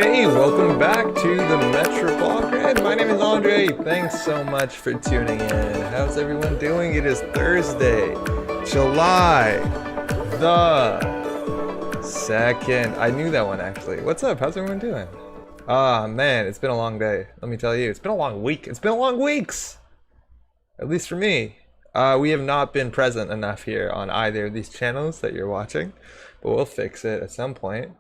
Hey, welcome back to the Metro Blog Grid. My name is Andre. Thanks so much for tuning in. How's everyone doing? It is Thursday, July the 2nd. I knew that one actually. What's up? How's everyone doing? Ah, man, it's been a long day. Let me tell you, it's been a long week. It's been a long weeks. At least for me. We have not been present enough here on either of these channels that you're watching, but we'll fix it at some point.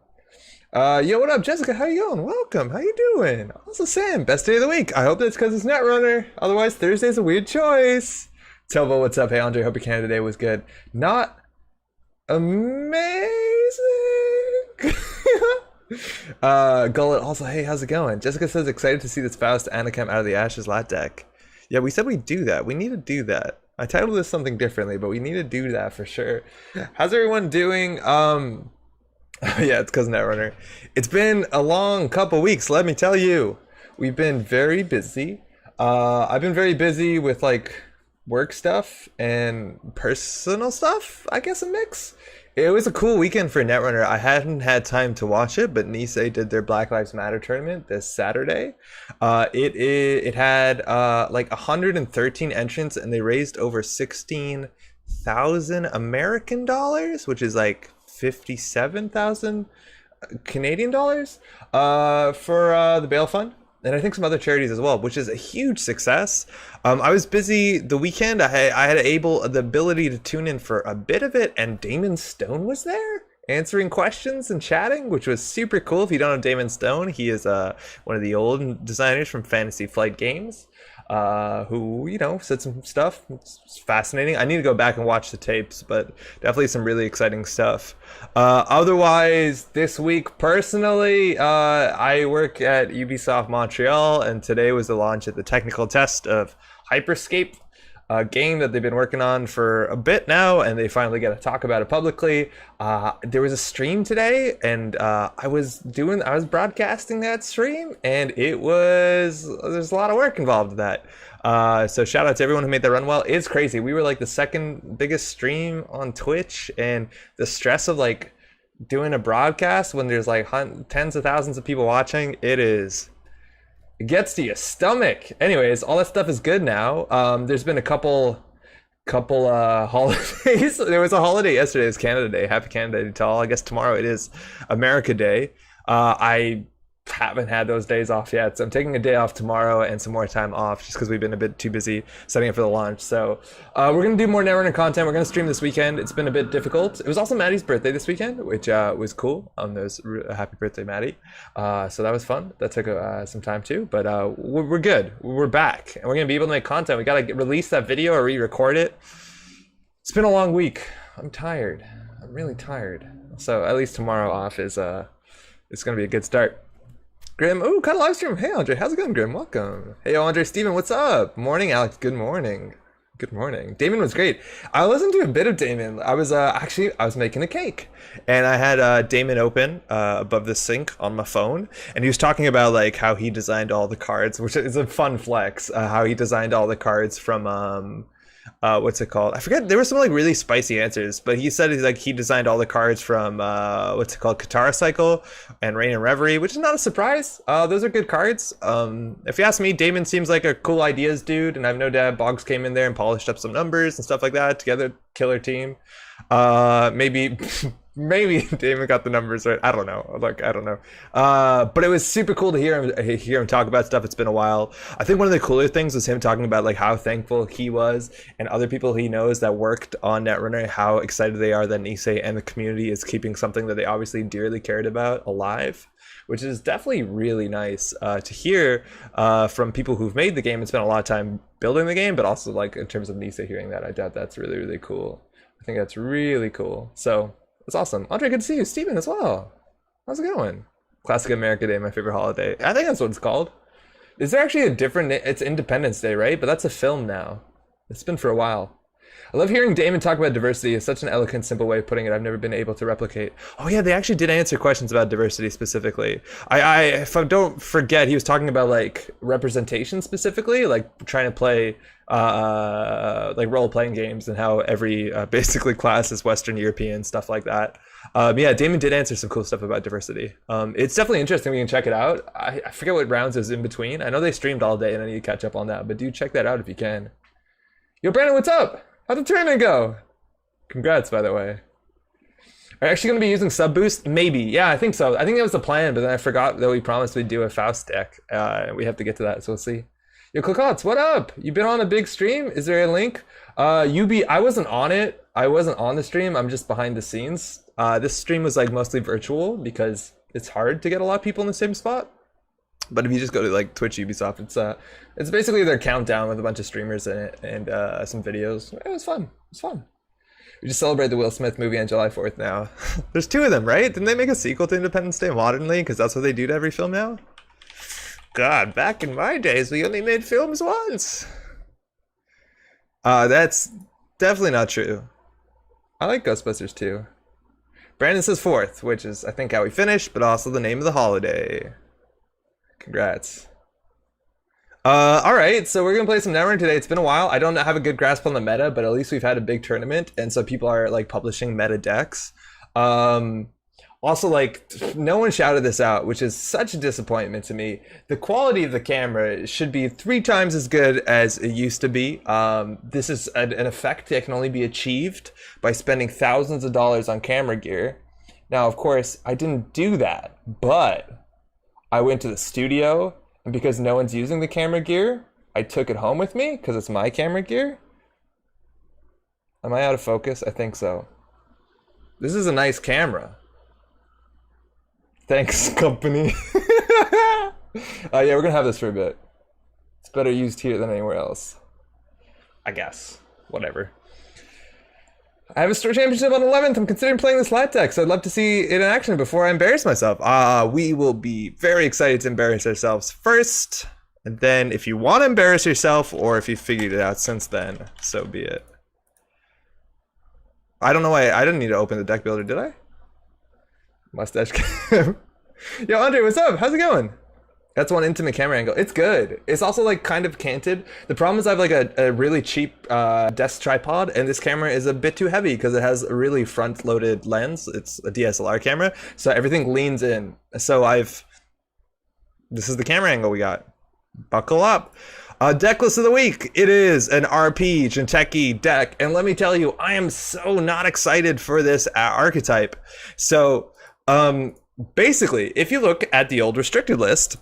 Yo, what up, Jessica? How you going? Welcome. How you doing? Also, Sam, best day of the week. I hope that's because it's Netrunner. Otherwise, Thursday's a weird choice. Telvo, what's up? Hey, Andre, hope your Canada Day was good. Not amazing. Gullet, also, hey, how's it going? Jessica says, excited to see this Faust Anachem out of the Ashes lat deck. Yeah, we said we'd do that. We need to do that. I titled this something differently, but we need to do that for sure. How's everyone doing? Yeah, it's because Netrunner. It's been a long couple weeks, let me tell you. We've been very busy. I've been very busy with like work stuff and personal stuff, I guess a mix. It was a cool weekend for Netrunner. I hadn't had time to watch it, but Nisei did their Black Lives Matter tournament this Saturday. It had like 113 entrants and they raised over 16,000 American dollars, which is like 57,000 Canadian dollars for the bail fund, and I think some other charities as well, which is a huge success. I was busy the weekend. I had the ability to tune in for a bit of it, and Damon Stone was there answering questions and chatting, which was super cool. If you don't know Damon Stone, he is one of the old designers from Fantasy Flight Games, who, you know, said some stuff. It's fascinating. I need to go back and watch the tapes, but definitely some really exciting stuff. Otherwise, this week, personally, I work at Ubisoft Montreal, and today was the launch of the technical test of Hyperscape, a game that they've been working on for a bit now, and they finally get to talk about it publicly. There was a stream today, and I was broadcasting that stream, and there's a lot of work involved in that. So shout out to everyone who made that run well. It's crazy. We were like the second biggest stream on Twitch, and the stress of like doing a broadcast when there's like tens of thousands of people watching, it gets to your stomach. Anyways, all that stuff is good now. There's been a couple holidays. There was a holiday yesterday. It was Canada Day. Happy Canada Day to all. I guess tomorrow it is America Day. I haven't had those days off yet, so I'm taking a day off tomorrow and some more time off just because we've been a bit too busy setting up for the launch. So we're gonna do more Netrunner content. We're gonna stream this weekend. It's been a bit difficult. It was also Maddie's birthday this weekend, which was cool. Happy birthday, Maddie. So that was fun. That took some time too, but we're good. We're back, and we're gonna be able to make content. We gotta release that video or re-record it. It's been a long week. I'm tired. I'm really tired. So at least tomorrow off is it's gonna be a good start. Grim, ooh, cut a live stream. Hey, Andre, how's it going, Grim? Welcome. Hey, Andre, Steven, what's up? Morning, Alex, good morning. Good morning. Damon was great. I listened to a bit of Damon. I was making a cake, and I had Damon open above the sink on my phone, and he was talking about like how he designed all the cards, which is a fun flex, how he designed all the cards from what's it called? I forget. There were some like really spicy answers, but he said he designed all the cards from what's it called, Katara Cycle and Rain and Reverie, which is not a surprise. Those are good cards. If you ask me, Damon seems like a cool ideas dude, and I have no doubt Boggs came in there and polished up some numbers and stuff like that. Together, killer team. Maybe maybe Damon got the numbers right. I don't know. Look, I don't know. But it was super cool to hear him talk about stuff. It's been a while. I think one of the cooler things was him talking about like how thankful he was and other people he knows that worked on Netrunner, how excited they are that Nisei and the community is keeping something that they obviously dearly cared about alive, which is definitely really nice to hear from people who've made the game and spent a lot of time building the game, but also like in terms of Nisei hearing that. I doubt that's really, really cool. I think that's really cool. So it's awesome. Andre, good to see you. Steven as well. How's it going? Classic America Day, my favorite holiday. I think that's what it's called. Is there actually a different... It's Independence Day, right? But that's a film now. It's been for a while. I love hearing Damon talk about diversity. It's such an eloquent, simple way of putting it. I've never been able to replicate. Oh yeah, they actually did answer questions about diversity specifically. If I don't forget, he was talking about like representation specifically, like trying to play like role-playing games and how every basically class is Western European, stuff like that. Yeah, Damon did answer some cool stuff about diversity. It's definitely interesting. We can check it out. I forget what rounds is in between. I know they streamed all day and I need to catch up on that, but do check that out if you can. Yo, Brandon, what's up? How'd the tournament go? Congrats, by the way. Are you actually going to be using sub boost? Maybe. Yeah, I think so. I think that was the plan, but then I forgot that we promised we'd do a Faust deck. We have to get to that, so we'll see. Yo, Cocottes, what up? You been on a big stream? Is there a link? I wasn't on it. I wasn't on the stream. I'm just behind the scenes. This stream was like mostly virtual because it's hard to get a lot of people in the same spot. But if you just go to like Twitch Ubisoft, it's basically their countdown with a bunch of streamers in it and some videos. It was fun. It was fun. We just celebrate the Will Smith movie on July 4th now. There's 2 of them, right? Didn't they make a sequel to Independence Day modernly? Because that's what they do to every film now? God, back in my days, we only made films once. That's definitely not true. I like Ghostbusters too. Brandon says 4th, which is, I think, how we finished, but also the name of the holiday. Congrats. Alright, so we're gonna play some Netrunner today. It's been a while. I don't have a good grasp on the meta, but at least we've had a big tournament, and so people are like publishing meta decks. Also, like, no one shouted this out, which is such a disappointment to me. The quality of the camera should be 3 times as good as it used to be. This is an effect that can only be achieved by spending thousands of dollars on camera gear. Now, of course, I didn't do that, but I went to the studio, and because no one's using the camera gear, I took it home with me, because it's my camera gear. Am I out of focus? I think so. This is a nice camera. Thanks, company. Yeah, we're gonna have this for a bit. It's better used here than anywhere else, I guess. Whatever. I have a store championship on 11th. I'm considering playing this lat deck, so I'd love to see it in action before I embarrass myself. We will be very excited to embarrass ourselves first, and then if you want to embarrass yourself, or if you figured it out since then, so be it. I don't know why I didn't need to open the deck builder, did I? Mustache cam. Yo, Andre, what's up? How's it going? That's one intimate camera angle. It's good. It's also like kind of canted. The problem is I have like a really cheap desk tripod, and this camera is a bit too heavy because it has a really front-loaded lens. It's a DSLR camera, so everything leans in. So this is the camera angle we got. Buckle up. Deck list of the week. It is an RP Jinteki deck, and let me tell you, I am so not excited for this archetype. So basically, if you look at the old restricted list,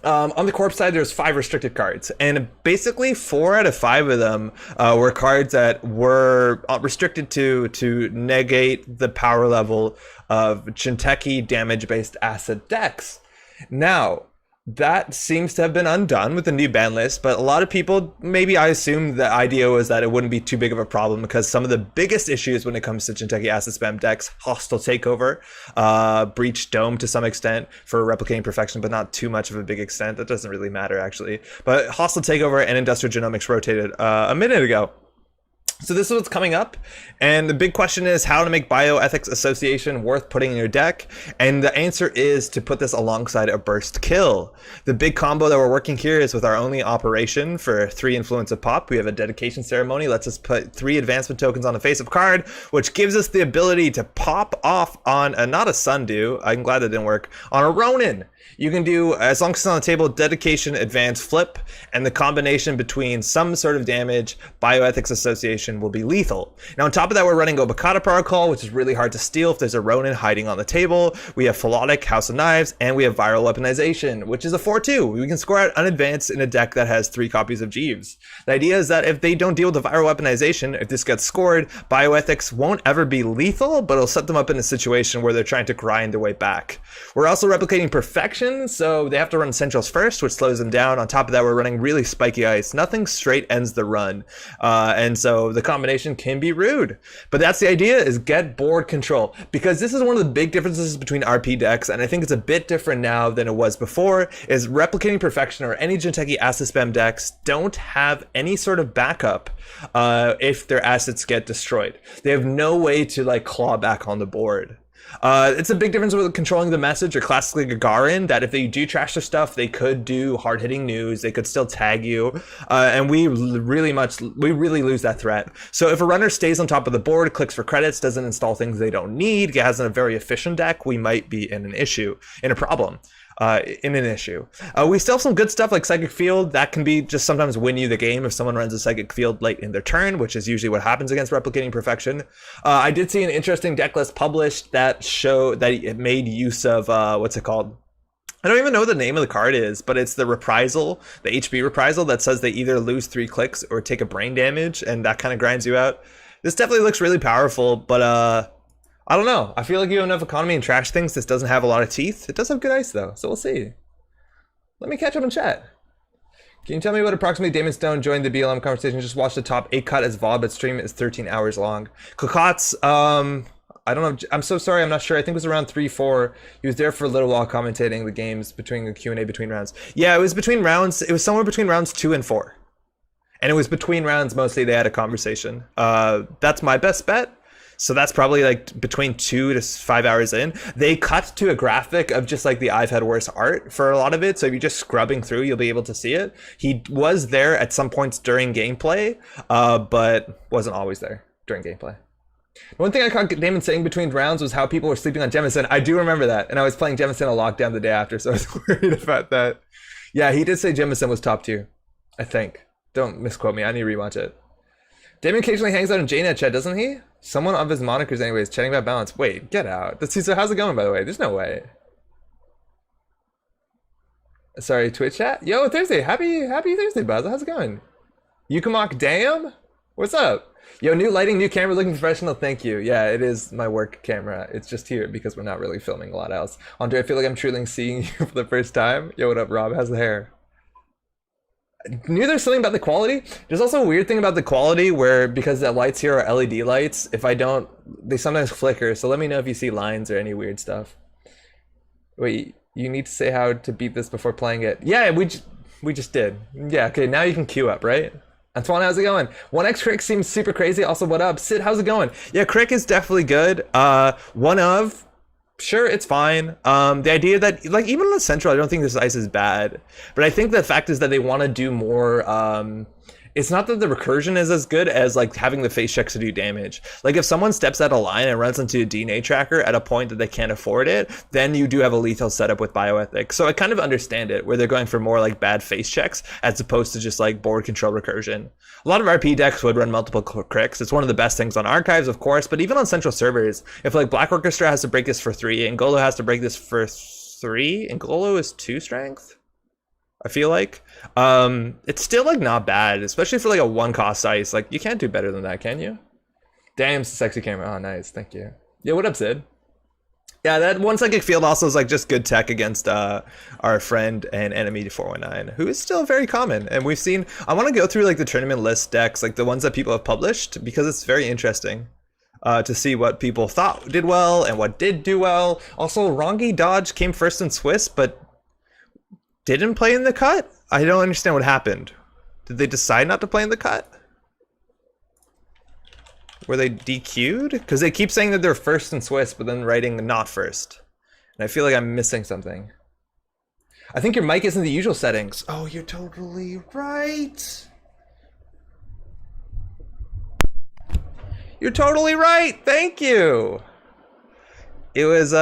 on the corpse side, there's 5 restricted cards, and basically 4 out of 5 of them were cards that were restricted to negate the power level of Jinteki damage-based asset decks. Now, that seems to have been undone with the new ban list, but a lot of people, maybe I assumed the idea was that it wouldn't be too big of a problem because some of the biggest issues when it comes to Jinteki asset spam decks, Hostile Takeover, Breach Dome to some extent for replicating perfection, but not too much of a big extent. That doesn't really matter actually. But Hostile Takeover and Industrial Genomics rotated a minute ago. So this is what's coming up, and the big question is how to make Bioethics Association worth putting in your deck, and the answer is to put this alongside a Burst Kill. The big combo that we're working here is with our only operation for 3 Influence of Pop. We have a dedication ceremony, lets us put 3 advancement tokens on a face-up card, which gives us the ability to pop off on not a Sundew, I'm glad that didn't work, on a Ronin. You can do, as long as it's on the table, dedication, advance, flip, and the combination between some sort of damage, Bioethics Association will be lethal. Now on top of that, we're running Obokata Protocol, which is really hard to steal if there's a Ronin hiding on the table. We have Philotic, House of Knives, and we have Viral Weaponization, which is a 4-2. We can score out unadvanced in a deck that has 3 copies of Jeeves. The idea is that if they don't deal with the Viral Weaponization, if this gets scored, Bioethics won't ever be lethal, but it'll set them up in a situation where they're trying to grind their way back. We're also replicating Perfection, protection, so they have to run Centrals first, which slows them down. On top of that, we're running really spiky ice. Nothing straight ends the run, and so the combination can be rude. But that's the idea, is get board control, because this is one of the big differences between RP decks, and I think it's a bit different now than it was before, is Replicating Perfection or any Jinteki asset spam decks don't have any sort of backup if their assets get destroyed. They have no way to like claw back on the board. It's a big difference with controlling the message or classically Gagarin, that if they do trash their stuff, they could do hard-hitting news, they could still tag you, and we really lose that threat. So if a runner stays on top of the board, clicks for credits, doesn't install things they don't need, has a very efficient deck, we might be in a problem. We still have some good stuff like Psychic Field that can be just sometimes win you the game if someone runs a Psychic Field late in their turn, which is usually what happens against Replicating Perfection. I did see an interesting deck list published that showed that it made use of what's it called? I don't even know what the name of the card is, but it's the reprisal, the HB reprisal that says they either lose 3 clicks or take a brain damage, and that kind of grinds you out. This definitely looks really powerful, but I don't know. I feel like you have enough economy and trash things. This doesn't have a lot of teeth. It does have good ice though, so we'll see. Let me catch up in chat. Can you tell me what approximately Damon Stone joined the BLM conversation? Just watched the top 8 cut as VOD, but stream is 13 hours long. Klakotz, I don't know. I'm so sorry. I'm not sure. I think it was around 3-4. He was there for a little while commentating the games between the Q&A between rounds. Yeah, it was between rounds. It was somewhere between rounds 2 and 4. And it was between rounds mostly they had a conversation. That's my best bet. So that's probably like between 2 to 5 hours in. They cut to a graphic of just like the I've had worse art for a lot of it. So if you're just scrubbing through, you'll be able to see it. He was there at some points during gameplay, but wasn't always there during gameplay. One thing I caught Damon saying between rounds was how people were sleeping on Jemison. I do remember that. And I was playing Jemison on lockdown the day after, so I was worried about that. Yeah, he did say Jemison was top tier, I think. Don't misquote me. I need to rewatch it. Damon occasionally hangs out in JNet chat, doesn't he? Someone of his monikers anyways, chatting about balance. Wait, get out. So how's it going, by the way? There's no way. Sorry, Twitch chat? Yo, Thursday. Happy Thursday, Buzz. How's it going? Yukamok, damn? What's up? Yo, new lighting, new camera, looking professional. Thank you. Yeah, it is my work camera. It's just here because we're not really filming a lot else. Andre, I feel like I'm truly seeing you for the first time. Yo, what up, Rob? How's the hair? Knew there's something about the quality. There's also a weird thing about the quality where, because the lights here are LED lights, if I don't, they sometimes flicker. So let me know if you see lines or any weird stuff. Wait, you need to say how to beat this before playing it. Yeah, we just did. Yeah, okay, now you can queue up, right? Antoine, how's it going? 1x Crick seems super crazy. Also, what up? Sid, how's it going? Yeah, Crick is definitely good. One of... Sure, it's fine. The idea that, like, even on the Central, I don't think this ice is bad. But I think the fact is that they want to do more, it's not that the recursion is as good as, like, having the face checks to do damage. Like, if someone steps out of line and runs into a DNA tracker at a point that they can't afford it, then you do have a lethal setup with bioethics. So I kind of understand it, where they're going for more, like, bad face checks as opposed to just, like, board control recursion. A lot of RP decks would run multiple cricks. It's one of the best things on archives, of course, but even on Central servers, if, like, Black Orchestra has to break this for 3, and Golo has to break this for 3, and Golo is 2 strength? I feel like it's still like not bad, especially for like a 1 cost ice. Like, you can't do better than that, can you? Damn, sexy camera. Oh, nice. Thank you. Yeah, what up, Sid? Yeah, that 1 Psychic Field also is like just good tech against our friend and enemy 419, who is still very common. And we've seen, I want to go through like the tournament list decks, like the ones that people have published, because it's very interesting to see what people thought did well and what did do well. Also, Rongi Dodge came first in Swiss, but didn't play in the cut? I don't understand what happened. Did they decide not to play in the cut? Were they DQ'd? Because they keep saying that they're first in Swiss, but then writing not first. And I feel like I'm missing something. I think your mic isn't the usual settings. Oh, you're totally right. You're totally right. Thank you. It was,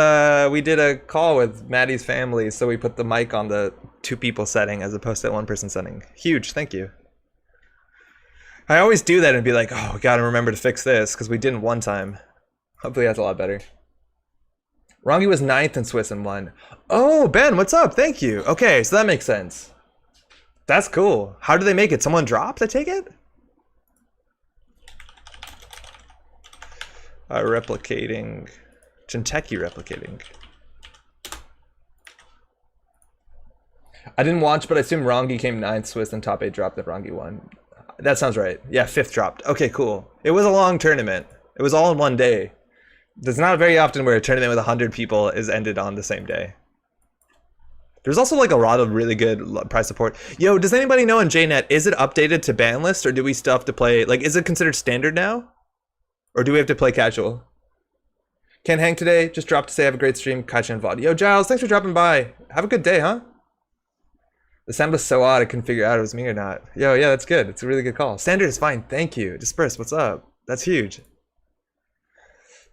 we did a call with Maddie's family, so we put the mic on the 2 people setting as opposed to 1 person setting. Huge, thank you. I always do that and be like, oh, we gotta remember to fix this, because we didn't one time. Hopefully that's a lot better. Rongi was 9th in Swiss and won. Oh, Ben, what's up? Thank you. Okay, so that makes sense. That's cool. How do they make it? Someone dropped, I take it? Replicating... Jinteki replicating. I didn't watch, but I assume Rongi came 9th, Swiss, and top 8 dropped, that Rongi won. That sounds right. Yeah, 5th dropped. Okay, cool. It was a long tournament. It was all in one day. There's not very often where a tournament with 100 people is ended on the same day. There's also like a lot of really good prize support. Yo, does anybody know in JNet, is it updated to ban list, or do we still have to play, like, is it considered standard now? Or do we have to play casual? Can't hang today, just dropped to say have a great stream, Kaichan VOD. Yo, Giles, thanks for dropping by. Have a good day, huh? The sound was so odd, I couldn't figure out if it was me or not. Yo, yeah, that's good. It's a really good call. Standard is fine, thank you. Disperse, what's up? That's huge.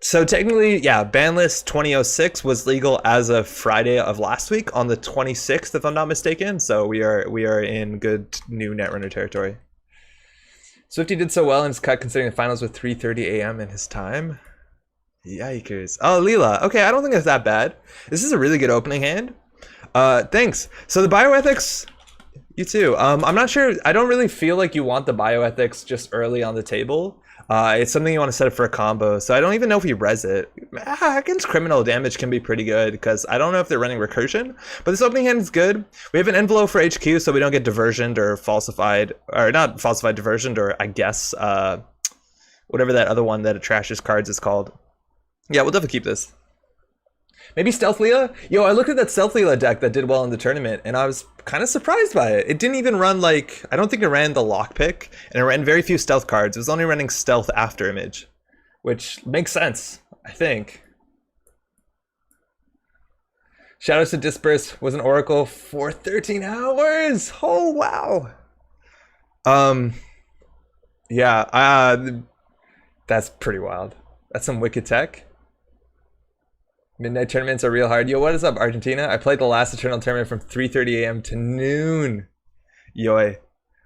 So technically, yeah, ban list 2006 was legal as of Friday of last week on the 26th, if I'm not mistaken. So we are in good new Netrunner territory. Swifty did so well in his cut considering the finals with 3:30 a.m. in his time. Yikers. Oh, Leela. Okay, I don't think it's that bad. This is a really good opening hand. Thanks. So the bioethics, you too. I'm not sure. I don't really feel like you want the bioethics just early on the table. It's something you want to set up for a combo, so I don't even know if you res it. Against criminal, damage can be pretty good, because I don't know if they're running recursion, but this opening hand is good. We have an envelope for HQ, so we don't get diversioned or falsified, or not falsified, diversioned, or I guess, whatever that other one that it trashes cards is called. Yeah, we'll definitely keep this. Maybe Stealth Leela? Yo, I looked at that Stealth Leela deck that did well in the tournament, and I was kind of surprised by it. It didn't even run, like, I don't think it ran the lockpick, and it ran very few stealth cards. It was only running stealth after image, which makes sense, I think. Shadows to Disperse was an Oracle for 13 hours! Oh, wow! Yeah, that's pretty wild. That's some wicked tech. Midnight tournaments are real hard. Yo, what is up, Argentina? I played the last Eternal tournament from 3:30 a.m. to noon. Yoy.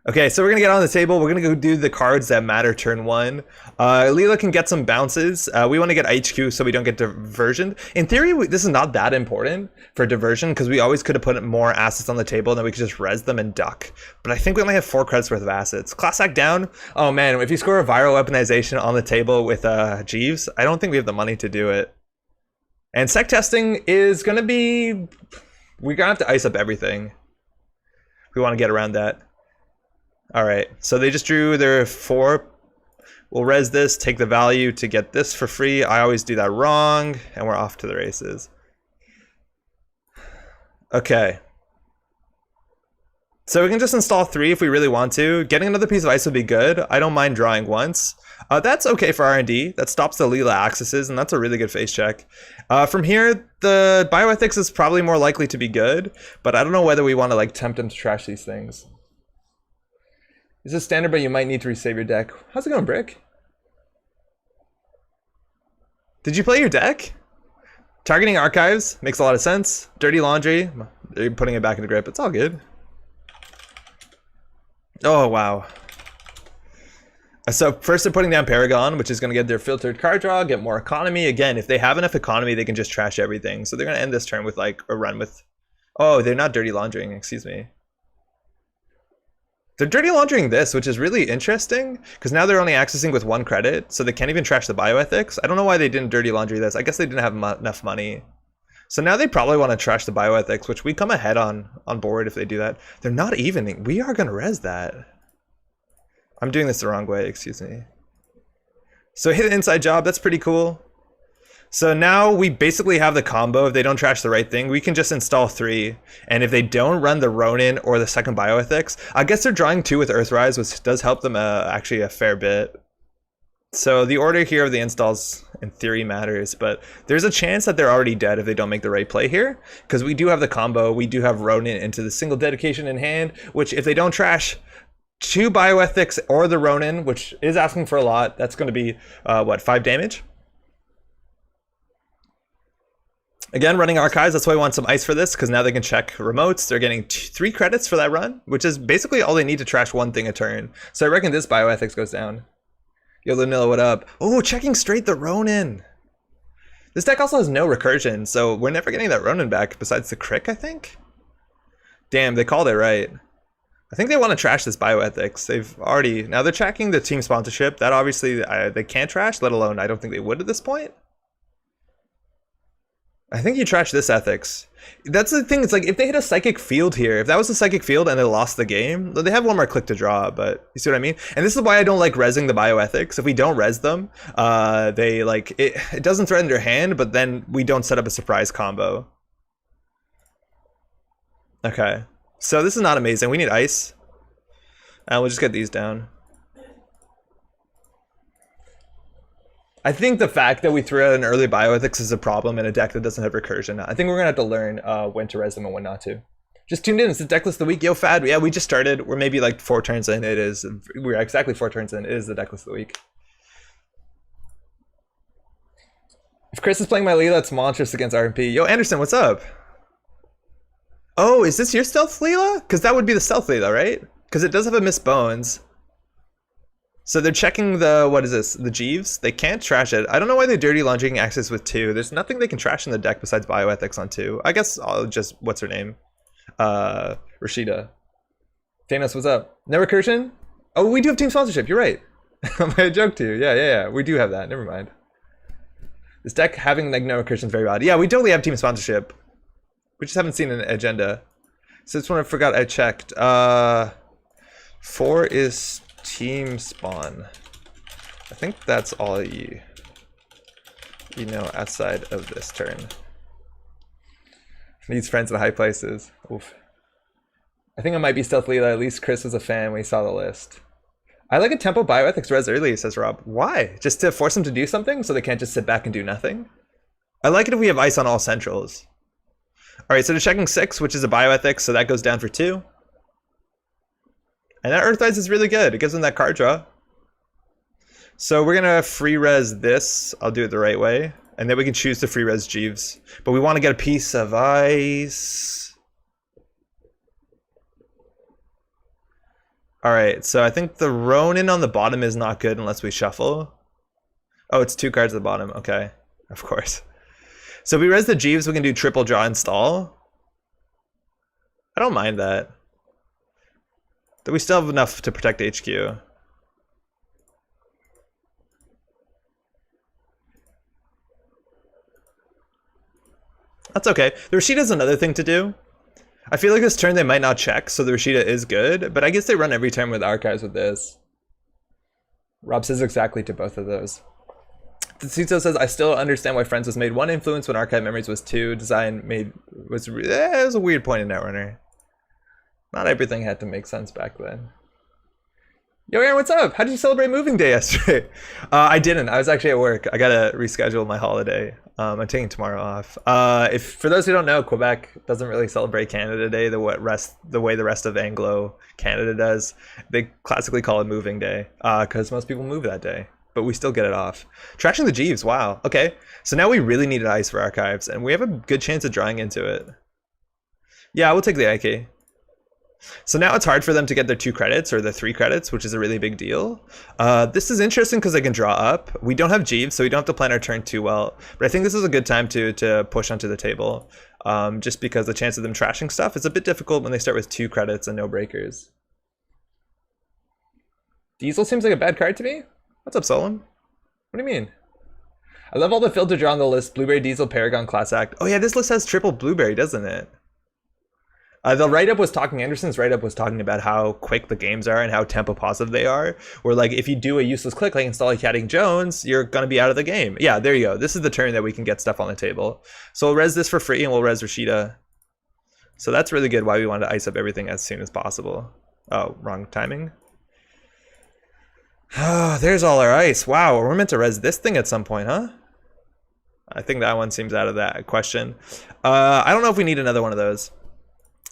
Okay, so we're gonna get on the table. We're gonna go do the cards that matter turn 1. Leela can get some bounces. We want to get HQ so we don't get diversion. In theory, this is not that important for diversion because we always could have put more assets on the table and then we could just res them and duck. But I think we only have 4 credits worth of assets. Class act down. Oh man, if you score a viral weaponization on the table with Jeeves, I don't think we have the money to do it. And sec testing is going to be, we're going to have to ice up everything. We want to get around that. All right, so they just drew their 4. We'll res this, take the value to get this for free. I always do that wrong, and we're off to the races. Okay. So we can just install 3 if we really want to. Getting another piece of ice would be good. I don't mind drawing once. That's okay for R&D. That stops the Leela accesses, and that's a really good face check. From here, the bioethics is probably more likely to be good, but I don't know whether we want to like tempt him to trash these things. This is standard, but you might need to resave your deck. How's it going, Brick? Did you play your deck? Targeting archives makes a lot of sense. Dirty laundry, they're putting it back into grip. It's all good. Oh, wow. So first they're putting down Paragon, which is going to get their filtered card draw, get more economy. Again, if they have enough economy, they can just trash everything. So they're going to end this turn with like a run with... Oh, they're not dirty laundering, excuse me. They're dirty laundering this, which is really interesting, because now they're only accessing with 1 credit, so they can't even trash the bioethics. I don't know why they didn't dirty laundry this. I guess they didn't have enough money. So now they probably want to trash the bioethics, which we come ahead on board if they do that. They're not evening. We are going to res that. I'm doing this the wrong way, excuse me. So hit an inside job, that's pretty cool. So now we basically have the combo. If they don't trash the right thing, we can just install 3. And if they don't run the Ronin or the second bioethics, I guess they're drawing 2 with Earthrise, which does help them actually a fair bit. So the order here of the installs in theory matters, but there's a chance that they're already dead if they don't make the right play here, because we do have the combo. We do have Ronin into the single dedication in hand, which if they don't trash 2 bioethics or the Ronin, which is asking for a lot, that's going to be, what, 5 damage? Again, running archives, that's why I want some ice for this, because now they can check remotes. They're getting 3 credits for that run, which is basically all they need to trash 1 thing a turn. So I reckon this bioethics goes down. Yo, Lunilla, what up? Oh, checking straight the Ronin. This deck also has no recursion, so we're never getting that Ronin back besides the Crick, I think? Damn, they called it right. I think they want to trash this bioethics. They've already... Now they're tracking the team sponsorship. That obviously they can't trash, let alone I don't think they would at this point. I think you trash this ethics. That's the thing. It's like if they hit a psychic field here, if that was a psychic field and they lost the game, they have one more click to draw. But you see what I mean? And this is why I don't like rezzing the bioethics. If we don't res them, they like it doesn't threaten their hand, but then we don't set up a surprise combo. Okay, so this is not amazing. We need ice. We'll just get these down. I think the fact that we threw out an early bioethics is a problem in a deck that doesn't have recursion. I think we're gonna have to learn when to res them and when not to. Just tuned in, it's the deck list of the week. Yo, Fad, yeah, we just started. We're maybe like 4 turns in. It is, we're exactly 4 turns in. It is the deck list of the week. If Chris is playing my Leela, it's monstrous against RMP. Yo, Anderson, what's up? Oh, is this your stealth Leela? Because that would be the stealth Leela, right? Because it does have a Miss Bones. So they're checking the, what is this? The Jeeves? They can't trash it. I don't know why they're dirty laundering access with 2. There's nothing they can trash in the deck besides bioethics on 2. I guess I'll just, what's her name? Rashida. Thanos, what's up? No recursion? Oh, we do have team sponsorship. You're right. I joked to you. Yeah. We do have that. Never mind. This deck having like no recursion is very odd. Yeah, we totally have team sponsorship. We just haven't seen an agenda. So this one I forgot I checked. 4 is team spawn. I think that's all you know outside of this turn. Needs friends in high places. Oof. I think it might be Stealth Leela. At least Chris was a fan when he saw the list. I like a tempo bioethics res early, says Rob. Why? Just to force them to do something so they can't just sit back and do nothing? I like it if we have ice on all centrals. Alright, so they're checking 6, which is a bioethics, so that goes down for 2. And that Earthrise is really good. It gives them that card draw. So we're gonna free res this. I'll do it the right way. And then we can choose to free res Jeeves. But we want to get a piece of ice. Alright, so I think the Ronin on the bottom is not good unless we shuffle. Oh, it's 2 cards at the bottom. Okay, of course. So if we res the Jeeves, we can do triple draw install. I don't mind that. But we still have enough to protect HQ. That's okay. The Rashida is another thing to do. I feel like this turn they might not check, so the Rashida is good, but I guess they run every turn with archives with this. Rob says exactly to both of those. Tsuto says, I still understand why Friends was made 1 influence when Archive Memories was 2. Design was it was a weird point in Netrunner. Not everything had to make sense back then. Yo, Aaron, what's up? How did you celebrate moving day yesterday? I didn't. I was actually at work. I gotta reschedule my holiday. I'm taking tomorrow off. If for those who don't know, Quebec doesn't really celebrate Canada Day the way the rest of Anglo Canada does. They classically call it moving day because most people move that day, but we still get it off. Trashing the Jeeves. Wow. Okay. So now we really needed ice for archives, and we have a good chance of drawing into it. Yeah, we'll take the IK. So now it's hard for them to get their 2 credits or the 3 credits, which is a really big deal. This is interesting because they can draw up. We don't have Jeeves, so we don't have to plan our turn too well. But I think this is a good time to push onto the table, just because the chance of them trashing stuff is a bit difficult when they start with 2 credits and no breakers. Diesel seems like a bad card to me. What's up, Solon? What do you mean? I love all the filter draw on the list. Blueberry, Diesel, Paragon, Class Act. Oh yeah, this list has triple Blueberry, doesn't it? The write-up was talking, Anderson's write-up was talking about how quick the games are and how tempo positive they are. Where like if you do a useless click like install Catting Jones, you're gonna be out of the game. Yeah, there you go. This is the turn that we can get stuff on the table. So we'll res this for free and we'll res Rashida. So that's really good why we wanted to ice up everything as soon as possible. Oh, wrong timing. There's all our ice. Wow, we're meant to res this thing at some point, huh? I think that one seems out of that question. I don't know if we need another one of those.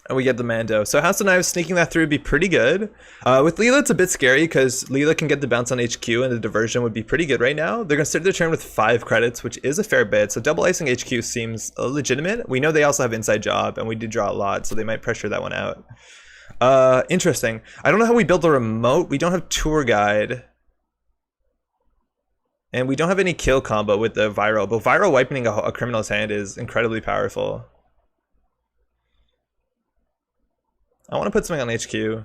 And we get the Mando. So House of Knives sneaking that through would be pretty good. With Leela, it's a bit scary because Leela can get the bounce on HQ and the diversion would be pretty good right now. They're going to start their turn with 5 credits, which is a fair bit. So double icing HQ seems legitimate. We know they also have Inside Job and we did draw a lot, so they might pressure that one out. Interesting. I don't know how we build the remote. We don't have Tour Guide. And we don't have any kill combo with the Viral. But Viral wiping a criminal's hand is incredibly powerful. I want to put something on HQ.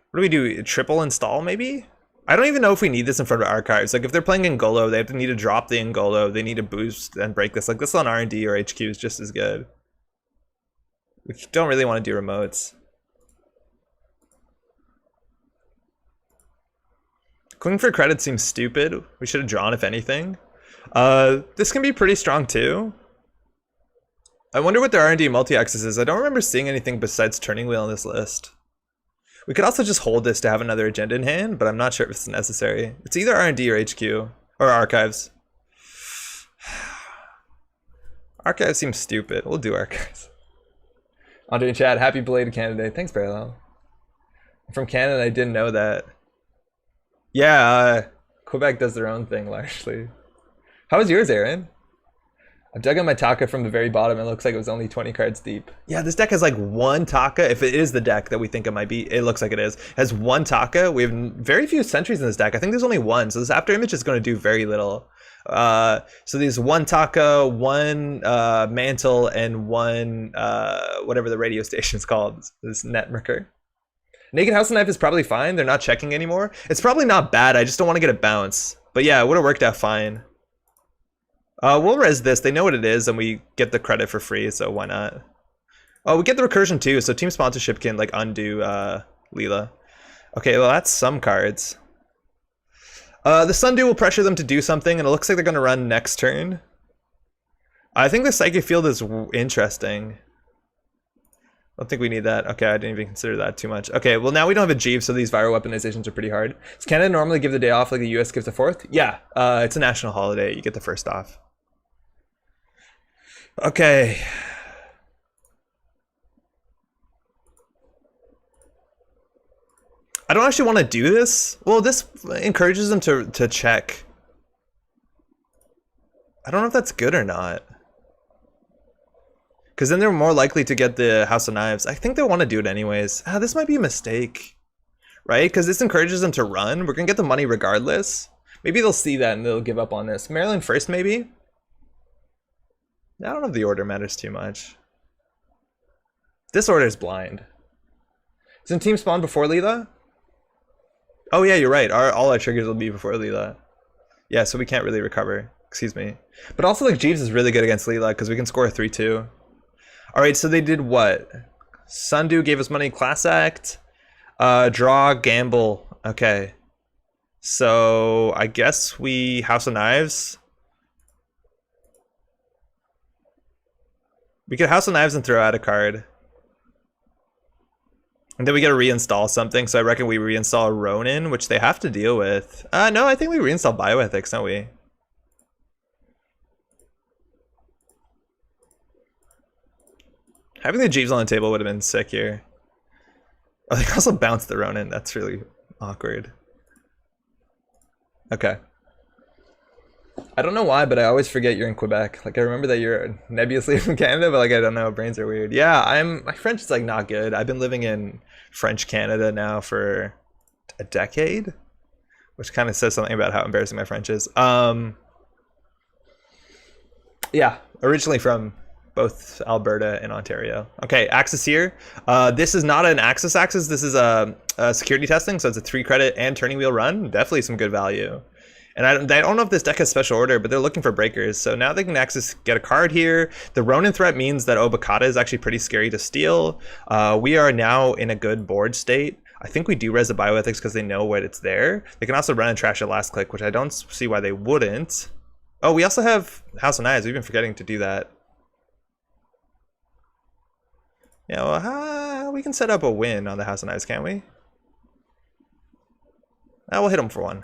What do we do? Triple install maybe? I don't even know if we need this in front of archives. Like if they're playing Ngolo, they have to need to drop the Ngolo. They need to boost and break this. Like this on R&D or HQ is just as good. We don't really want to do remotes. Queen for credit seems stupid. We should have drawn if anything. This can be pretty strong too. I wonder what their R&D multi-axis is. I don't remember seeing anything besides Turning Wheel on this list. We could also just hold this to have another agenda in hand, but I'm not sure if it's necessary. It's either R&D or HQ, or archives. Archives seems stupid. We'll do archives. Andre in chat, happy belated Canada Day. Thanks, Parallel. I'm from Canada, I didn't know that. Yeah, Quebec does their own thing largely. How was yours, Aaron? I dug on my Taka from the very bottom. It looks like it was only 20 cards deep. Yeah, this deck has like one Taka. If it is the deck that we think it might be, it looks like it is. It has one Taka. We have very few sentries in this deck. I think there's only one. So this after image is going to do very little. So there's one Taka, one mantle, and one whatever the radio station's called. This Netrunner. Naked House and Knife is probably fine. They're not checking anymore. It's probably not bad. I just don't want to get a bounce. But yeah, it would have worked out fine. We'll res this. They know what it is, and we get the credit for free, so why not? Oh, we get the recursion too, so team sponsorship can like undo Leela. Okay, well that's some cards. The Sundew will pressure them to do something, and it looks like they're going to run next turn. I think the Psychic Field is interesting. I don't think we need that. Okay, I didn't even consider that too much. Okay, well now we don't have a Jeeve, so these viral weaponizations are pretty hard. Does Canada normally give the day off like the US gives the 4th? Yeah, it's a national holiday. You get the first off. Okay. I don't actually want to do this. Well, this encourages them to check. I don't know if that's good or not. Because then they're more likely to get the House of Knives. I think they want to do it anyways. This might be a mistake. Right? Because this encourages them to run. We're going to get the money regardless. Maybe they'll see that and they'll give up on this. Maryland first, maybe? I don't know if the order matters too much. This order is blind. Isn't team spawn before Leela? Oh yeah, you're right. All our triggers will be before Leela. Yeah, so we can't really recover. Excuse me. But also like Jeeves is really good against Leela because we can score a 3-2. Alright, so they did what? Sundew gave us money, class act. Draw, gamble. Okay. So I guess we House of Knives. We could House of Knives and throw out a card. And then we gotta reinstall something, so I reckon we reinstall Ronin, which they have to deal with. No, I think we reinstall Bioethics, don't we? Having the Jeeves on the table would have been sick here. Oh, they also bounced the Ronin. That's really awkward. Okay. I don't know why, but I always forget you're in Quebec. Like I remember that you're nebulously from Canada, but like I don't know, brains are weird. Yeah, my French is like not good. I've been living in French Canada now for a decade, which kind of says something about how embarrassing my French is. Yeah, originally from both Alberta and Ontario. Okay, axis here. This is not an axis. This is a security testing, so it's a 3 credit and turning wheel run. Definitely some good value. And I don't know if this deck has special order, but they're looking for breakers. So now they can access, get a card here. The Ronin threat means that Obokata is actually pretty scary to steal. We are now in a good board state. I think we do res the bioethics because they know what it's there. They can also run and trash at last click, which I don't see why they wouldn't. Oh, we also have House of Knives. We've been forgetting to do that. Yeah, well, we can set up a win on the House of Knives, can't we? We'll hit them for 1.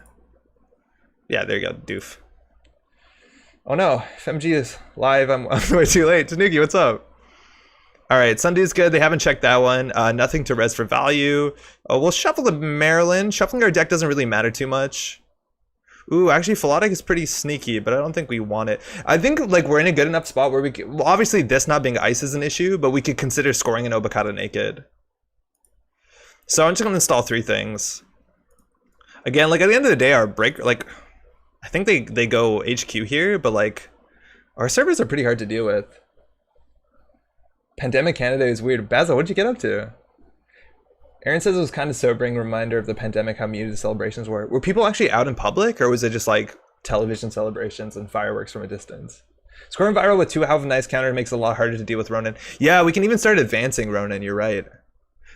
Yeah, there you go, doof. Oh no, if MG is live, I'm way too late. Tanuki, what's up? Alright, Sunday's good. They haven't checked that one. Nothing to res for value. Oh, we'll shuffle the Maryland. Shuffling our deck doesn't really matter too much. Ooh, actually, Philotic is pretty sneaky, but I don't think we want it. I think like we're in a good enough spot where we can, well, obviously this not being ice is an issue, but we could consider scoring an Obokata naked. So I'm just gonna install 3 things. Again, like at the end of the day, our break, like, I think they go HQ here, but like, our servers are pretty hard to deal with. Pandemic Canada is weird. Basil, what'd you get up to? Aaron says it was kind of sobering reminder of the pandemic how muted the celebrations were. Were people actually out in public, or was it just like television celebrations and fireworks from a distance? Scoring viral with 2 half of nice counter makes it a lot harder to deal with Ronin. Yeah, we can even start advancing Ronin, you're right.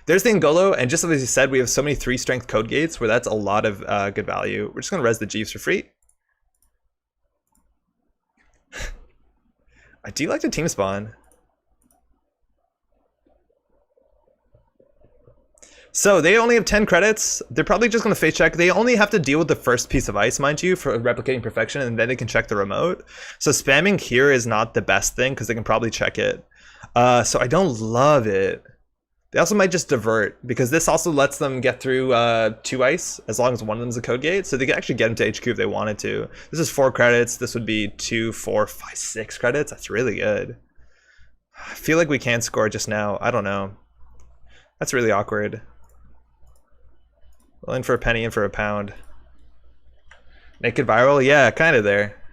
There's the Ngolo, and just as you said, we have so many 3 strength code gates where that's a lot of good value. We're just gonna res the Jeeves for free. I do like to team spawn. So they only have 10 credits. They're probably just going to face check. They only have to deal with the first piece of ice, mind you, for replicating perfection, and then they can check the remote. So spamming here is not the best thing because they can probably check it. So I don't love it. They also might just divert because this also lets them get through 2 ice as long as one of them is a code gate. So they can actually get into HQ if they wanted to. This is 4 credits. This would be 2, 4, 5, 6 credits. That's really good. I feel like we can score just now. I don't know. That's really awkward. Well, in for a penny, in for a pound. Naked viral? Yeah, kind of there.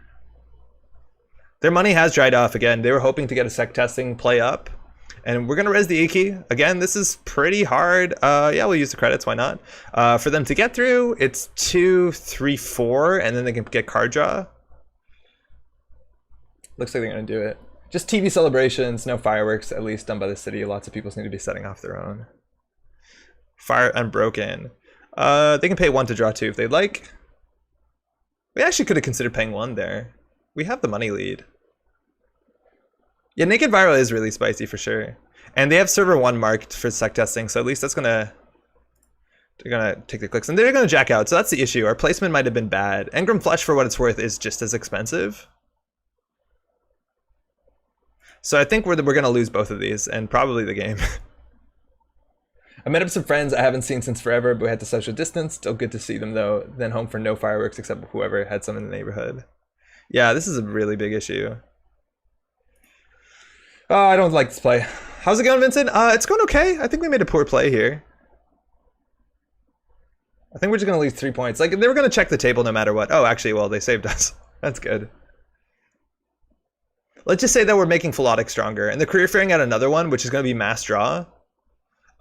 Their money has dried off again. They were hoping to get a sec testing play up. And we're going to res the Iki. Again, this is pretty hard. Yeah, we'll use the credits. Why not? For them to get through, it's 2, 3, 4, and then they can get card draw. Looks like they're going to do it. Just TV celebrations, no fireworks, at least done by the city. Lots of people seem to be setting off their own. Fire Unbroken. They can pay 1 to draw 2 if they'd like. We actually could have considered paying 1 there. We have the money lead. Yeah, Naked Viral is really spicy for sure. And they have server 1 marked for sec testing, so at least that's gonna... They're gonna take the clicks, and they're gonna jack out, so that's the issue. Our placement might have been bad. Engram Flesh, for what it's worth, is just as expensive. So I think we're gonna lose both of these, and probably the game. I met up some friends I haven't seen since forever, but we had to social distance. Still good to see them though. Then home for no fireworks except whoever had some in the neighborhood. Yeah, this is a really big issue. Oh, I don't like this play. How's it going, Vincent? It's going okay. I think we made a poor play here. I think we're just gonna lose 3 points. Like, they were gonna check the table no matter what. Oh, actually, well, they saved us. That's good. Let's just say that we're making Philotic stronger, and the career fairing out another one, which is gonna be mass draw.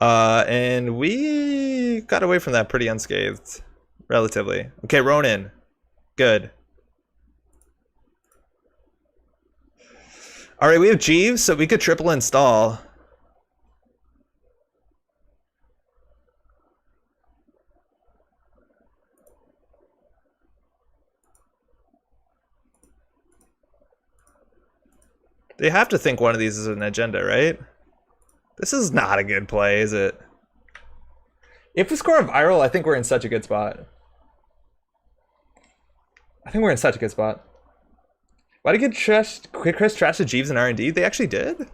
And we got away from that pretty unscathed, relatively. Okay, Ronin, good. All right, we have Jeeves, so we could triple install. They have to think one of these is an agenda, right? This is not a good play, is it? If we score a viral, I think we're in such a good spot. I think we're in such a good spot. Why did Chris trash the Jeeves in R&D? They actually did? I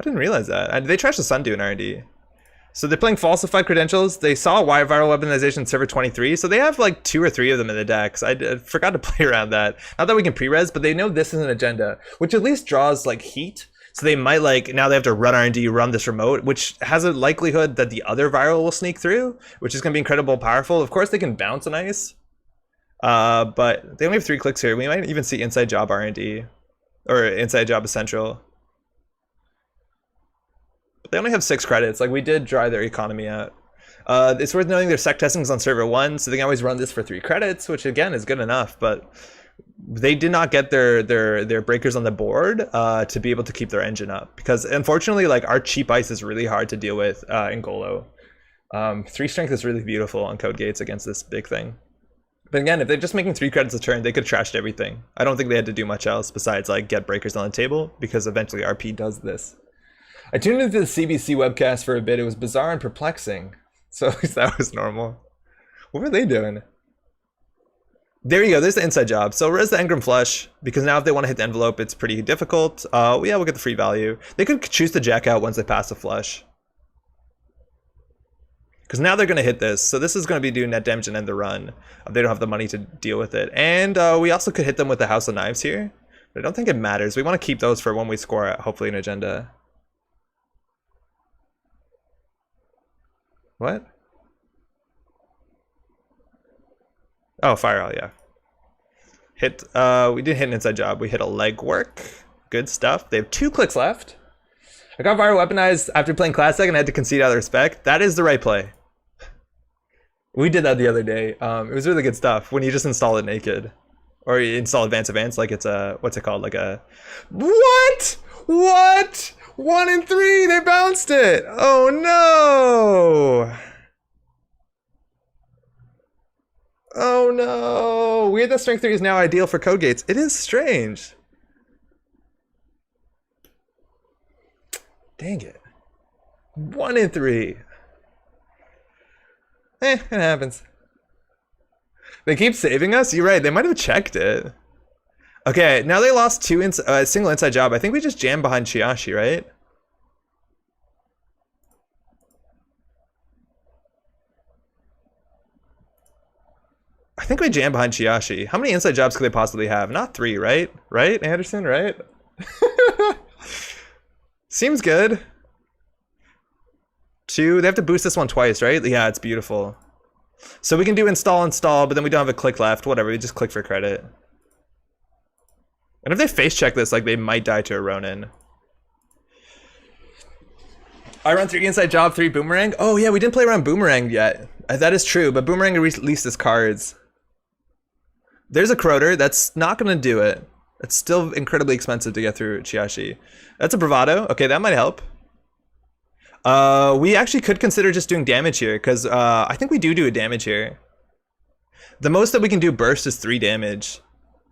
didn't realize that. They trashed the Sundew in R&D. So they're playing falsified credentials. They saw wire viral weaponization server 23, so they have like 2 or 3 of them in the decks. I forgot to play around that. Not that we can pre-res, but they know this is an agenda, which at least draws like heat. So they might like, now they have to run R&D, run this remote, which has a likelihood that the other viral will sneak through, which is going to be incredibly powerful. Of course, they can bounce an ice, but they only have 3 clicks here. We might even see inside job R&D, or inside job essential. But they only have 6 credits. Like, we did dry their economy out. It's worth noting their sec testing is on server 1, so they can always run this for 3 credits, which again is good enough, but they did not get their breakers on the board to be able to keep their engine up, because unfortunately, like, our cheap ice is really hard to deal with in Golo. 3 strength is really beautiful on code gates against this big thing. But again, if they're just making 3 credits a turn, they could have trashed everything. I don't think they had to do much else besides like get breakers on the table, because eventually RP does this. I tuned into the CBC webcast for a bit. It was bizarre and perplexing. So at least that was normal. What were they doing? There you go, there's the inside job. So res the Engram Flush, because now if they want to hit the envelope, it's pretty difficult. Yeah, we'll get the free value. They could choose to jack out once they pass the flush. Because now they're going to hit this. So this is going to be doing net damage and end the run. They don't have the money to deal with it. And we also could hit them with the House of Knives here. But I don't think it matters. We want to keep those for when we score, hopefully, an agenda. What? Oh, fire, yeah. Hit, we didn't hit an inside job. We hit a leg work. Good stuff. They have 2 clicks left. I got viral weaponized after playing Classic and I had to concede out of respect. That is the right play. We did that the other day. It was really good stuff when you just install it naked. Or you install advanced, like it's a, what's it called? Like a, what? What? 1 and 3, they bounced it. Oh no. Oh no. Weird that strength 3 is now ideal for code gates. It is strange. Dang it. 1 and 3. It happens. They keep saving us? You're right, they might have checked it. Okay, now they lost single inside job. I think we just jammed behind Chiashi, right? I think we jammed behind Chiashi. How many inside jobs could they possibly have? Not 3, right? Right, Anderson, right? Seems good. 2, they have to boost this one twice, right? Yeah, it's beautiful. So we can do install, but then we don't have a click left. Whatever, we just click for credit. And if they face check this, like they might die to a Ronin. I run 3 inside job, 3 boomerang. Oh yeah, we didn't play around boomerang yet. That is true, but boomerang released his cards. There's a Croter, that's not gonna do it. It's still incredibly expensive to get through Chiashi. That's a bravado, okay, that might help. We actually could consider just doing damage here, because I think we do a damage here. The most that we can do burst is 3 damage.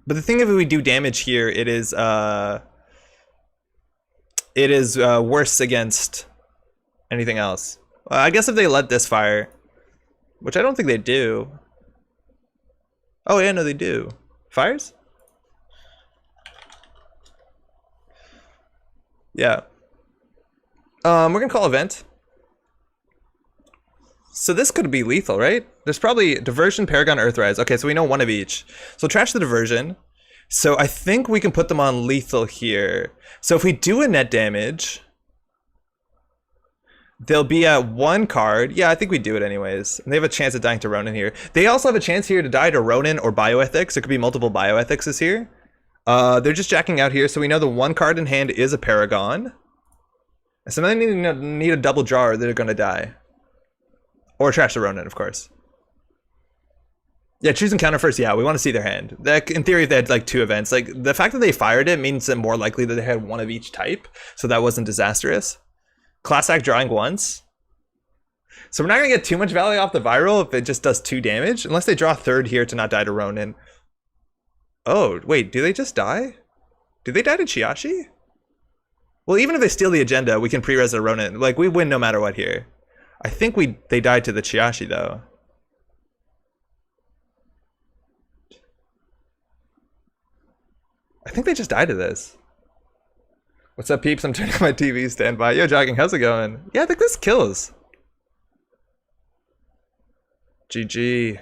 But the thing if we do damage here, it is worse against anything else. I guess if they let this fire, which I don't think they do. Oh yeah, no they do. Fires? Yeah. We're gonna call event. So this could be lethal, right? There's probably diversion, paragon, earthrise. Okay, so we know 1 of each. So trash the diversion. So I think we can put them on lethal here. So if we do a net damage, they'll be at 1 card. Yeah, I think we do it anyways. And they have a chance of dying to Ronin here. They also have a chance here to die to Ronin or bioethics. There could be multiple bioethics here. They're just jacking out here, so we know the 1 card in hand is a paragon. So they need a double draw or they're gonna die. Or trash the Ronin, of course. Yeah, choose and counter first. Yeah, we want to see their hand. In theory, if they had like 2 events, like the fact that they fired it means that more likely that they had 1 of each type, so that wasn't disastrous. Class act drawing once. So we're not gonna get too much value off the viral if it just does 2 damage, unless they draw 3rd here to not die to Ronin. Oh wait, do they just die? Do they die to Chiashi? Well, even if they steal the agenda, we can pre-res a Ronin. Like we win no matter what here. I think they died to the Chiashi though. I think they just died to this. What's up, peeps? I'm turning on my TV, stand by. Yo, jogging, how's it going? Yeah, I think this kills. GG.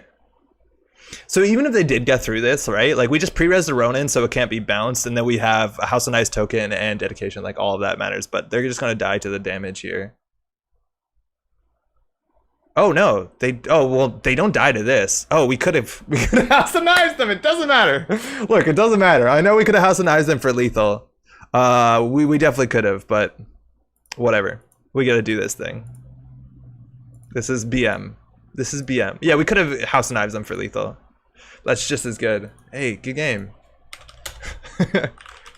So even if they did get through this, right? Like we just pre-res the Ronin so it can't be bounced, and then we have a House of Knights token and dedication, like all of that matters, but they're just gonna die to the damage here. Oh no, they don't die to this. Oh, we could have House of Knives them, it doesn't matter. Look, it doesn't matter. I know we could have House of Knives them for lethal. We definitely could have, but whatever. We gotta do this thing. This is BM. This is BM. Yeah, we could have House of Knives them for lethal. That's just as good. Hey, good game.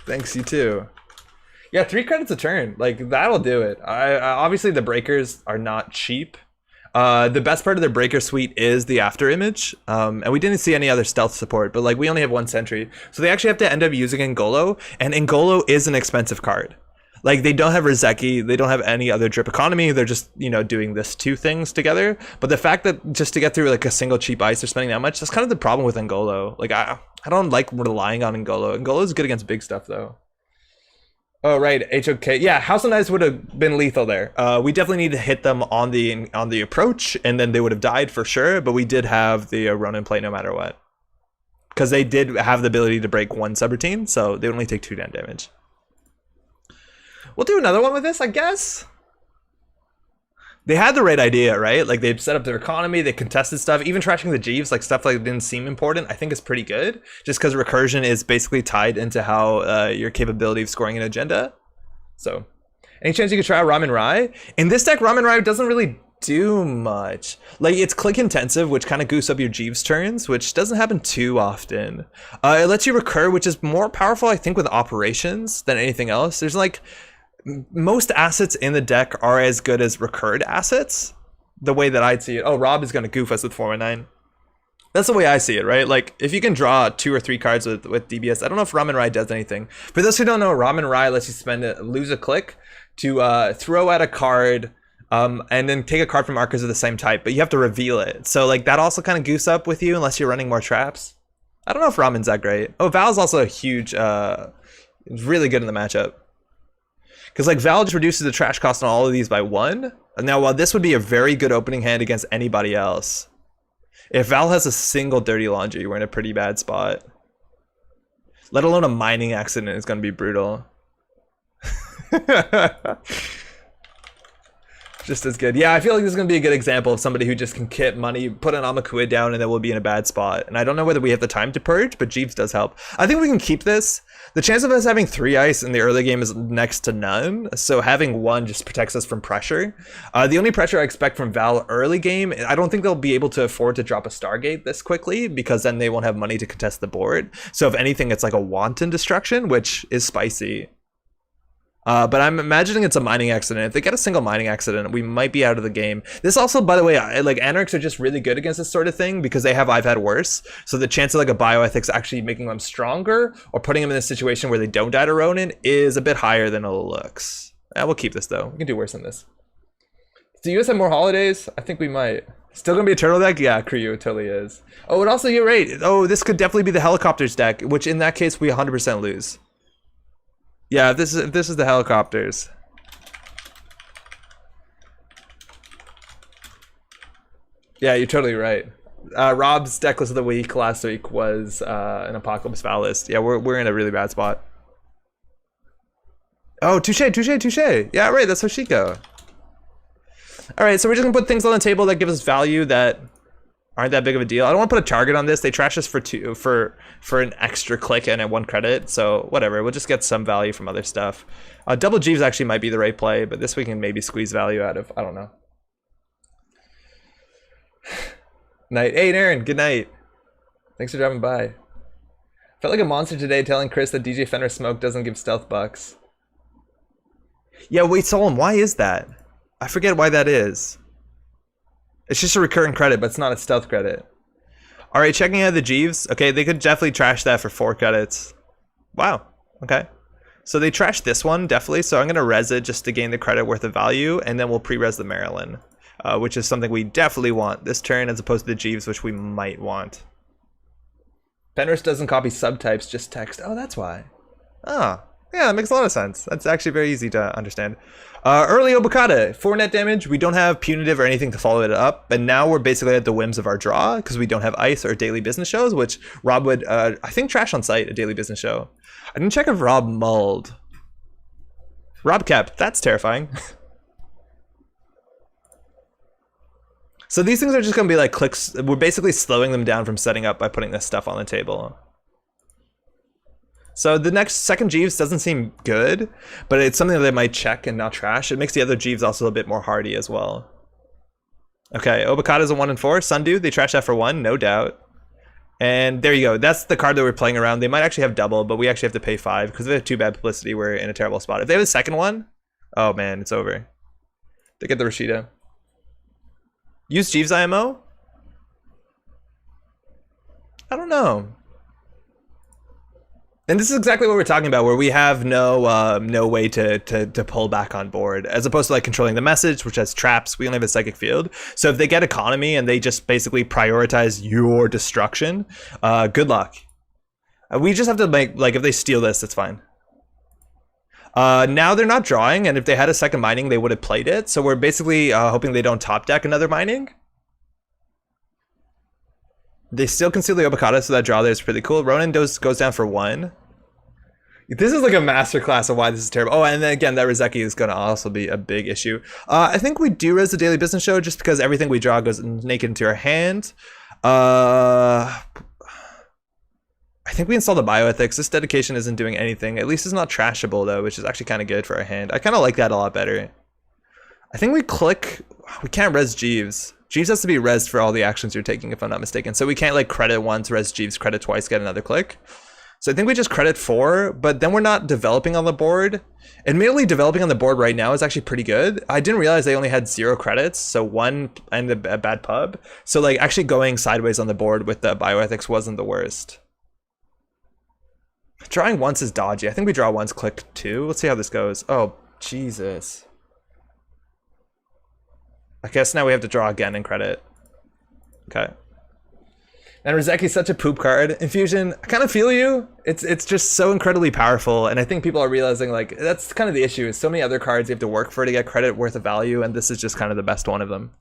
Thanks, you too. Yeah, 3 credits a turn. Like, that'll do it. Obviously, the breakers are not cheap. The best part of their breaker suite is the after image. And we didn't see any other stealth support, but like we only have 1 sentry. So they actually have to end up using Ngolo, and Ngolo is an expensive card. Like they don't have Rizeki, they don't have any other drip economy, they're just, you know, doing this 2 things together. But the fact that just to get through like a single cheap ice they're spending that much, that's kind of the problem with Ngolo. Like I don't like relying on Ngolo. Ngolo is good against big stuff though. Oh right, HOK. Yeah, House of Knights would have been lethal there. We definitely need to hit them on the approach, and then they would have died for sure. But we did have the Ronin play no matter what, because they did have the ability to break 1 subroutine, so they only take 2 damage. We'll do another one with this, I guess. They had the right idea, right? Like they've set up their economy, they contested stuff, even trashing the Jeeves, like stuff like didn't seem important, I think is pretty good. Just because recursion is basically tied into how your capability of scoring an agenda. So Any chance you could try out Ramen Rai? In this deck, Ramen Rai doesn't really do much. Like, it's click intensive, which kind of goose up your Jeeves turns, which doesn't happen too often. It lets you recur, which is more powerful, I think, with operations than anything else. There's like, most assets in the deck are as good as recurred assets, the way that I'd see it. Oh, Rob is going to goof us with 419. That's the way I see it, right? Like, if you can draw 2 or 3 cards with DBS, I don't know if Ramen Rai does anything. For those who don't know, Ramen Rai lets you lose a click to throw out a card, and then take a card from markers of the same type, but you have to reveal it. So like that also kind of goose up with you unless you're running more traps. I don't know if Ramen's that great. Oh, Val's also a huge, really good in the matchup. Because like Val just reduces the trash cost on all of these by 1. Now, while this would be a very good opening hand against anybody else, if Val has a single Dirty Laundry, we're in a pretty bad spot. Let alone a mining accident is going to be brutal. Just as good. Yeah, I feel like this is going to be a good example of somebody who just can kit money, put an Amakuid down, and then we'll be in a bad spot. And I don't know whether we have the time to purge, but Jeeves does help. I think we can keep this. The chance of us having 3 ice in the early game is next to none, so having 1 just protects us from pressure. The only pressure I expect from Val early game, I don't think they'll be able to afford to drop a Stargate this quickly, because then they won't have money to contest the board. So if anything, it's like a wanton destruction, which is spicy. But I'm imagining it's a mining accident. If they get a single mining accident, we might be out of the game. This also, by the way, like Anarchs are just really good against this sort of thing because they have I've had worse. So the chance of like a bioethics actually making them stronger or putting them in a situation where they don't die to Ronin is a bit higher than it looks. We'll keep this though. We can do worse than this. Do you guys have more holidays? I think we might. Still gonna be a turtle deck? Yeah, Kryu, it totally is. Oh, and also you're right. Oh, this could definitely be the helicopters deck, which in that case we 100% lose. Yeah, if this is the helicopters. Yeah, you're totally right. Rob's deck list of the week last week was an Apocalypse Val list. Yeah, we're in a really bad spot. Oh, touche. Yeah, right, that's Hoshiko. Alright, so we're just gonna put things on the table that give us value that aren't that big of a deal. I don't want to put a target on this. They trash us for an extra click and at 1 credit. So whatever, we'll just get some value from other stuff. Double Jeeves actually might be the right play, but this we can maybe squeeze value out of. I don't know. Night. Hey, Aaron. Good night. Thanks for dropping by. Felt like a monster today telling Chris that DJ Fenner smoke doesn't give stealth bucks. Yeah, wait, Solon, why is that? I forget why that is. It's just a recurring credit, but it's not a stealth credit. Alright, checking out the Jeeves. Okay, they could definitely trash that for 4 credits. Wow, okay. So they trashed this one, definitely. So I'm going to res it just to gain the credit worth of value, and then we'll pre-res the Maryland, which is something we definitely want this turn as opposed to the Jeeves, which we might want. Fenris doesn't copy subtypes, just text. Oh, that's why. Oh, yeah, that makes a lot of sense. That's actually very easy to understand. Early Obokata, 4 net damage. We don't have punitive or anything to follow it up, and now we're basically at the whims of our draw because we don't have ice or daily business shows, which Rob would, I think, trash on site a daily business show. I didn't check if Rob mulled. Rob kept. That's terrifying. So these things are just going to be like clicks. We're basically slowing them down from setting up by putting this stuff on the table. So the next second Jeeves doesn't seem good, but it's something that they might check and not trash. It makes the other Jeeves also a bit more hardy as well. Okay, Obokata's a 1 and 4. Sundew, they trash that for 1, no doubt. And there you go. That's the card that we're playing around. They might actually have double, but we actually have to pay 5 because if they have 2 bad publicity, we're in a terrible spot. If they have a second one, oh man, it's over. They get the Rashida. Use Jeeves IMO? I don't know. And this is exactly what we're talking about, where we have no way to pull back on board, as opposed to like controlling the message, which has traps. We only have a psychic field. So if they get economy and they just basically prioritize your destruction, good luck. We just have to make, like, if they steal this, it's fine. Now they're not drawing, and if they had a second mining, they would have played it. So we're basically hoping they don't top deck another mining. They still conceal the Obokata, so that draw there is pretty cool. Ronin goes down for 1. This is like a masterclass of why this is terrible. Oh, and then again, that Rizeki is going to also be a big issue. I think we do res the daily business show just because everything we draw goes naked into our hand. I I think we installed the bioethics. This dedication isn't doing anything. At least it's not trashable though, which is actually kind of good for our hand. I kind of like that a lot better. I think we can't res Jeeves. Jeeves has to be resed for all the actions you're taking, if I'm not mistaken. So we can't like credit once, res Jeeves, credit twice, get another click. So I think we just credit 4, but then we're not developing on the board. Admittedly, developing on the board right now is actually pretty good. I didn't realize they only had 0 credits, so 1 and a bad pub. So like actually going sideways on the board with the bioethics wasn't the worst. Drawing once is dodgy. I think we draw once, click 2. Let's see how this goes. Oh, Jesus. I guess now we have to draw again and credit. Okay. And Rozeki's such a poop card. Infusion, I kind of feel you. It's just so incredibly powerful, and I think people are realizing like that's kind of the issue. Is so many other cards you have to work for to get credit worth of value, and this is just kind of the best one of them.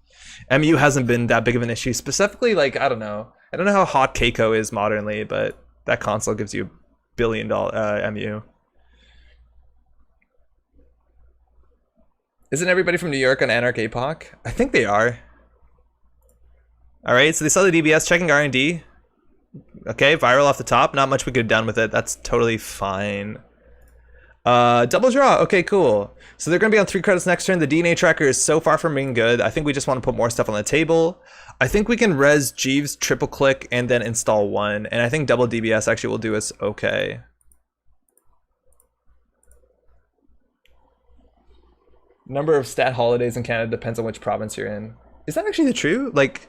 MU hasn't been that big of an issue. Specifically, like I don't know how hot Keiko is modernly, but that console gives you $1 billion MU. Isn't everybody from New York on Anarch APOC? I think they are. All right, so they saw the DBS, checking R&D. Okay, viral off the top. Not much we could have done with it. That's totally fine. Double draw. Okay, cool. So they're going to be on 3 credits next turn. The DNA tracker is so far from being good. I think we just want to put more stuff on the table. I think we can res Jeeves, triple click, and then install 1. And I think double DBS actually will do us okay. Number of stat holidays in Canada depends on which province you're in. Is that actually true? Like,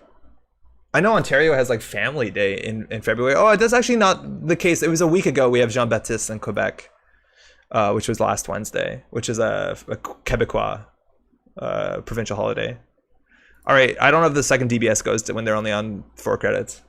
I know Ontario has like Family Day in February. Oh, that's actually not the case. It was a week ago. We have Jean-Baptiste in Quebec, which was last Wednesday, which is a Quebecois provincial holiday. All right, I don't know if the second DBS goes to when they're only on 4 credits.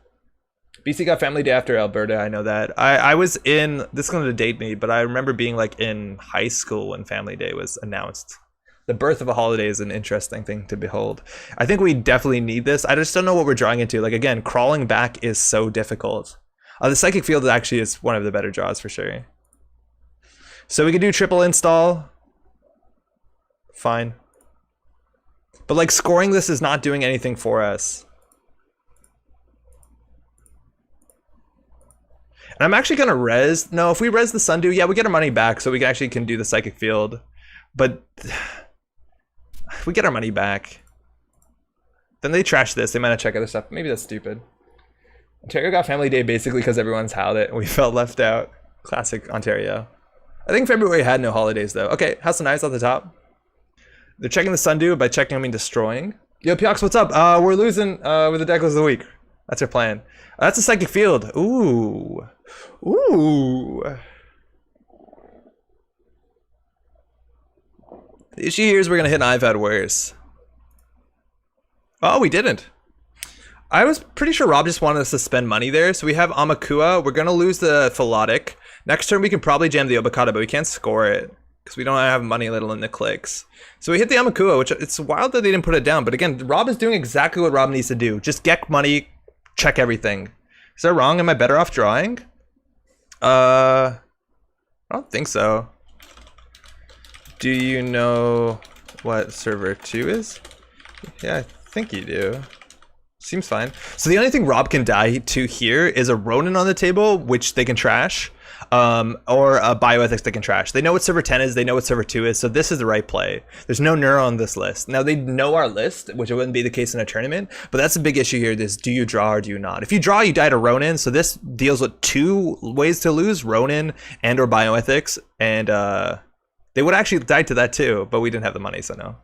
BC got Family Day after Alberta. I know that. I was in, this is going to date me, but I remember being like in high school when Family Day was announced. The birth of a holiday is an interesting thing to behold. I think we definitely need this. I just don't know what we're drawing into. Like, again, crawling back is so difficult. The Psychic Field actually is one of the better draws for sure. So we could do triple install. Fine. But, like, scoring this is not doing anything for us. And I'm actually going to res. No, if we res the Sundew, yeah, we get our money back, so we actually can do the Psychic Field. But if we get our money back, then they trash this. They might not check other stuff. Maybe that's stupid. Ontario got Family Day basically because everyone's howled it and we felt left out. Classic Ontario. I think February had no holidays though. Okay, House of Knives at the top. They're checking the Sundew. By checking, I mean destroying. Yo, Piox, what's up? We're losing with the Decklers of the Week. That's our plan. That's a Psychic Field. Ooh. Ooh. The issue here is we're going to hit I've had worse. Oh, we didn't. I was pretty sure Rob just wanted us to spend money there. So we have Amakua. We're going to lose the Philotic. Next turn we can probably jam the Obokata, but we can't score it because we don't have money, let alone the clicks. So we hit the Amakua, which it's wild that they didn't put it down. But again, Rob is doing exactly what Rob needs to do. Just get money, check everything. Is that wrong? Am I better off drawing? I don't think so. Do you know what server 2 is? Yeah, I think you do. Seems fine. So the only thing Rob can die to here is a Ronin on the table, which they can trash, or a Bioethics they can trash. They know what server 10 is, they know what server 2 is, so this is the right play. There's no Neuro on this list. Now they know our list, which it wouldn't be the case in a tournament, but that's a big issue here, is do you draw or do you not? If you draw, you die to Ronin, so this deals with 2 ways to lose, Ronin and or Bioethics, and they would actually die to that too, but we didn't have the money, so no.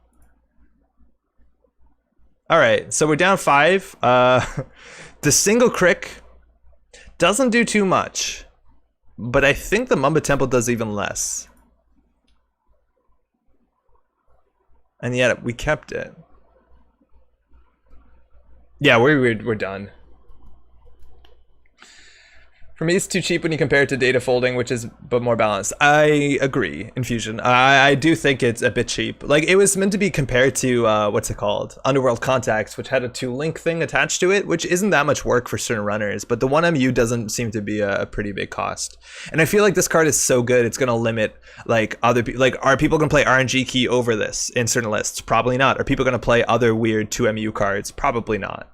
All right, so we're down 5. The single crick doesn't do too much, but I think the Mamba Temple does even less. And yet we kept it. Yeah, we're done. For me, it's too cheap when you compare it to data folding, which is but more balanced. I agree, Infusion. I do think it's a bit cheap. Like, it was meant to be compared to, what's it called? Underworld Contacts, which had a 2-link thing attached to it, which isn't that much work for certain runners, but the 1MU doesn't seem to be a pretty big cost. And I feel like this card is so good, it's gonna limit, like, other people. Like, are people gonna play RNG key over this in certain lists? Probably not. Are people gonna play other weird 2MU cards? Probably not.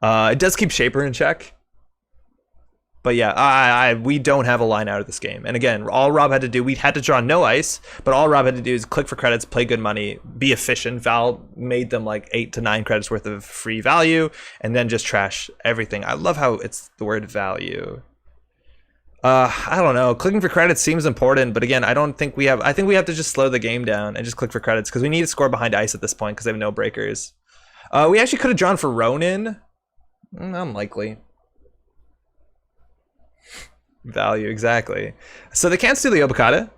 It does keep Shaper in check. But yeah, we don't have a line out of this game. And again, all Rob had to do, we had to draw no ice, but all Rob had to do is click for credits, play good money, be efficient. Val made them like 8 to 9 credits worth of free value, and then just trash everything. I love how it's the word value. I don't know. Clicking for credits seems important, but again, I think we have to just slow the game down and just click for credits because we need to score behind ice at this point because they have no breakers. We actually could have drawn for Ronin. Unlikely. Value, exactly. So they can't steal the Obokata.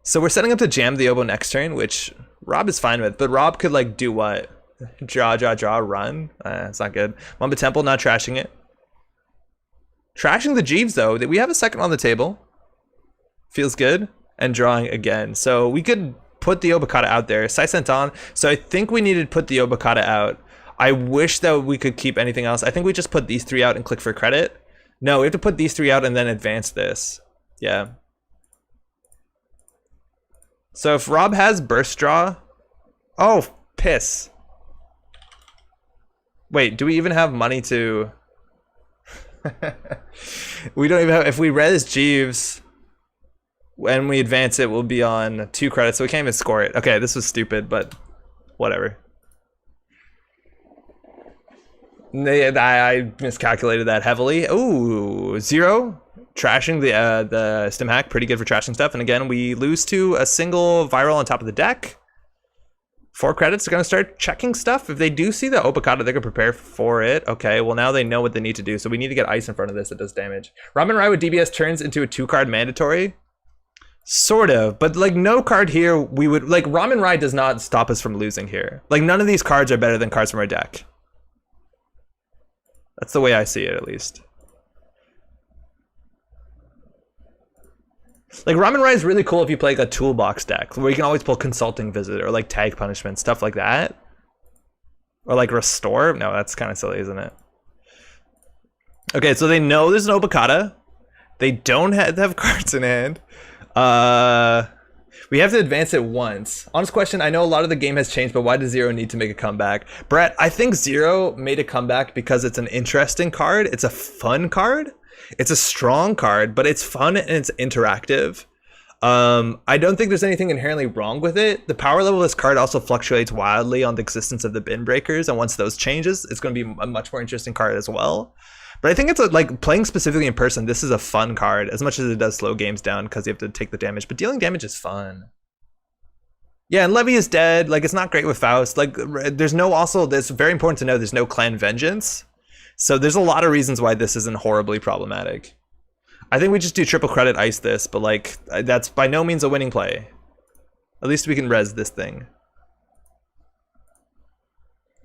So we're setting up to jam the Obo next turn, which Rob is fine with. But Rob could like do what? Draw, run. It's not good. Mamba Temple, not trashing it. Trashing the Jeeves though. We have a second on the table. Feels good. And drawing again. So we could put the Obokata out there. Sai sent on. So I think we needed to put the Obokata out. I wish that we could keep anything else. I think we just put these 3 out and click for credit. No, we have to put these 3 out and then advance this. Yeah. So if Rob has burst draw... Oh, piss. Wait, do we even have money to... We don't even have... If we res Jeeves, when we advance it, we'll be on 2 credits, so we can't even score it. Okay, this was stupid, but whatever. I miscalculated that heavily. Ooh, 0. Trashing the stim hack. Pretty good for trashing stuff. And again, we lose to a single viral on top of the deck. 4 credits are going to start checking stuff. If they do see the Obokata, they're going to prepare for it. Okay, well now they know what they need to do. So we need to get ice in front of this that does damage. Ramen Rai with DBS turns into a 2-card mandatory. Sort of, but like no card here we would... Like Ramen Rai does not stop us from losing here. Like none of these cards are better than cards from our deck. That's the way I see it, at least. Like, Ramen Rai is really cool if you play like a toolbox deck, where you can always pull Consulting Visit, or like Tag Punishment, stuff like that. Or like Restore. No, that's kind of silly, isn't it? Okay, so they know there's an Obokata. They don't have cards in hand. We have to advance it once. Honest question, I know a lot of the game has changed, but why does 0 need to make a comeback? Brett, I think 0 made a comeback because it's an interesting card. It's a fun card. It's a strong card, but it's fun and it's interactive. I don't think there's anything inherently wrong with it. The power level of this card also fluctuates wildly on the existence of the bin breakers, and once those changes, it's going to be a much more interesting card as well. But I think it's like playing specifically in person, this is a fun card as much as it does slow games down because you have to take the damage, but dealing damage is fun. Yeah, and Levy is dead. Like, it's not great with Faust. Like, there's no, also, it's very important to know there's no clan vengeance. So there's a lot of reasons why this isn't horribly problematic. I think we just do triple credit ice this, but like, that's by no means a winning play. At least we can res this thing.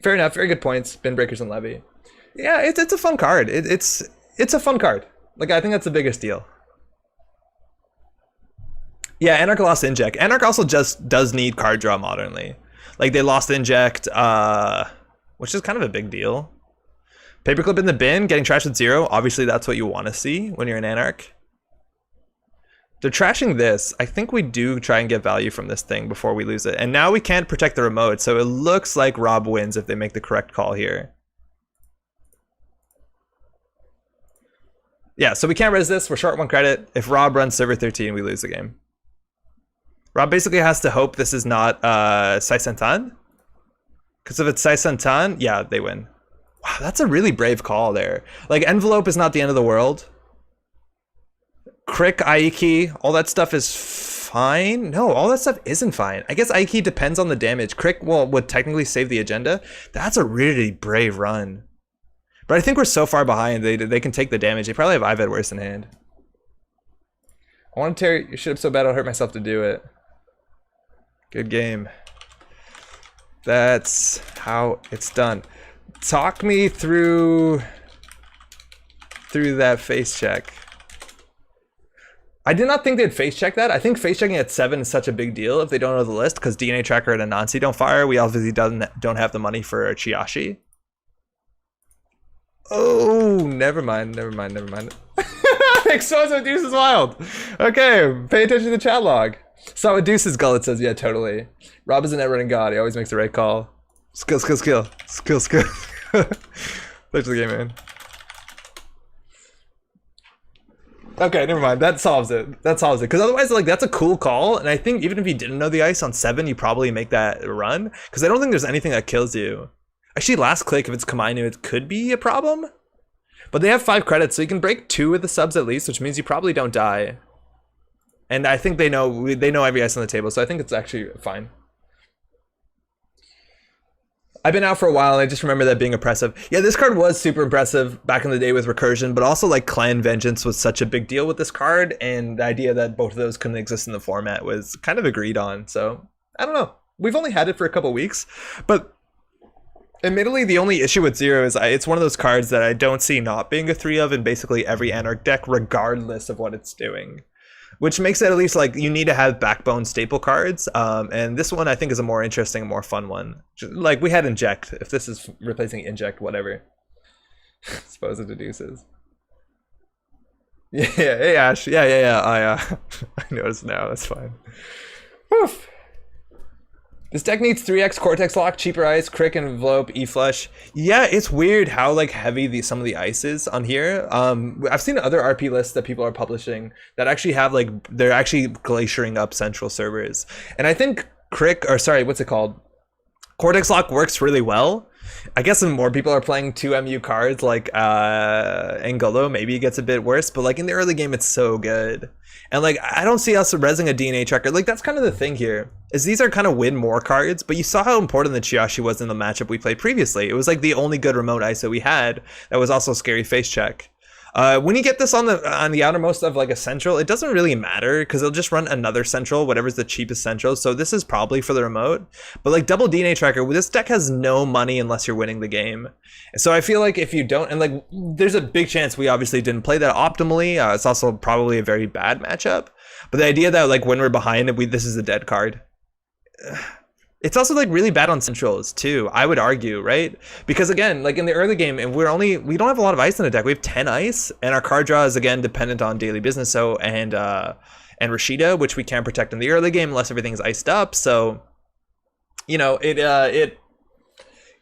Fair enough, very good points. Bin breakers and Levy. Yeah, it's a fun card. It's a fun card. Like, I think that's the biggest deal. Yeah, Anarch lost Inject. Anarch also just does need card draw modernly. Like, they lost Inject, which is kind of a big deal. Paperclip in the bin, getting trashed at 0. Obviously, that's what you want to see when you're an Anarch. They're trashing this. I think we do try and get value from this thing before we lose it. And now we can't protect the remote, so it looks like Rob wins if they make the correct call here. Yeah, so we can't res this. We're short 1 credit. If Rob runs server 13, we lose the game. Rob basically has to hope this is not Sai Santan. Because if it's Sai Santan, yeah, they win. Wow, that's a really brave call there. Like, Envelope is not the end of the world. Crick, Aiki, all that stuff is fine. No, all that stuff isn't fine. I guess Aiki depends on the damage. Crick would technically save the agenda. That's a really brave run. But I think we're so far behind, they can take the damage. They probably have Ivad worse in hand. I want to tear your shit up so bad I'll hurt myself to do it. Good game. That's how it's done. Talk me through that face check. I did not think they'd face check that. I think face checking at 7 is such a big deal if they don't know the list, because DNA Tracker and Anansi don't fire. We obviously don't have the money for Chiashi. Oh, never mind. Exposed Deuce is wild. Okay, pay attention to the chat log. Saw what Deuce's gullet says. Yeah, totally. Rob is a net running god. He always makes the right call. Skill. Thanks for the game, man. Okay, never mind. That solves it. That solves it. Because otherwise, like, that's a cool call. And I think even if you didn't know the ice on 7, you probably make that run. Because I don't think there's anything that kills you. Actually, last click, if it's Kamainu, it could be a problem. But they have 5 credits, so you can break 2 with the subs at least, which means you probably don't die. And I think they know every ice on the table, so I think it's actually fine. I've been out for a while, and I just remember that being impressive. Yeah, this card was super impressive back in the day with Recursion, but also like Clan Vengeance was such a big deal with this card, and the idea that both of those couldn't exist in the format was kind of agreed on. So I don't know. We've only had it for a couple weeks, but admittedly, the only issue with Zero is it's one of those cards that I don't see not being a 3 of in basically every Anarch deck, regardless of what it's doing. Which makes it at least like you need to have backbone staple cards. And this one I think is a more interesting, more fun one. Like we had Inject. If this is replacing Inject, whatever. Suppose it deduces. Yeah, hey Ash. Yeah. I noticed now. That's fine. Woof. This deck needs 3x Cortex Lock, cheaper ice, Crick, Envelope, E-Flush. Yeah, it's weird how like heavy some of the ice is on here. I've seen other RP lists that people are publishing that actually have like, they're actually glaciering up central servers. And I think Crick, or sorry, what's it called? Cortex Lock works really well. I guess when more people are playing 2 MU cards like Angolo, maybe it gets a bit worse, but like in the early game, it's so good. And like, I don't see us resing a DNA tracker. Like that's kind of the thing here, is these are kind of win more cards, but you saw how important the Chiashi was in the matchup we played previously. It was like the only good remote ISO we had that was also scary face check. When you get this on the outermost of like a central, it doesn't really matter because it'll just run another central, whatever's the cheapest central. So this is probably for the remote, but like double DNA tracker, this deck has no money unless you're winning the game. So I feel like if you don't, and like there's a big chance we obviously didn't play that optimally. It's also probably a very bad matchup, but the idea that like when we're behind, this is a dead card. It's also like really bad on centrals too, I would argue, right? Because again, like in the early game, and we don't have a lot of ice in the deck. We have 10 ice, and our card draw is again dependent on Daily Business and Rashida, which we can't protect in the early game unless everything's iced up. So, you know, if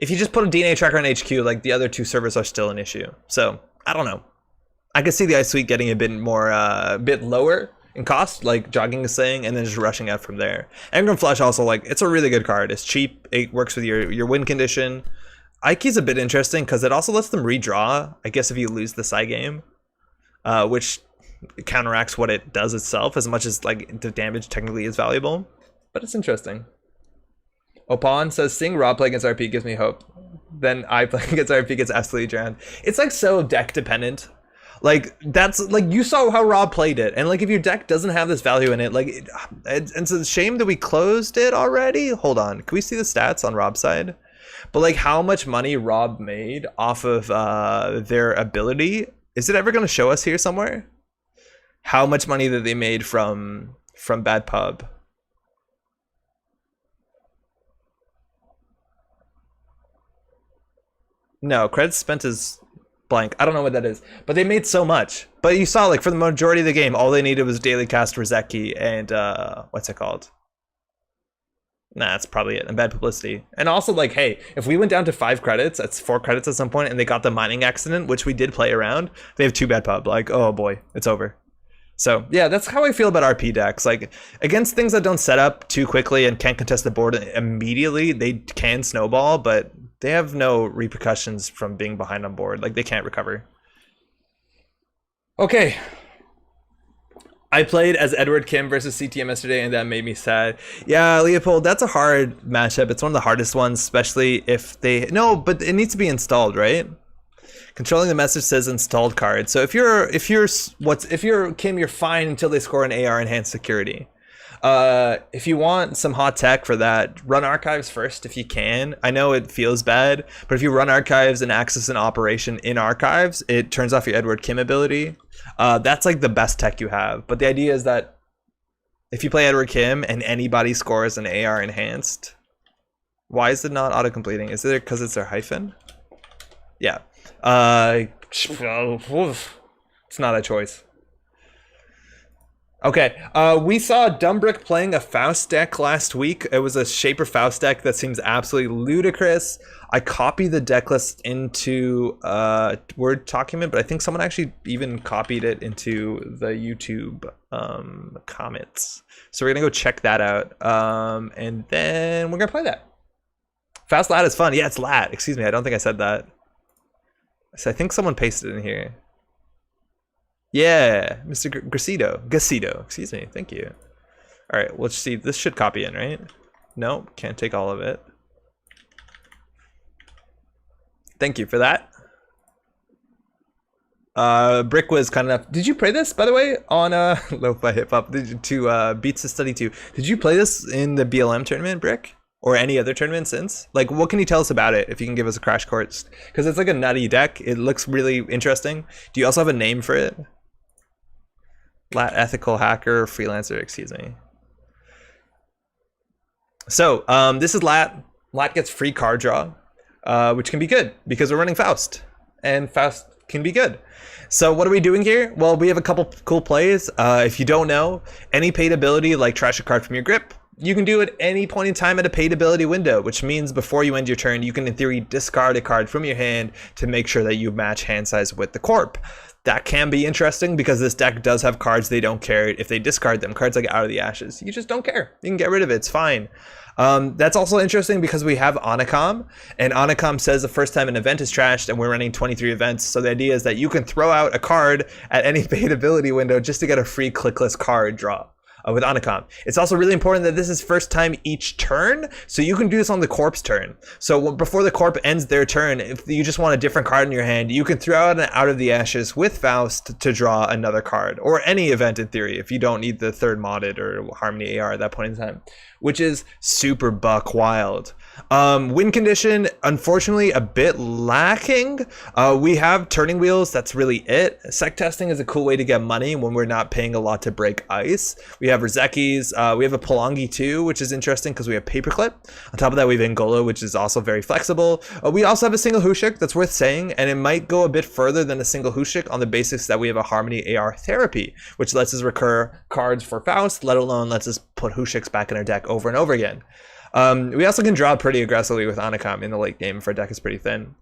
you just put a DNA tracker on HQ, like the other 2 servers are still an issue. So I don't know. I could see the ice suite getting a bit more, bit lower in cost, like Jogging is saying, and then just rushing out from there. Engram Flush also, like, it's a really good card. It's cheap, it works with your win condition. Ike's a bit interesting because it also lets them redraw, I guess, if you lose the side game, which counteracts what it does itself, as much as like the damage technically is valuable. But it's interesting. Opon says, seeing Rob play against RP gives me hope. Then I play against RP gets absolutely drowned. It's like so deck dependent. Like that's like, you saw how Rob played it, and like if your deck doesn't have this value in it, like it's a shame that we closed it already. Hold on, can we see the stats on Rob's side? But like how much money Rob made off of their ability, is it ever going to show us here somewhere? How much money that they made from Bad Pub? No, credits spent is blank. I don't know what that is, but they made so much. But you saw, like, for the majority of the game, all they needed was daily cast Rozeki and what's it called? Nah, that's probably it. And bad publicity. And also, like, hey, if we went down to 5 credits, that's 4 credits at some point, and they got the mining accident, which we did play around, they have 2 bad pub. Like, oh boy, it's over. So yeah, that's how I feel about RP decks. Like against things that don't set up too quickly and can't contest the board immediately, they can snowball, but they have no repercussions from being behind on board. Like they can't recover. Okay. I played as Edward Kim versus CTM yesterday, and that made me sad. Yeah, Leopold, that's a hard matchup. It's one of the hardest ones, especially if they... No, but it needs to be installed, right? Controlling the message says installed card. So if you're Kim, you're fine until they score an AR enhanced security. If you want some hot tech for that, run archives first if you can. I know it feels bad, but if you run archives and access an operation in archives, it turns off your Edward Kim ability. That's like the best tech you have. But the idea is that if you play Edward Kim and anybody scores an AR enhanced, why is it not auto completing? Is it because it's their hyphen? Yeah. It's not a choice. Okay, we saw Dumbbrick playing a Faust deck last week. It was a Shaper Faust deck that seems absolutely ludicrous. I copied the deck list into Word document, but I think someone actually even copied it into the YouTube comments. So we're gonna go check that out, and then we're gonna play that. Faust Lat is fun. Yeah, it's Lat. Excuse me, I don't think I said that. So I think someone pasted it in here. Yeah, Mr. Gacido, excuse me, thank you. All right, let's see, this should copy in, right? Nope, can't take all of it. Thank you for that. Brick was kind enough. Did you play this, by the way, on Lo-Fi Hip Hop to Beats to Study 2? Did you play this in the BLM tournament, Brick? Or any other tournament since? Like, what can you tell us about it, if you can give us a crash course? Because it's like a nutty deck. It looks really interesting. Do you also have a name for it? Lat ethical hacker, freelancer, excuse me. So this is Lat. Lat gets free card draw, which can be good because we're running Faust, and Faust can be good. So what are we doing here? Well, we have a couple cool plays. If you don't know, any paid ability like trash a card from your grip, you can do it any point in time at a paid ability window, which means before you end your turn, you can in theory discard a card from your hand to make sure that you match hand size with the corp. That can be interesting because this deck does have cards they don't care if they discard them. Cards like Out of the Ashes. You just don't care. You can get rid of it. It's fine. That's also interesting because we have Onacom, and Onacom says the first time an event is trashed, and we're running 23 events. So the idea is that you can throw out a card at any paid ability window just to get a free clickless card draw. With Onacom. It's also really important that this is first time each turn, so you can do this on the corp's turn. So before the corp ends their turn, if you just want a different card in your hand, you can throw out an Out of the Ashes with Faust to draw another card, or any event in theory, if you don't need the third modded or Harmony AR at that point in time, which is super buck wild. Win condition, unfortunately, a bit lacking. We have turning wheels, that's really it. Sec testing is a cool way to get money when we're not paying a lot to break ice. We have Rizekis, we have a Palangi too, which is interesting because we have Paperclip. On top of that, we have Angola, which is also very flexible. We also have a single Hushik that's worth saying, and it might go a bit further than a single Hushik on the basis that we have a Harmony AR therapy, which lets us recur cards for Faust, let alone lets us put Hushiks back in our deck over and over again. We also can draw pretty aggressively with Onacom in the late game if our deck is pretty thin.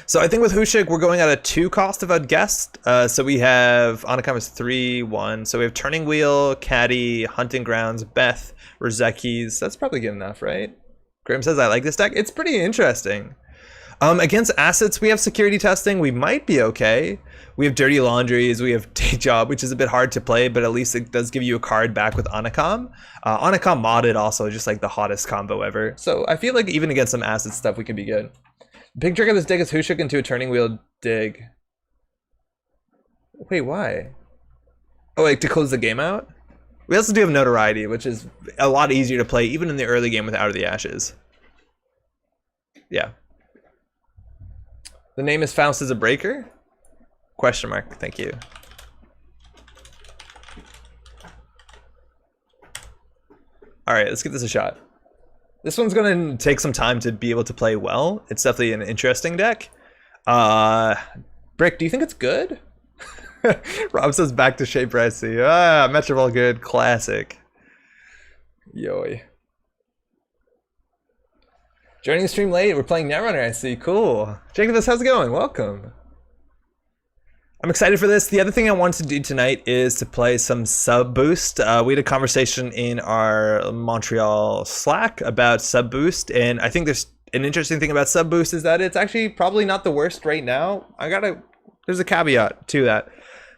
So I think with Hushik, we're going at a 2 cost if I'd guessed. So we have Onacom is 3-1. So we have Turning Wheel, Caddy, Hunting Grounds, Beth, Rizekis. That's probably good enough, right? Grim says, I like this deck. It's pretty interesting. Against assets, we have security testing. We might be okay. We have dirty laundries. We have day job, which is a bit hard to play, but at least it does give you a card back with Onacom. Onacom modded also, just like the hottest combo ever. So I feel like even against some asset stuff, we could be good. Big trick of this deck is Hushik into a turning wheel dig. Wait, why? Oh, wait, to close the game out? We also do have notoriety, which is a lot easier to play even in the early game with Out of the Ashes. Yeah. The name is Faust as a breaker? Question mark, thank you. All right, let's give this a shot. This one's gonna take some time to be able to play well. It's definitely an interesting deck. Brick, do you think it's good? Rob says back to Shaper, I see. Metro good, classic. Yoy. Joining the stream late, we're playing Netrunner, I see, cool. Jacobus, how's it going? Welcome. I'm excited for this. The other thing I wanted to do tonight is to play some sub boost. We had a conversation in our Montreal Slack about sub boost, and I think there's an interesting thing about sub boost is that it's actually probably not the worst right now. There's a caveat to that.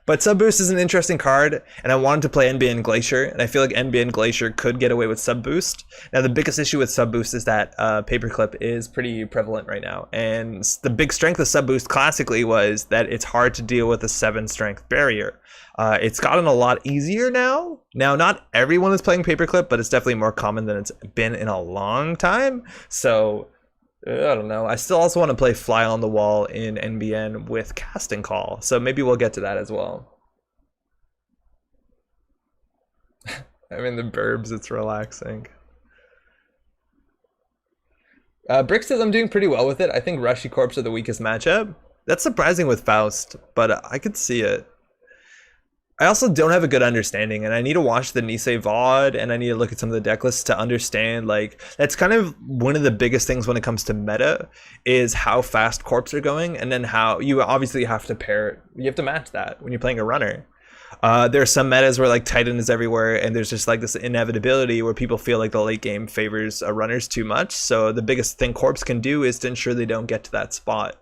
But Sub Boost is an interesting card, and I wanted to play NBN Glacier, and I feel like NBN Glacier could get away with Sub Boost. Now, the biggest issue with Sub Boost is that Paperclip is pretty prevalent right now, and the big strength of Sub Boost classically was that it's hard to deal with a 7 strength barrier. It's gotten a lot easier now. Now, not everyone is playing Paperclip, but it's definitely more common than it's been in a long time. So I don't know. I still also want to play Fly on the Wall in NBN with Casting Call, so maybe we'll get to that as well. I'm in the burbs, it's relaxing. Brick says I'm doing pretty well with it. I think Rushy Corps are the weakest matchup. That's surprising with Faust, but I could see it. I also don't have a good understanding, and I need to watch the Nisei VOD, and I need to look at some of the deck lists to understand, like, that's kind of one of the biggest things when it comes to meta, is how fast corps are going, and then how you obviously have to you have to match that when you're playing a runner. There are some metas where like Titan is everywhere, and there's just like this inevitability where people feel like the late game favors runners too much, so the biggest thing corps can do is to ensure they don't get to that spot.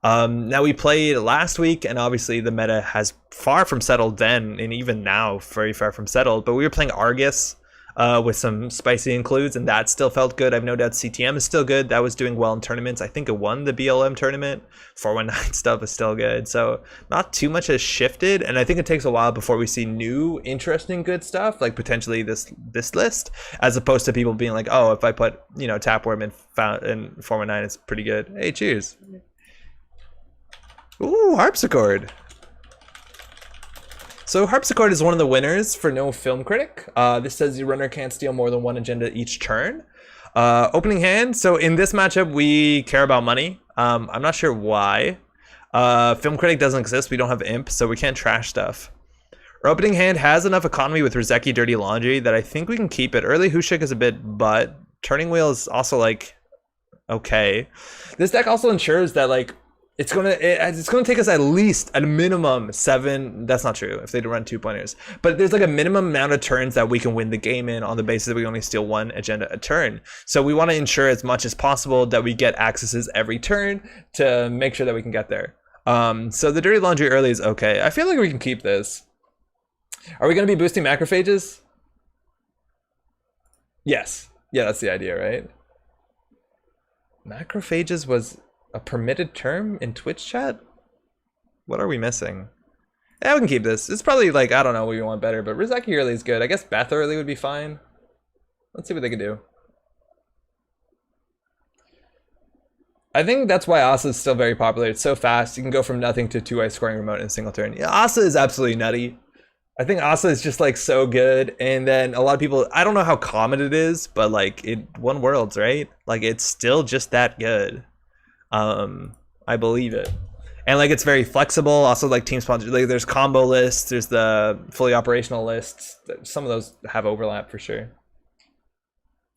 Now we played last week, and obviously the meta has far from settled then, and even now very far from settled, but we were playing Argus with some spicy includes, and that still felt good. I've no doubt CTM is still good. That was doing well in tournaments. I think it won the BLM tournament. 419 stuff is still good, so not too much has shifted, and I think it takes a while before we see new interesting good stuff, like potentially this list, as opposed to people being like, oh, if I put, you know, Tapworm in 419, it's pretty good. Hey, cheers. Ooh, Harpsichord. So Harpsichord is one of the winners for No Film Critic. This says your runner can't steal more than one agenda each turn. Opening hand. So in this matchup, we care about money. I'm not sure why. Film Critic doesn't exist. We don't have Imp, so we can't trash stuff. Our opening hand has enough economy with Rizeki Dirty Laundry that I think we can keep it. Early Hushik is a bit butt. Turning Wheel is also like okay. This deck also ensures that like it's gonna take us at least at a minimum 7. That's not true if they run 2-pointers, but there's like a minimum amount of turns that we can win the game in on the basis that we only steal one agenda a turn. So we want to ensure as much as possible that we get accesses every turn to make sure that we can get there. So the Dirty Laundry early is okay. I feel like we can keep this. Are we gonna be boosting macrophages? Yes. Yeah, that's the idea, right? Macrophages was a permitted term in Twitch chat? What are we missing? Yeah, we can keep this. It's probably like, I don't know what you want better, but Rizeki early is good. I guess Beth early would be fine. Let's see what they can do. I think that's why Asa is still very popular. It's so fast. You can go from nothing to 2-eye scoring remote in a single turn. Yeah, Asa is absolutely nutty. I think Asa is just like so good, and then a lot of people, I don't know how common it is, but like it won Worlds, right? Like it's still just that good. I believe it, and like it's very flexible. Also, like team sponsor, like there's combo lists, there's the fully operational lists. Some of those have overlap for sure.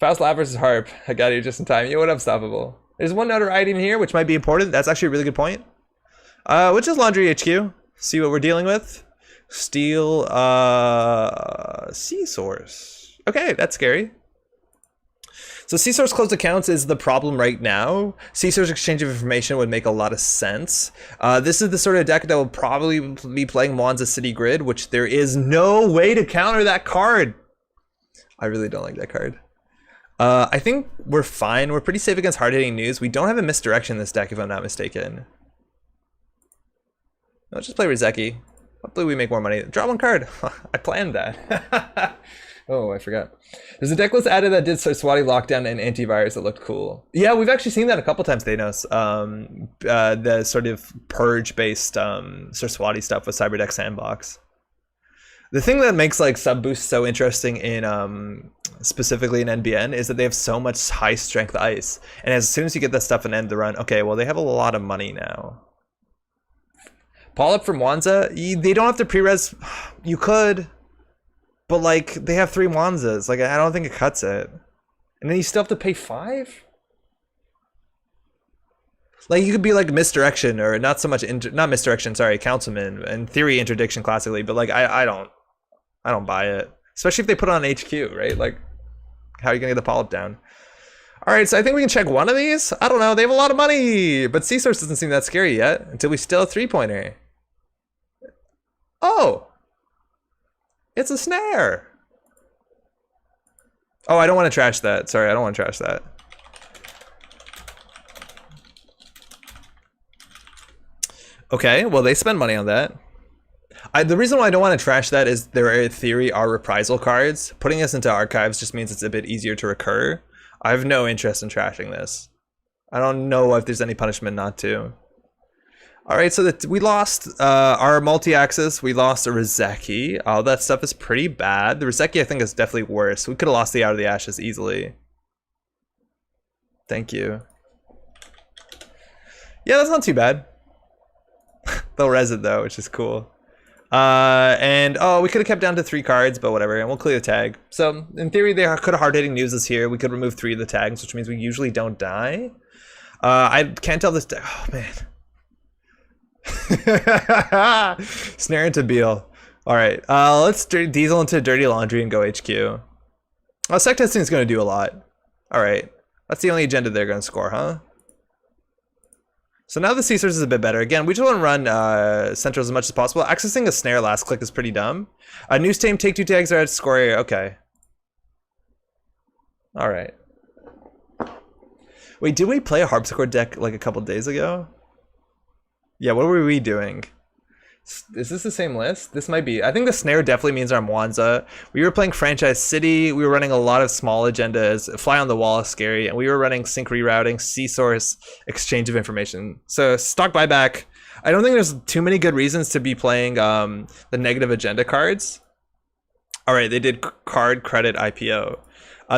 Fast Lab versus Harp. I got you just in time. Yo, what Unstoppable? There's one notoriety in here which might be important. That's actually a really good point. Which is Laundry HQ. See what we're dealing with. Steal Sea Source. Okay, that's scary. So Sea Source closed accounts is the problem right now. Sea Source exchange of information would make a lot of sense. This is the sort of deck that will probably be playing Mwanza City Grid, which there is no way to counter that card. I really don't like that card. I think we're fine. We're pretty safe against hard-hitting news. We don't have a misdirection in this deck, if I'm not mistaken. Let's just play Rizeki. Hopefully we make more money. Draw one card. I planned that. Oh, I forgot. There's a deck list added that did Sarswati lockdown and antivirus that looked cool. Yeah, we've actually seen that a couple times, Thanos. The sort of purge-based Sarswati stuff with Cyberdeck Sandbox. The thing that makes like sub boost so interesting in specifically in NBN is that they have so much high strength ice, and as soon as you get that stuff and end the run, okay, well they have a lot of money now. Polyp from Wanza, they don't have to pre-res. You could. But like they have 3 Wanzas, like I don't think it cuts it, and then you still have to pay 5. Like you could be like misdirection or not so much not misdirection, sorry, councilman and theory interdiction classically, but like I don't buy it, especially if they put it on HQ, right? Like how are you gonna get the polyp down? All right, so I think we can check one of these. I don't know, they have a lot of money, but Sea Source doesn't seem that scary yet until we steal a 3-pointer. Oh. It's a snare. Oh, I don't want to trash that. Sorry, I don't want to trash that. Okay, well, they spend money on that. The reason why I don't want to trash that is there, in theory, are reprisal cards. Putting this into archives just means it's a bit easier to recur. I have no interest in trashing this. I don't know if there's any punishment not to. All right, so we lost our multi-axis. We lost a Rizeki. All that stuff is pretty bad. The Rizeki, I think, is definitely worse. We could have lost the Out of the Ashes easily. Thank you. Yeah, that's not too bad. They'll res it, though, which is cool. And oh, we could have kept down to 3 cards, but whatever, and we'll clear the tag. So in theory, they could have hard-hitting news this here. We could remove 3 of the tags, which means we usually don't die. I can't tell this deck. Oh man. Snare into Beal. All right, let's diesel into Dirty Laundry and go HQ. Oh, sec testing is going to do a lot. All right, that's the only agenda they're going to score, huh? So now the C source is a bit better. Again, we just want to run centrals as much as possible. Accessing a snare last click is pretty dumb. News tame, take 2 tags are at score area. Okay. All right. Wait, did we play a harpsichord deck like a couple days ago? Yeah, what were we doing? Is this the same list? This might be. I think the snare definitely means our Mwanza. We were playing Franchise City. We were running a lot of small agendas. Fly on the Wall is scary. And we were running sync rerouting, C-source, exchange of information. So stock buyback. I don't think there's too many good reasons to be playing the negative agenda cards. All right, they did card credit IPO.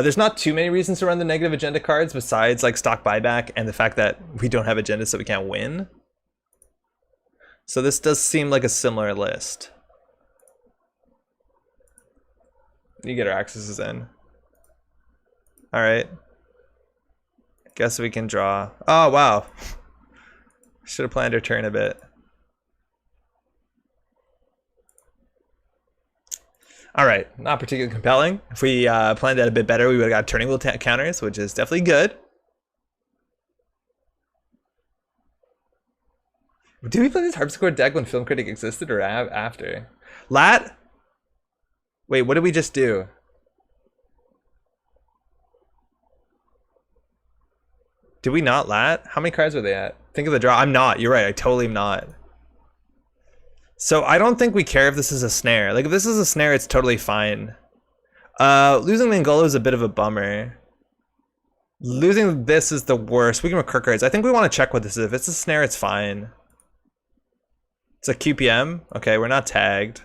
There's not too many reasons to run the negative agenda cards besides like stock buyback and the fact that we don't have agendas so we can't win. So this does seem like a similar list. You get our accesses in. All right. Guess we can draw. Oh, wow. Should have planned our turn a bit. All right, not particularly compelling. If we planned that a bit better, we would have got turning wheel counters, which is definitely good. Did we play this harpsichord deck when Film Critic existed or after? Lat? Wait, what did we just do? Did we not lat? How many cards were they at? Think of the draw. I'm not. You're right. I totally am not. So I don't think we care if this is a snare. Like if this is a snare, it's totally fine. Losing the Angolo is a bit of a bummer. Losing this is the worst. We can recur cards. I think we want to check what this is. If it's a snare, it's fine. It's a QPM. Okay, we're not tagged.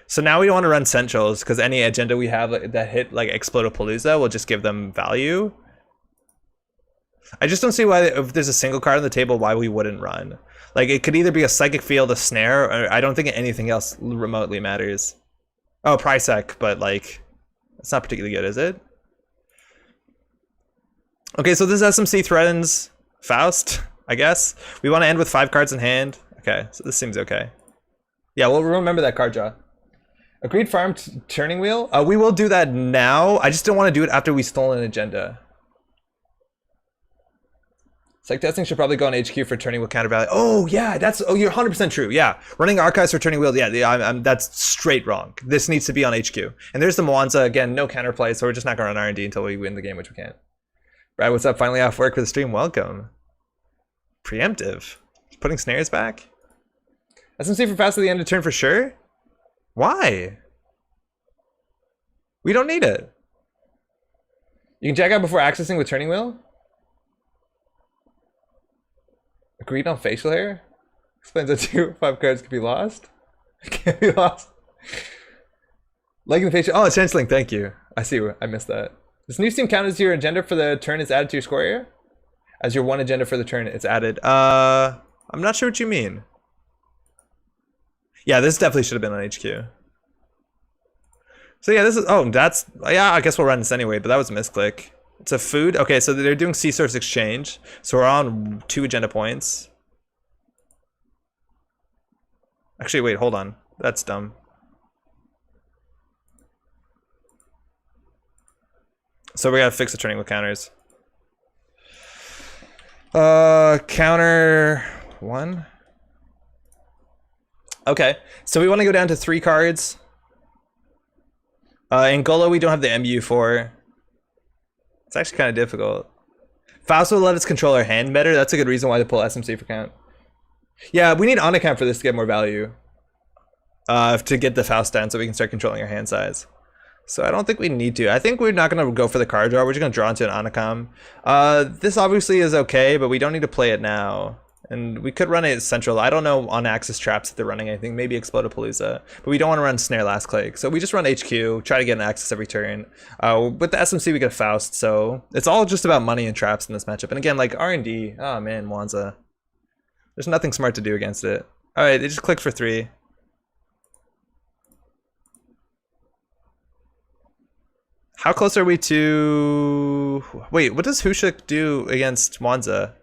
So now we don't want to run centrals because any agenda we have that hit like Explodapalooza will just give them value. I just don't see why, if there's a single card on the table, why we wouldn't run. Like it could either be a psychic field, a snare, or I don't think anything else remotely matters. Oh, Prysac, but like it's not particularly good, is it? Okay, so this SMC threatens Faust, I guess. We want to end with 5 cards in hand. Okay, so this seems okay. Yeah, we'll remember that card draw. Agreed farm turning wheel? We will do that now. I just don't want to do it after we stole an agenda. Psych testing should probably go on HQ for turning wheel counter value. Oh yeah, you're 100% true. Yeah, running archives for turning wheel. Yeah, that's straight wrong. This needs to be on HQ. And there's the Mwanza again, no counterplay, so we're just not gonna run R&D until we win the game, which we can't. Brad, what's up? Finally off work for the stream. Welcome. Preemptive. Putting snares back. SMC for fast at the end of turn for sure. Why? We don't need it. You can jack out before accessing with turning wheel. Agreed on facial hair. Explains that 2 5 cards could be lost. Can't be lost. Liking the facial. Oh, it's chanceling. Thank you. I see. I missed that. Does new team count as your agenda for the turn? It's added to your score area. As your one agenda for the turn, it's added. I'm not sure what you mean. Yeah, this definitely should have been on HQ. So yeah, this is, oh, that's, yeah, I guess we'll run this anyway, but that was a misclick. It's a food. Okay, so they're doing C-source exchange. So we're on 2 agenda points. Actually, wait, hold on. That's dumb. So we gotta fix the turning with counters. Counter 1. Okay, so we want to go down to 3 cards. Angolo we don't have the MU for. It's actually kind of difficult. Faust will let us control our hand better. That's a good reason why to pull SMC for count. Yeah, we need on account for this to get more value. To get the Faust down so we can start controlling our hand size. So I don't think we need to. I think we're not going to go for the card draw. We're just going to draw into an Anacom. This obviously is okay, but we don't need to play it now. And we could run it central. I don't know on axis traps if they're running anything. Maybe Explodapalooza. But we don't want to run snare last click. So we just run HQ, try to get an axis every turn. With the SMC we get a Faust. So it's all just about money and traps in this matchup. And again, like R&D. Oh man, Mwanza. There's nothing smart to do against it. Alright, they just clicked for 3. How close are we to... Wait, what does Hushuk do against Mwanza?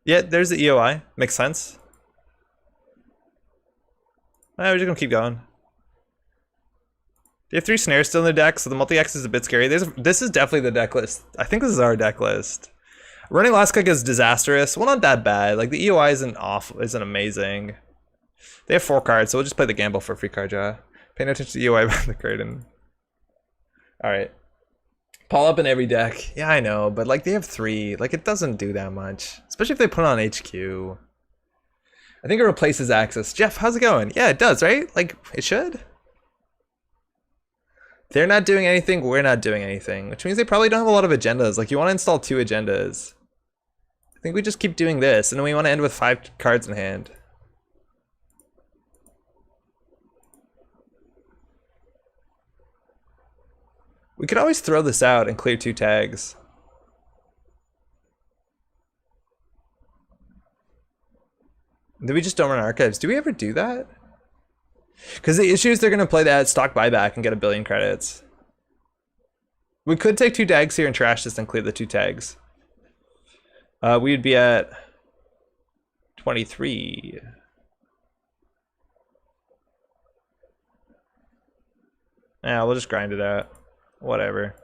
Yeah, there's the EOI. Makes sense. We're just gonna keep going. They have 3 snares still in the deck, so the multi-X is a bit scary. This is definitely the deck list. I think this is our deck list. Running last click is disastrous. Well, not that bad. Like, the EOI isn't amazing. They have 4 cards, so we'll just play the gamble for a free card draw. Pay no attention to the EOI behind the curtain. Alright. Paul up in every deck. Yeah, I know, but like they have 3. Like, it doesn't do that much. Especially if they put on HQ. I think it replaces Axis. Jeff, how's it going? Yeah, it does, right? Like, it should? They're not doing anything, we're not doing anything. Which means they probably don't have a lot of agendas. Like, you want to install 2 agendas. I think we just keep doing this, and then we want to end with 5 cards in hand. We could always throw this out and clear 2 tags. Do we just don't run archives? Do we ever do that? Because the issue is they're going to play that stock buyback and get 1 billion credits. We could take 2 tags here and trash this and clear the 2 tags. We'd be at 23. Yeah, we'll just grind it out. Whatever.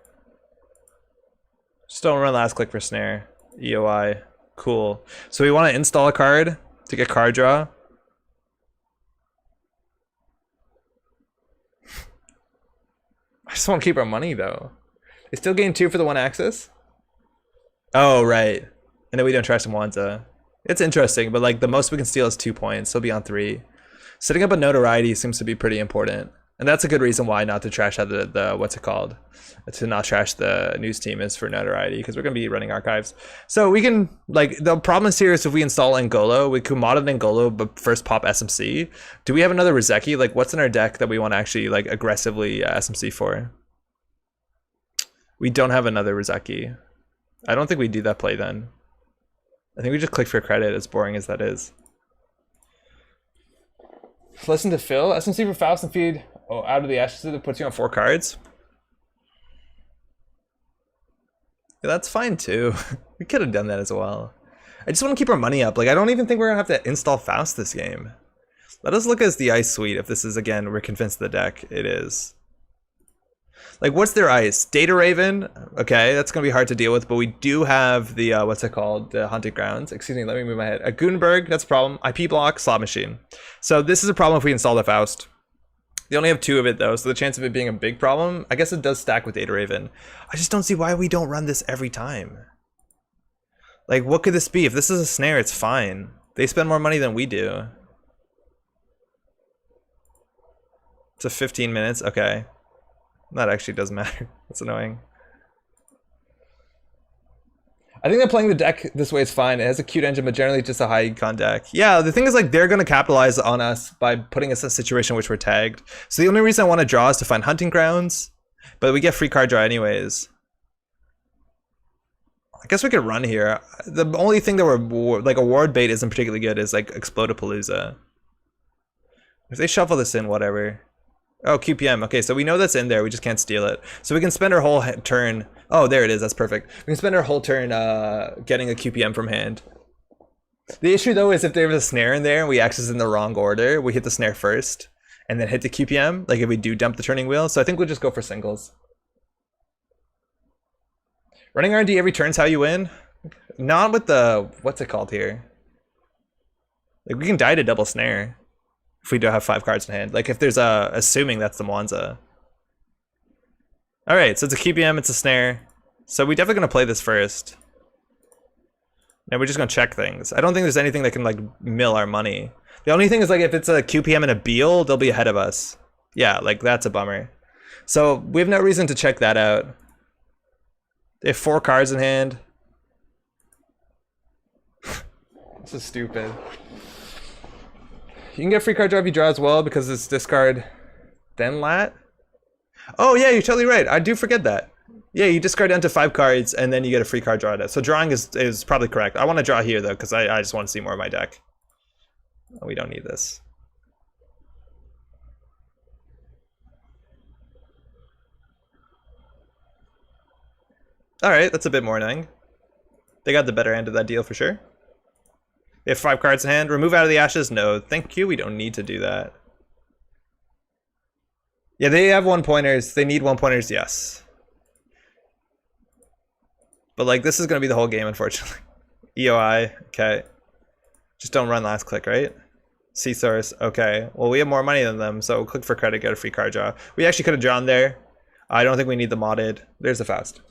Just don't run last click for snare. EOI. Cool. So we want to install a card to get card draw. I just want to keep our money though. They still gain 2 for the 1 axis? Oh, right. And then we don't trash the Mwanza. It's interesting, but like the most we can steal is 2 points. So he'll be on 3. Setting up a notoriety seems to be pretty important. And that's a good reason why not to trash out the what's it called? To not trash the news team is for notoriety, because we're going to be running archives. So we can, like, the problem is here is if we install Angolo, we could mod an Angolo, but first pop SMC. Do we have another Rizeki? Like, what's in our deck that we want to actually, like, aggressively SMC for? We don't have another Rizeki. I don't think we do that play then. I think we just click for credit, as boring as that is. Listen to Phil. SMC for Faust and feed out of the ashes that puts you on 4 cards. Yeah, that's fine too. We could have done that as well. I just want to keep our money up. Like, I don't even think we're gonna have to install Faust this game. Let us look as the ice suite if this is, again, we're convinced the deck it is. Like, what's their ice? Data Raven. Okay, that's gonna be hard to deal with, but we do have the what's it called? The Haunted Grounds. Excuse me, let me move my head. A Gutenberg, that's a problem. IP block, slot machine. So this is a problem if we install the Faust. They only have 2 of it though, so the chance of it being a big problem, I guess it does stack with Data Raven. I just don't see why we don't run this every time. Like, what could this be? If this is a snare, it's fine. They spend more money than we do. It's a 15 minutes, okay. That actually does matter. That's annoying. I think that playing the deck this way is fine. It has a cute engine, but generally just a high econ deck. Yeah, the thing is, like, they're going to capitalize on us by putting us in a situation in which we're tagged. So the only reason I want to draw is to find hunting grounds, but we get free card draw anyways. I guess we could run here. The only thing that we're, like, a ward bait isn't particularly good is, like, Explodapalooza. If they shuffle this in, whatever. Oh, QPM. Okay, so we know that's in there. We just can't steal it. So we can spend our whole turn. Oh, there it is. That's perfect. We can spend our whole turn getting a QPM from hand. The issue, though, is if there's a snare in there and we access in the wrong order, we hit the snare first and then hit the QPM, like if we do dump the turning wheel. So I think we'll just go for singles. Running R&D every turn is how you win. Not with the... What's it called here? Like, we can die to double snare. If we don't have 5 cards in hand. Like, if there's a, assuming that's the Mwanza. Alright, so it's a QPM, it's a snare. So we're definitely gonna play this first. And we're just gonna check things. I don't think there's anything that can, like, mill our money. The only thing is, like, if it's a QPM and a Beal, they'll be ahead of us. Yeah, like, that's a bummer. So we have no reason to check that out. They have 4 cards in hand. This is stupid. You can get free card draw if you draw as well because it's discard then lat. Oh yeah, you're totally right. I do forget that. Yeah, you discard down to 5 cards and then you get a free card draw. So drawing is probably correct. I want to draw here though because I just want to see more of my deck. Oh, we don't need this. Alright, that's a bit more annoying. They got the better end of that deal for sure. They have 5 cards in hand. Remove out of the ashes? No, thank you. We don't need to do that. Yeah, they have 1-pointers. They need 1-pointers, yes. But like, this is going to be the whole game, unfortunately. EOI, okay. Just don't run last click, right? C-Source, okay. Well, we have more money than them, so click for credit, get a free card draw. We actually could have drawn there. I don't think we need the modded. There's the Faust.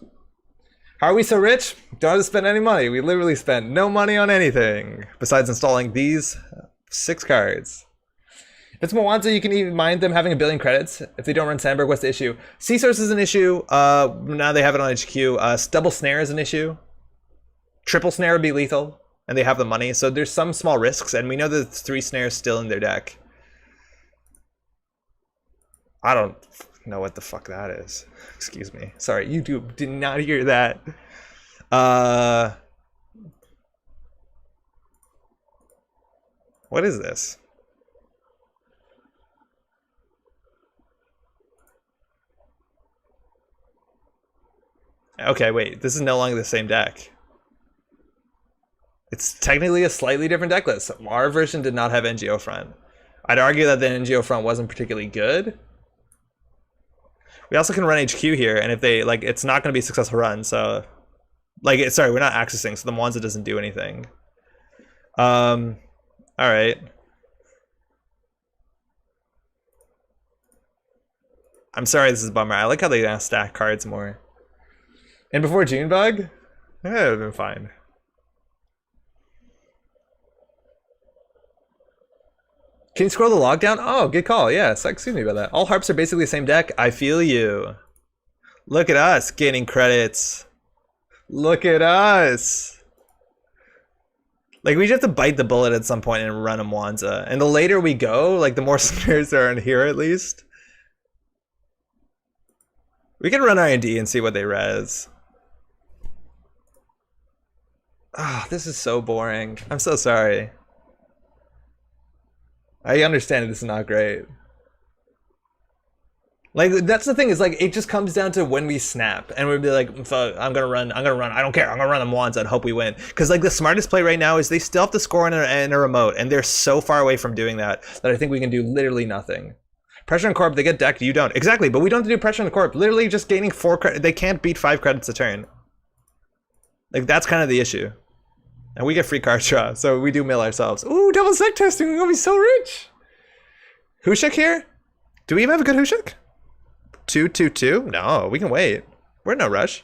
How are we so rich? Don't have to spend any money. We literally spent no money on anything besides installing these 6 cards. If it's Moanza, you can even mind them having 1 billion credits. If they don't run Sandberg, what's the issue? C-Source is an issue. Now they have it on HQ. Double Snare is an issue. Triple Snare would be lethal, and they have the money. So there's some small risks, and we know that 3 snares still in their deck. I don't know what the fuck that is. Excuse me. Sorry, YouTube did not hear that. What is this? Okay, wait. This is no longer the same deck. It's technically a slightly different deck list. Our version did not have NGO front. I'd argue that the NGO front wasn't particularly good. We also can run HQ here, and if they, like, it's not going to be a successful run, so... Like, sorry, we're not accessing, so the Moanza doesn't do anything. Alright. I'm sorry, this is a bummer. I like how they now stack cards more. And before Junebug? It would have been fine. Can you scroll the log down? Oh, good call. Yes, excuse me about that. All harps are basically the same deck. I feel you. Look at us gaining credits. Look at us. Like, we just have to bite the bullet at some point and run a Moanza. And the later we go, like, the more snares there are in here at least. We can run R&D and see what they res. Ah, this is so boring. I'm so sorry. I understand this is not great. Like, that's the thing, is like, it just comes down to when we snap and we'll be like, fuck, I'm gonna run, I don't care, I'm gonna run them once and hope we win. Because like, the smartest play right now is they still have to score in a remote, and they're so far away from doing that I think we can do literally nothing. Pressure on Corp, they get decked, you don't. Exactly, but we don't have to do pressure on the Corp. Literally just gaining 4 credits, they can't beat 5 credits a turn. Like, that's kind of the issue. And we get free card draw, so we do mill ourselves. Ooh, double sec testing, we're gonna be so rich! Hushek here? Do we even have a good Hushek? 2-2-2? No, we can wait. We're in no rush.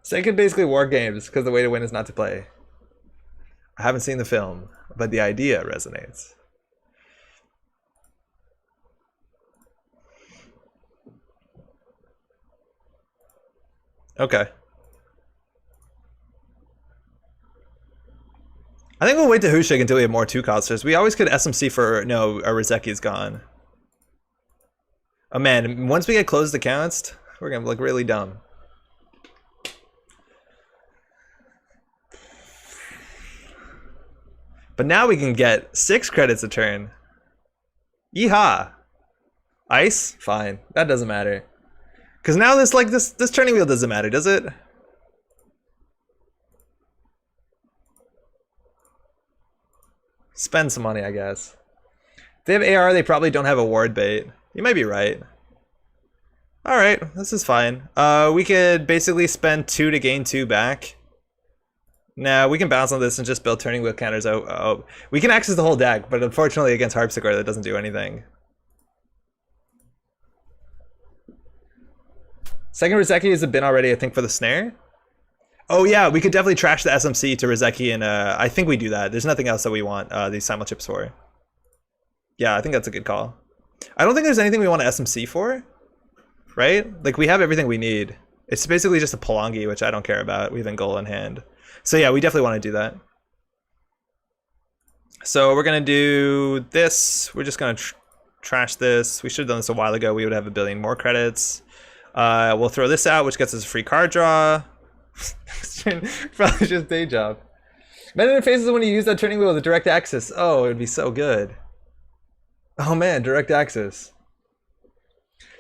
Second basically war games, because the way to win is not to play. I haven't seen the film, but the idea resonates. Okay. I think we'll wait to Hushek until we have more 2-costers. We always could SMC for... No, our Rizeki's gone. Oh man, once we get closed accounts, we're gonna look really dumb. But now we can get 6 credits a turn. Yeehaw! Ice? Fine. That doesn't matter. Cause now this turning wheel doesn't matter, does it? Spend some money, I guess. If they have AR, they probably don't have a ward bait. You might be right. Alright, this is fine. We could basically spend 2 to gain 2 back. Now, we can bounce on this and just build turning wheel counters. Oh. We can access the whole deck, but unfortunately against Harpsichord that doesn't do anything. Second Rizeki has been already, I think, for the snare. Oh yeah, we could definitely trash the SMC to Rizeki, and I think we do that. There's nothing else that we want these simul chips for. Yeah, I think that's a good call. I don't think there's anything we want to SMC for, right? Like, we have everything we need. It's basically just a Palangi, which I don't care about. We have Angola in hand. So yeah, we definitely want to do that. So we're going to do this. We're just going to trash this. We should have done this a while ago. We would have 1 billion more credits. We'll throw this out, which gets us a free card draw. Probably just day job. Men in faces when you use that turning wheel with a direct axis. Oh, it would be so good. Oh man, direct axis.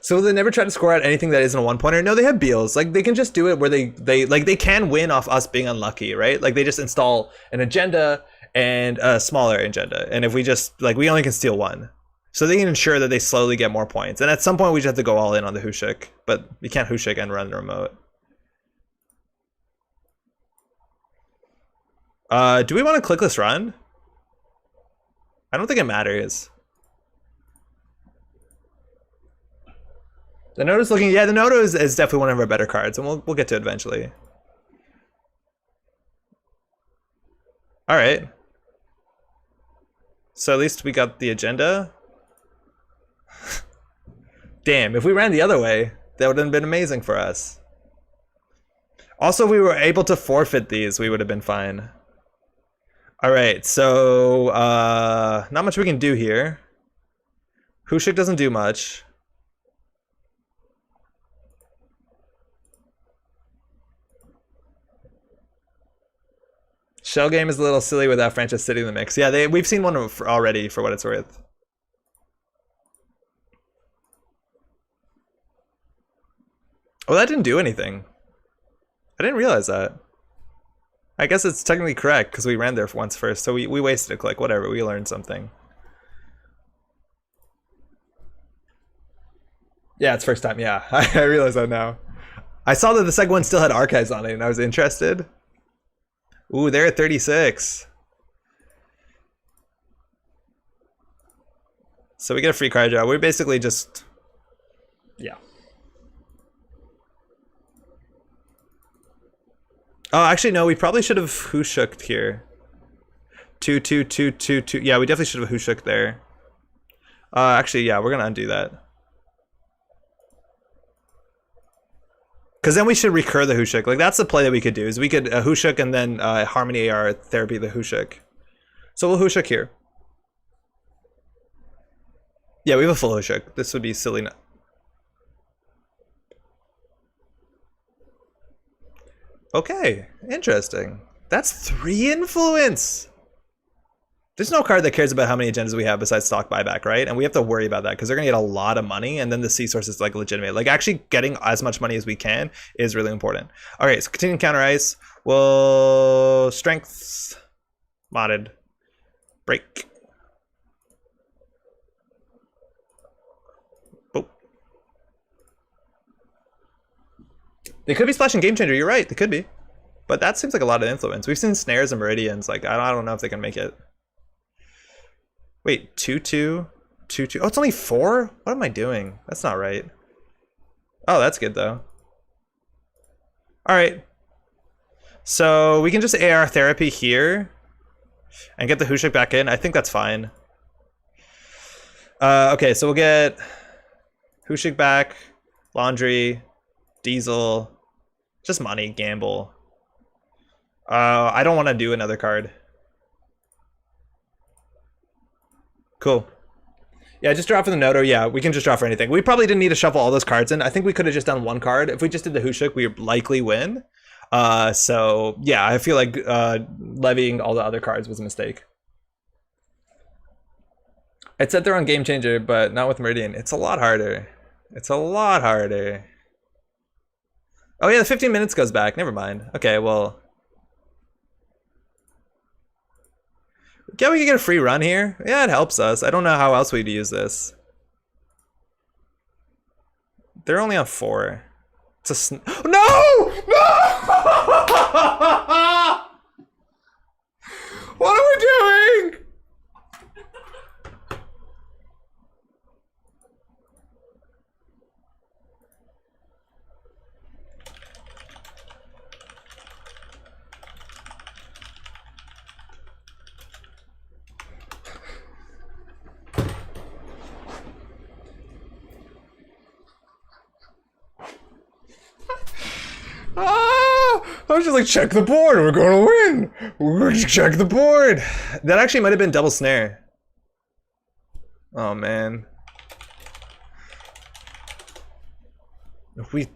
So they never try to score out anything that isn't a one pointer. No, they have Beals. Like they can just do it where they can win off us being unlucky, right? Like they just install an agenda and a smaller agenda, and if we just like we only can steal one, so they can ensure that they slowly get more points. And at some point we just have to go all in on the Hushik, but we can't Hushik and run the remote. Do we want to clickless run? I don't think it matters. The Noto's looking, yeah, the Noto is definitely one of our better cards, and we'll get to it eventually. All right. So at least we got the agenda. Damn, if we ran the other way, that would have been amazing for us. Also, if we were able to forfeit these, we would have been fine. All right, so not much we can do here. Hushik doesn't do much. Shell game is a little silly without Franchise City in the mix. Yeah, we've seen one already for what it's worth. Oh, that didn't do anything. I didn't realize that. I guess it's technically correct because we ran there once first, so we wasted a click. Whatever, we learned something. Yeah, it's first time. Yeah, I realize that now. I saw that the second one still had archives on it, and I was interested. Ooh, they're at 36. So we get a free card draw. We're basically just... Yeah. Oh, actually, no. We probably should have Hushuked here. 2, 2, 2, 2, 2. Yeah, we definitely should have Hushuked there. Actually, yeah, we're going to undo that. Because then we should recur the Hushuk. Like, that's the play that we could do, is we could Hushuk and then Harmony AR therapy the Hushuk. So we'll Hushuk here. Yeah, we have a full Hushuk. This would be silly. Okay, interesting. That's 3 influence. There's no card that cares about how many agendas we have besides stock buyback, right? And we have to worry about that because they're gonna get a lot of money, and then the C source is like legitimate. Like actually getting as much money as we can is really important. All right, so continuing counter ice. Well, strength modded break. Oh, they could be splashing game changer. You're right, they could be, but that seems like a lot of influence. We've seen snares and meridians. Like I don't know if they can make it. Wait, 2, 2, 2, 2. Oh, it's only 4? What am I doing? That's not right. Oh, that's good though. All right. So we can just AR therapy here and get the Hushuk back in. I think that's fine. Okay, so we'll get Hushuk back, laundry, diesel, just money, gamble. I don't want to do another card. Cool. Yeah, just draw for the Noto. Yeah, we can just draw for anything. We probably didn't need to shuffle all those cards in. I think we could have just done one card. If we just did the Hushuk, we would likely win. So yeah, I feel like levying all the other cards was a mistake. It said they're on Game Changer, but not with Meridian. It's a lot harder. It's a lot harder. Oh yeah, the 15 minutes goes back. Never mind. Okay, well. Yeah, we can get a free run here. Yeah, it helps us. I don't know how else we'd use this. They're only on 4. It's a no! No! What are we doing? I was just like, check the board, we're gonna win. We're gonna check the board. That actually might have been double snare. Oh man. We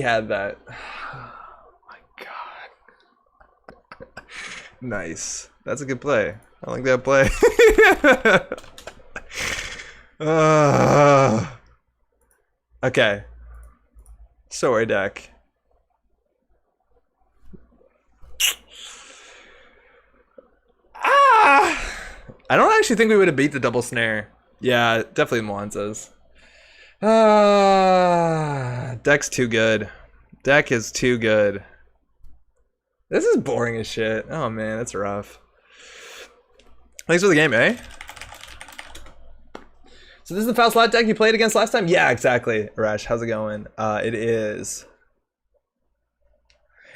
had that. Oh my god. Nice. That's a good play. I like that play. Okay. Sorry, deck. I don't actually think we would have beat the double snare. Yeah, definitely Mwanza's. Deck's too good. Deck is too good. This is boring as shit. Oh man, that's rough. Thanks for the game, eh? So this is the foul slot deck you played against last time? Yeah, exactly. Arash, how's it going? It is.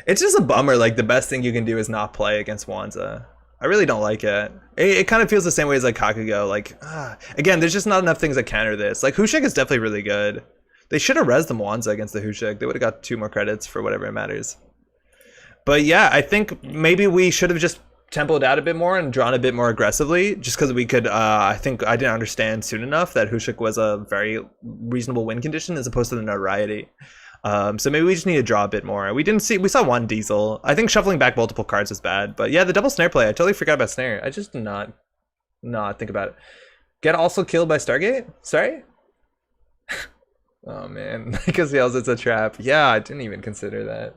It's just a bummer, like the best thing you can do is not play against Mwanza. I really don't like it. It kind of feels the same way as like Kakugo. Like, again, there's just not enough things that counter this. Like Hushik is definitely really good. They should have rezzed the Mwanza against the Hushik. They would have got 2 more credits for whatever it matters. But yeah, I think maybe we should have just tempoed out a bit more and drawn a bit more aggressively, just because we could, I think I didn't understand soon enough that Hushik was a very reasonable win condition as opposed to the notoriety. So maybe we just need to draw a bit more. We saw 1 Diesel. I think shuffling back multiple cards is bad, but yeah, the double snare play, I totally forgot about snare. I just did not think about it. Get also killed by Stargate? Sorry? Oh man, because he yells it's a trap. Yeah, I didn't even consider that.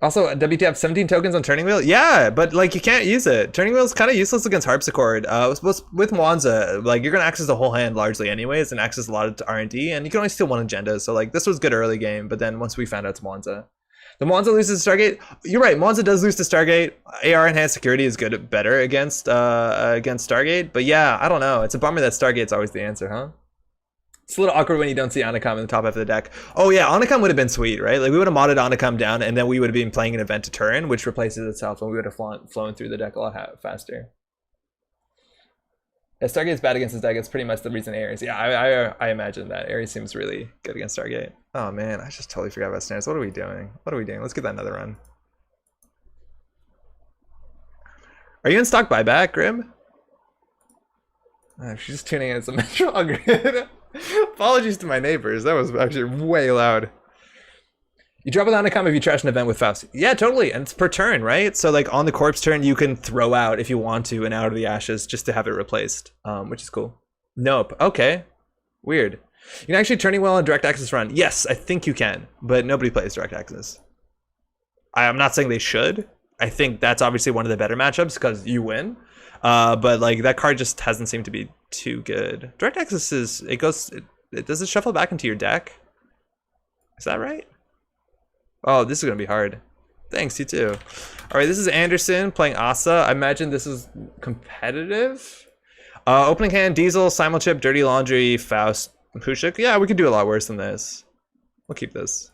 Also, WTF 17 tokens on Turning Wheel? Yeah, but like you can't use it. Turning Wheel is kind of useless against Harpsichord. With Mwanza, like you're gonna access the whole hand largely anyways, and access a lot of R&D, and you can only steal 1 agenda. So like this was good early game, but then once we found out it's Mwanza, the Mwanza loses to Stargate. You're right, Mwanza does lose to Stargate. AR enhanced security is better against Stargate, but yeah, I don't know. It's a bummer that Stargate's always the answer, huh? It's a little awkward when you don't see Anakam in the top half of the deck. Oh yeah, Anakam would have been sweet, right? Like we would have modded Anakam down, and then we would have been playing an event to turn, which replaces itself, and we would have flown through the deck a lot faster. If Stargate's bad against his deck, it's pretty much the reason Ares. Yeah, I imagine that. Ares seems really good against Stargate. Oh man, I just totally forgot about snares. What are we doing? Let's get that another run. Are you in stock buyback, Grim? She's just tuning in. It's a Metro Grid. Apologies to my neighbors. That was actually way loud. You drop with Anakam if you trash an event with Faust. Yeah, totally. And it's per turn, right? So like on the corpse turn, you can throw out if you want to and out of the ashes just to have it replaced, which is cool. Nope. Okay. Weird. You can actually Turning Wheel on direct access run. Yes, I think you can, but nobody plays direct access. I'm not saying they should. I think that's obviously one of the better matchups because you win. But like that card just hasn't seemed to be too good. Direct access is does it shuffle back into your deck? Is that right? Oh, this is gonna be hard. Thanks, you too. All right, this is Anderson playing Asa. I imagine this is competitive. Opening hand, Diesel, Simulchip, Dirty Laundry, Faust, Hushik. Yeah, we could do a lot worse than this. We'll keep this.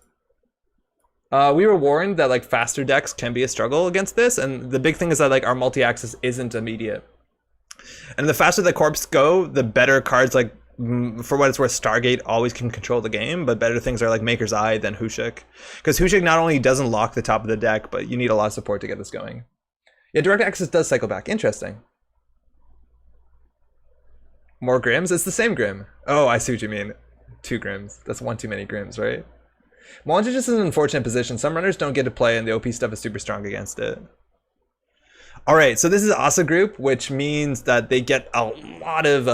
We were warned that like faster decks can be a struggle against this, and the big thing is that like our multi-axis isn't immediate. And the faster the corpse go, the better cards like, for what it's worth, Stargate always can control the game, but better things are like Maker's Eye than Hushik. Because Hushik not only doesn't lock the top of the deck, but you need a lot of support to get this going. Yeah, direct access does cycle back. Interesting. More Grims? It's the same Grim. Oh, I see what you mean. 2 Grims. That's 1 too many Grims, right? Mwanja just is in an unfortunate position. Some runners don't get to play, and the OP stuff is super strong against it. All right, so this is Asa group, which means that they get a lot of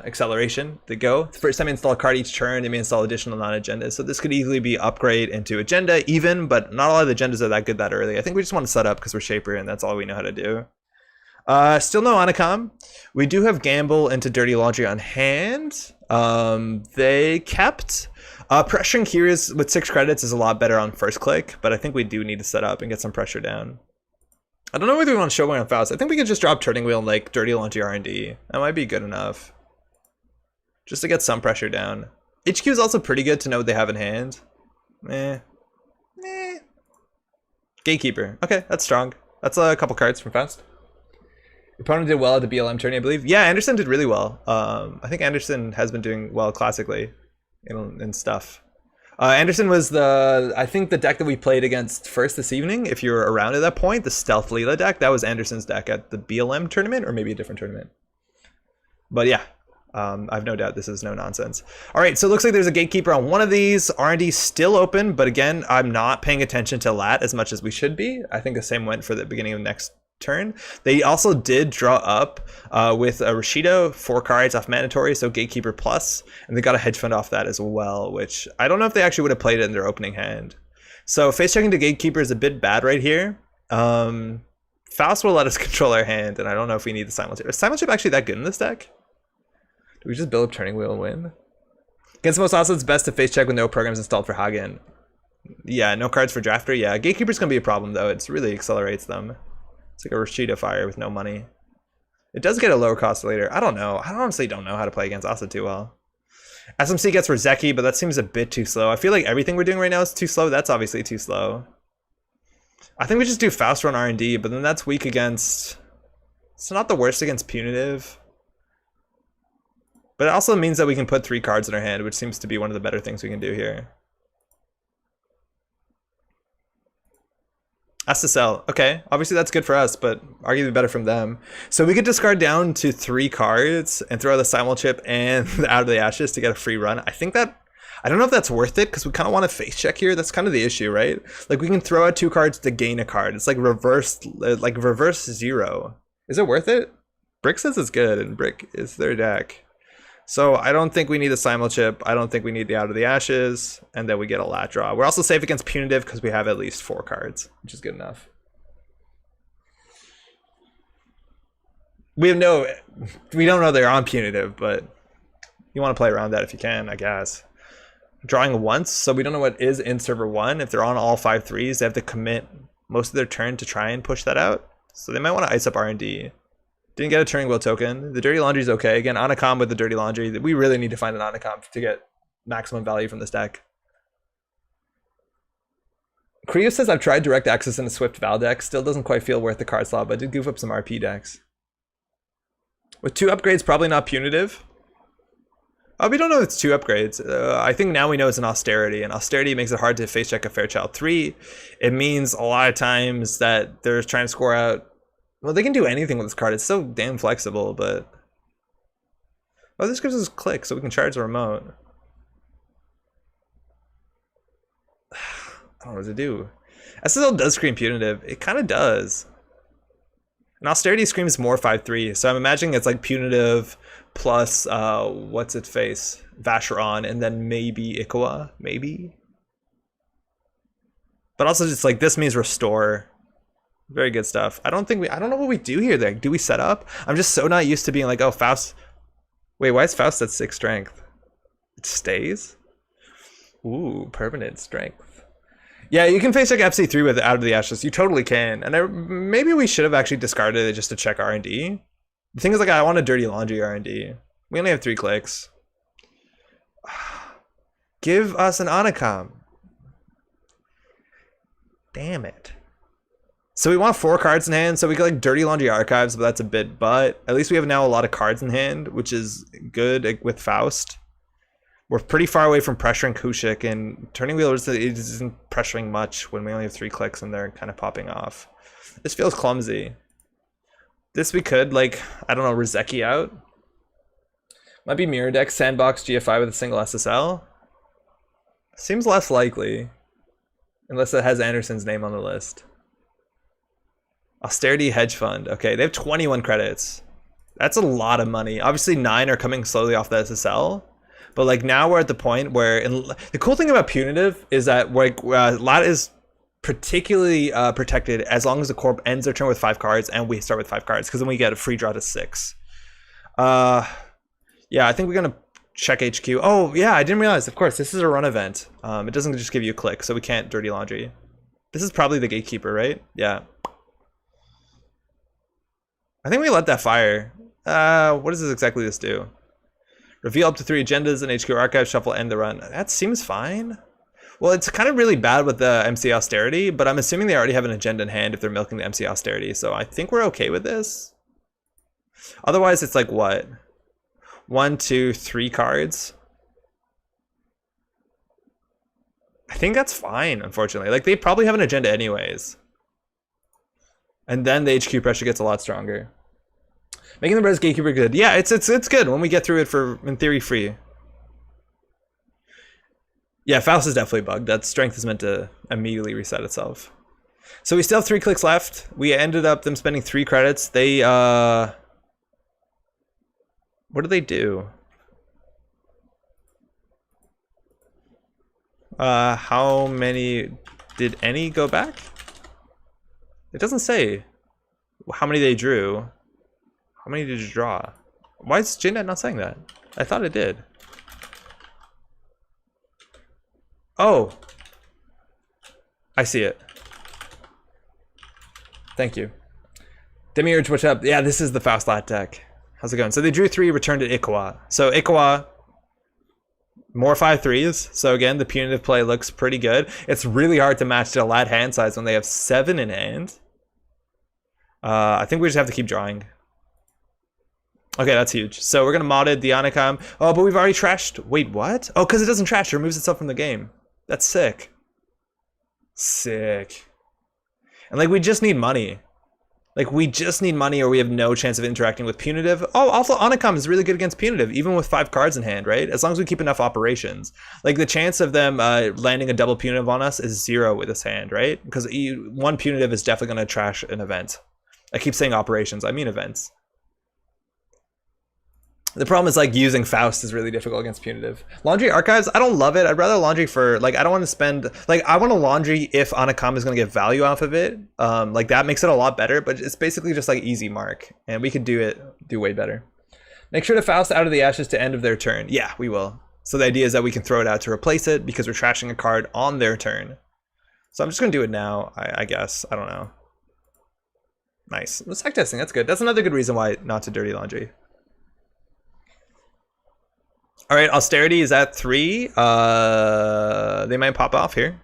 acceleration to go. The first time they install a card each turn, they may install additional non-agendas. So this could easily be upgrade into agenda even, but not a lot of the agendas are that good that early. I think we just want to set up because we're Shaper, and that's all we know how to do. Still no Anakam. We do have Gamble into Dirty Laundry on hand. They kept... pressuring here is with 6 credits is a lot better on first click, but I think we do need to set up and get some pressure down. I don't know whether we want to show on Faust. I think we could just drop Turning Wheel and like Dirty Laundry R&D. That might be good enough. Just to get some pressure down. HQ is also pretty good to know what they have in hand. Gatekeeper. Okay, that's strong. That's a couple cards from Faust. Your opponent did well at the BLM tourney, I believe. Yeah, Anderson did really well. I think Anderson has been doing well classically in stuff. Anderson was I think the deck that we played against first this evening, if you were around at that point, the Stealth Leela deck, that was Anderson's deck at the BLM tournament, or maybe a different tournament. But yeah, I have no doubt this is no nonsense. All right, so it looks like there's a gatekeeper on one of these. R&D still open, but again, I'm not paying attention to lat as much as we should be. I think the same went for the beginning of next turn. They also did draw up with a Rashido 4 cards off mandatory, so gatekeeper plus, and they got a hedge fund off that as well, which I don't know if they actually would have played it in their opening hand. So face checking to gatekeeper is a bit bad right here. Faust will let us control our hand, and I don't know if we need the simulchip. Is simulchip actually that good in this deck? Do we just build up turning wheel and win? Against most odds, it's best to face check with no programs installed for Hagen. Yeah, no cards for drafter. Yeah, gatekeeper's gonna be a problem though. It really accelerates them. It's like a Rashido fire with no money. It does get a lower cost later. I don't know. I honestly don't know how to play against Asa too well. SMC gets Rozeki, but that seems a bit too slow. I feel like everything we're doing right now is too slow. That's obviously too slow. I think we just do fast run R&D, but then that's weak against... It's not the worst against punitive. But it also means that we can put 3 cards in our hand, which seems to be one of the better things we can do here. SSL. Okay, obviously that's good for us, but arguably better from them. So we could discard down to 3 cards and throw the simulchip and Out of the Ashes to get a free run. I think that... I don't know if that's worth it, because we kind of want to face check here. That's kind of the issue, right? Like, we can throw out 2 cards to gain a card. It's like reverse 0. Is it worth it? Brick says it's good, and Brick is their deck. So I don't think we need the simulchip. I don't think we need the Out of the Ashes, and then we get a lat draw. We're also safe against punitive because we have at least 4 cards, which is good enough. We don't know they're on punitive, but you want to play around that if you can, I guess. Drawing once, so we don't know what is in server 1. If they're on all 5 threes, they have to commit most of their turn to try and push that out. So they might want to ice up R&D. Didn't get a turning wheel token. The Dirty Laundry's okay. Again, Anacom with the Dirty Laundry. We really need to find an Anacom to get maximum value from this deck. Creo says, I've tried direct access in a Swift Val deck. Still doesn't quite feel worth the card slot, but I did goof up some RP decks. With 2 upgrades, probably not punitive. We don't know if it's 2 upgrades. I think now we know it's an austerity, and austerity makes it hard to face check a Fairchild 3. It means a lot of times that they're trying to score out. Well, they can do anything with this card. It's so damn flexible, but... Oh, this gives us click, so we can charge the remote. I don't know what to do. SSL does scream punitive. It kind of does. And austerity screams more 5-3, so I'm imagining it's like punitive plus, what's its face? Vacheron, and then maybe Ikawa, maybe? But also just like, this means restore. Very good stuff. I don't know what we do here then. Do we set up? I'm just so not used to being like, oh, Faust. Wait, why is Faust at 6 strength? It stays? Ooh, permanent strength. Yeah, you can face like FC3 with Out of the Ashes. You totally can. And maybe we should have actually discarded it just to check R&D. The thing is, like, I want a Dirty Laundry R&D. We only have 3 clicks. Give us an Anacom. Damn it. So we want 4 cards in hand, so we could like Dirty Laundry Archives, but that's a bit butt. At least we have now a lot of cards in hand, which is good with Faust. We're pretty far away from pressuring Kushik, and Turning Wheel isn't pressuring much when we only have 3 clicks and they're kind of popping off. This feels clumsy. This we could, like, I don't know, Rozeki out. Might be Mirror Deck, Sandbox, GFI with a single SSL. Seems less likely. Unless it has Anderson's name on the list. Austerity Hedge Fund. Okay, they have 21 credits. That's a lot of money. Obviously 9 are coming slowly off the SSL. But like now we're at the point where, the cool thing about Punitive is that like Lat is particularly protected as long as the Corp ends their turn with 5 cards and we start with 5 cards, because then we get a free draw to 6. Yeah, I think we're gonna check HQ. Oh yeah, I didn't realize, of course, this is a run event. It doesn't just give you a click, so we can't Dirty Laundry. This is probably the Gatekeeper, right? Yeah. I think we let that fire. What does this exactly do? Reveal up to 3 agendas in HQ Archive, shuffle, end the run. That seems fine. Well, it's kind of really bad with the MC Austerity, but I'm assuming they already have an agenda in hand if they're milking the MC Austerity, so I think we're okay with this. Otherwise, it's like what? 1, 2, 3 cards? I think that's fine, unfortunately. Like, they probably have an agenda anyways. And then the HQ pressure gets a lot stronger. Making the Res Gatekeeper good. Yeah, it's good when we get through it for, in theory, free. Yeah, Faust is definitely bugged. That strength is meant to immediately reset itself. So we still have 3 clicks left. We ended up them spending 3 credits. They, what do they do? How many, did any go back? It doesn't say how many they drew. How many did you draw? Why is JNet not saying that? I thought it did. Oh, I see it. Thank you. Demiurge, what's up? Yeah, this is the Faust Lat deck. How's it going? So they drew 3, returned to Ikawa. So Ikawa, more 5/3s. So again, the punitive play looks pretty good. It's really hard to match the Lat hand size when they have 7 in hand. I think we just have to keep drawing. Okay, that's huge. So we're gonna modded the Anakam. Oh, but we've already trashed. Wait, what? Oh, because it doesn't trash. It removes itself from the game. That's sick. Sick. And like, we just need money. Like, we just need money or we have no chance of interacting with punitive. Oh, also Anakam is really good against punitive, even with 5 cards in hand, right? As long as we keep enough operations. Like, the chance of them landing a double punitive on us is 0 with this hand, right? Because 1 punitive is definitely gonna trash an event. I keep saying operations, I mean events. The problem is like using Faust is really difficult against punitive. Laundry Archives, I don't love it. I'd rather Laundry for, like, I don't want to spend, like, I want a Laundry if Anakam is going to get value off of it. Like, that makes it a lot better, but it's basically just like easy mark. And we could do way better. Make sure to Faust out of the ashes to end of their turn. Yeah, we will. So the idea is that we can throw it out to replace it because we're trashing a card on their turn. So I'm just going to do it now, I guess. I don't know. Nice. Well, stack testing, that's good. That's another good reason why not to dirty Laundry. All right, Austerity is at 3. They might pop off here.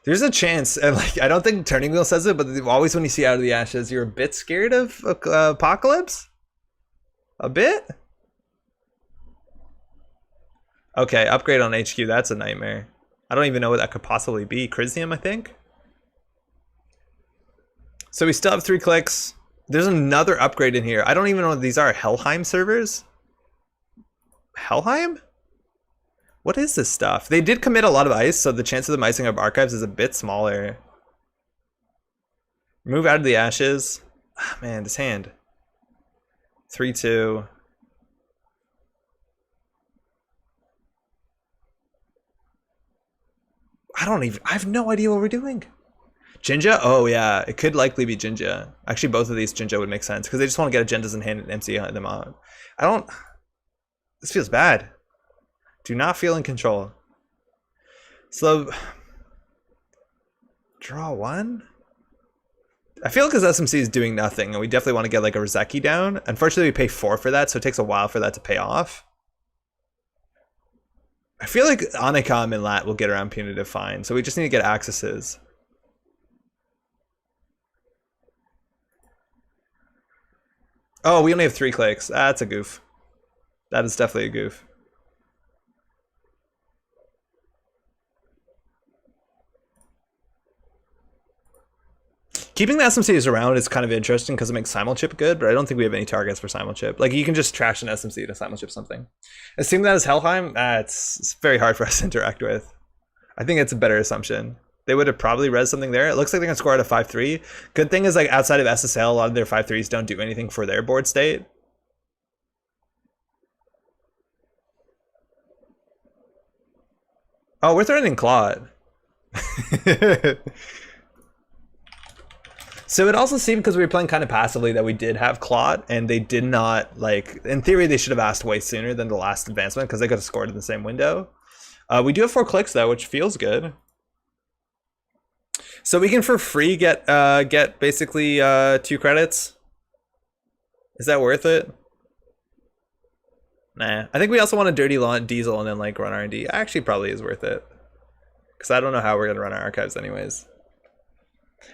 There's a chance, and like, I don't think Turning Wheel says it, but always when you see Out of the Ashes, you're a bit scared of Apocalypse? A bit? Okay, upgrade on HQ, that's a nightmare. I don't even know what that could possibly be. Chrysium, I think? So we still have 3 clicks. There's another upgrade in here. I don't even know what these are. Helheim servers? Helheim? What is this stuff? They did commit a lot of ice, so the chance of them icing up archives is a bit smaller. Move Out of the Ashes. Ah, man, this hand. 3/2. I have no idea what we're doing. Jinja? Oh yeah, it could likely be Jinja. Actually, both of these Jinja would make sense because they just want to get agendas in hand and MC them out. This feels bad. Do not feel in control. So, draw 1? I feel like this SMC is doing nothing, and we definitely want to get like a Rozeki down. Unfortunately, we pay 4 for that, so it takes a while for that to pay off. I feel like Anakam and Lat will get around punitive fine, so we just need to get accesses. Oh, we only have 3 clicks. That's a goof. That is definitely a goof. Keeping the SMCs around is kind of interesting because it makes Simulchip good, but I don't think we have any targets for Simulchip. Like, you can just trash an SMC to Simulchip something. Assume that is Helheim? It's very hard for us to interact with. I think it's a better assumption. They would have probably res something there. It looks like they're going to score out of 5/3. Good thing is, like, outside of SSL, a lot of their 5/3s don't do anything for their board state. Oh, we're threatening Claude. So it also seemed, because we were playing kind of passively, that we did have Claude, and they did not, like, in theory, they should have asked way sooner than the last advancement, because they could have scored in the same window. We do have 4 clicks, though, which feels good. So we can, for free, get basically 2 credits. Is that worth it? Nah. I think we also want a dirty diesel and then, like, run R&D. Actually, probably is worth it. Because I don't know how we're going to run our archives anyways.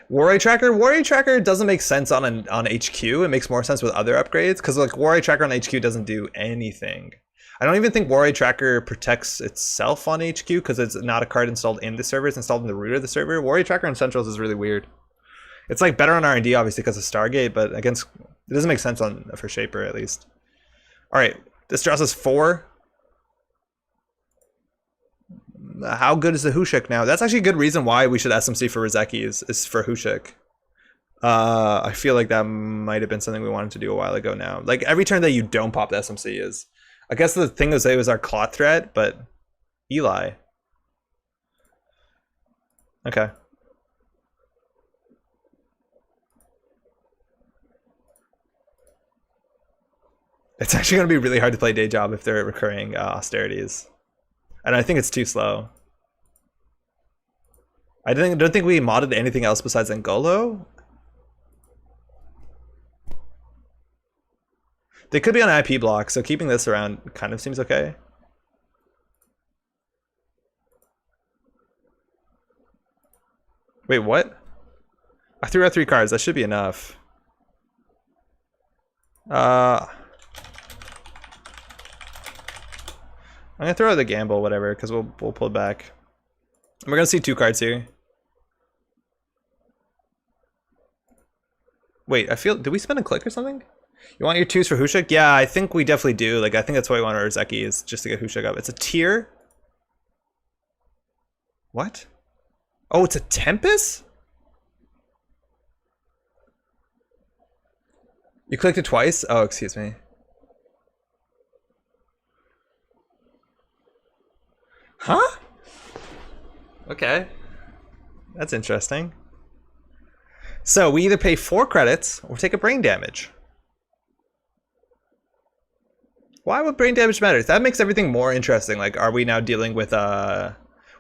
War Tracker doesn't make sense on HQ. It makes more sense with other upgrades because like War Tracker on HQ doesn't do anything. I don't even think War Tracker protects itself on HQ because it's not a card installed in the server. It's installed in the root of the server. War Tracker on Centrals is really weird. It's like better on R&D obviously because of Stargate, but against It doesn't make sense on for Shaper at least. All right, this draws us 4. How good is the Hushik now? That's actually a good reason why we should SMC for Rozeki is for Hushik. I feel like that might have been something we wanted to do a while ago now. Like every turn that you don't pop the SMC is, I guess the thing to say was our clot threat, but Eli. Okay. It's actually going to be really hard to play Day Job if they're recurring austerities. And I think it's too slow. I don't think we modded anything else besides Angolo. They could be on IP block, so keeping this around kind of seems okay. Wait, what? I threw out 3 cards. That should be enough. I'm gonna throw out the gamble, whatever, because we'll pull it back. And we're gonna see 2 cards here. Wait, I feel, did we spend a click or something? You want your 2s for Hushik? Yeah, I think we definitely do. Like, I think that's why we want our Rozeki is just to get Hushik up. It's a tier. What? Oh, it's a Tempest? You clicked it twice? Oh, excuse me. Huh? Okay. That's interesting. So we either pay 4 credits or take a brain damage. Why would brain damage matter? That makes everything more interesting. Like, are we now dealing with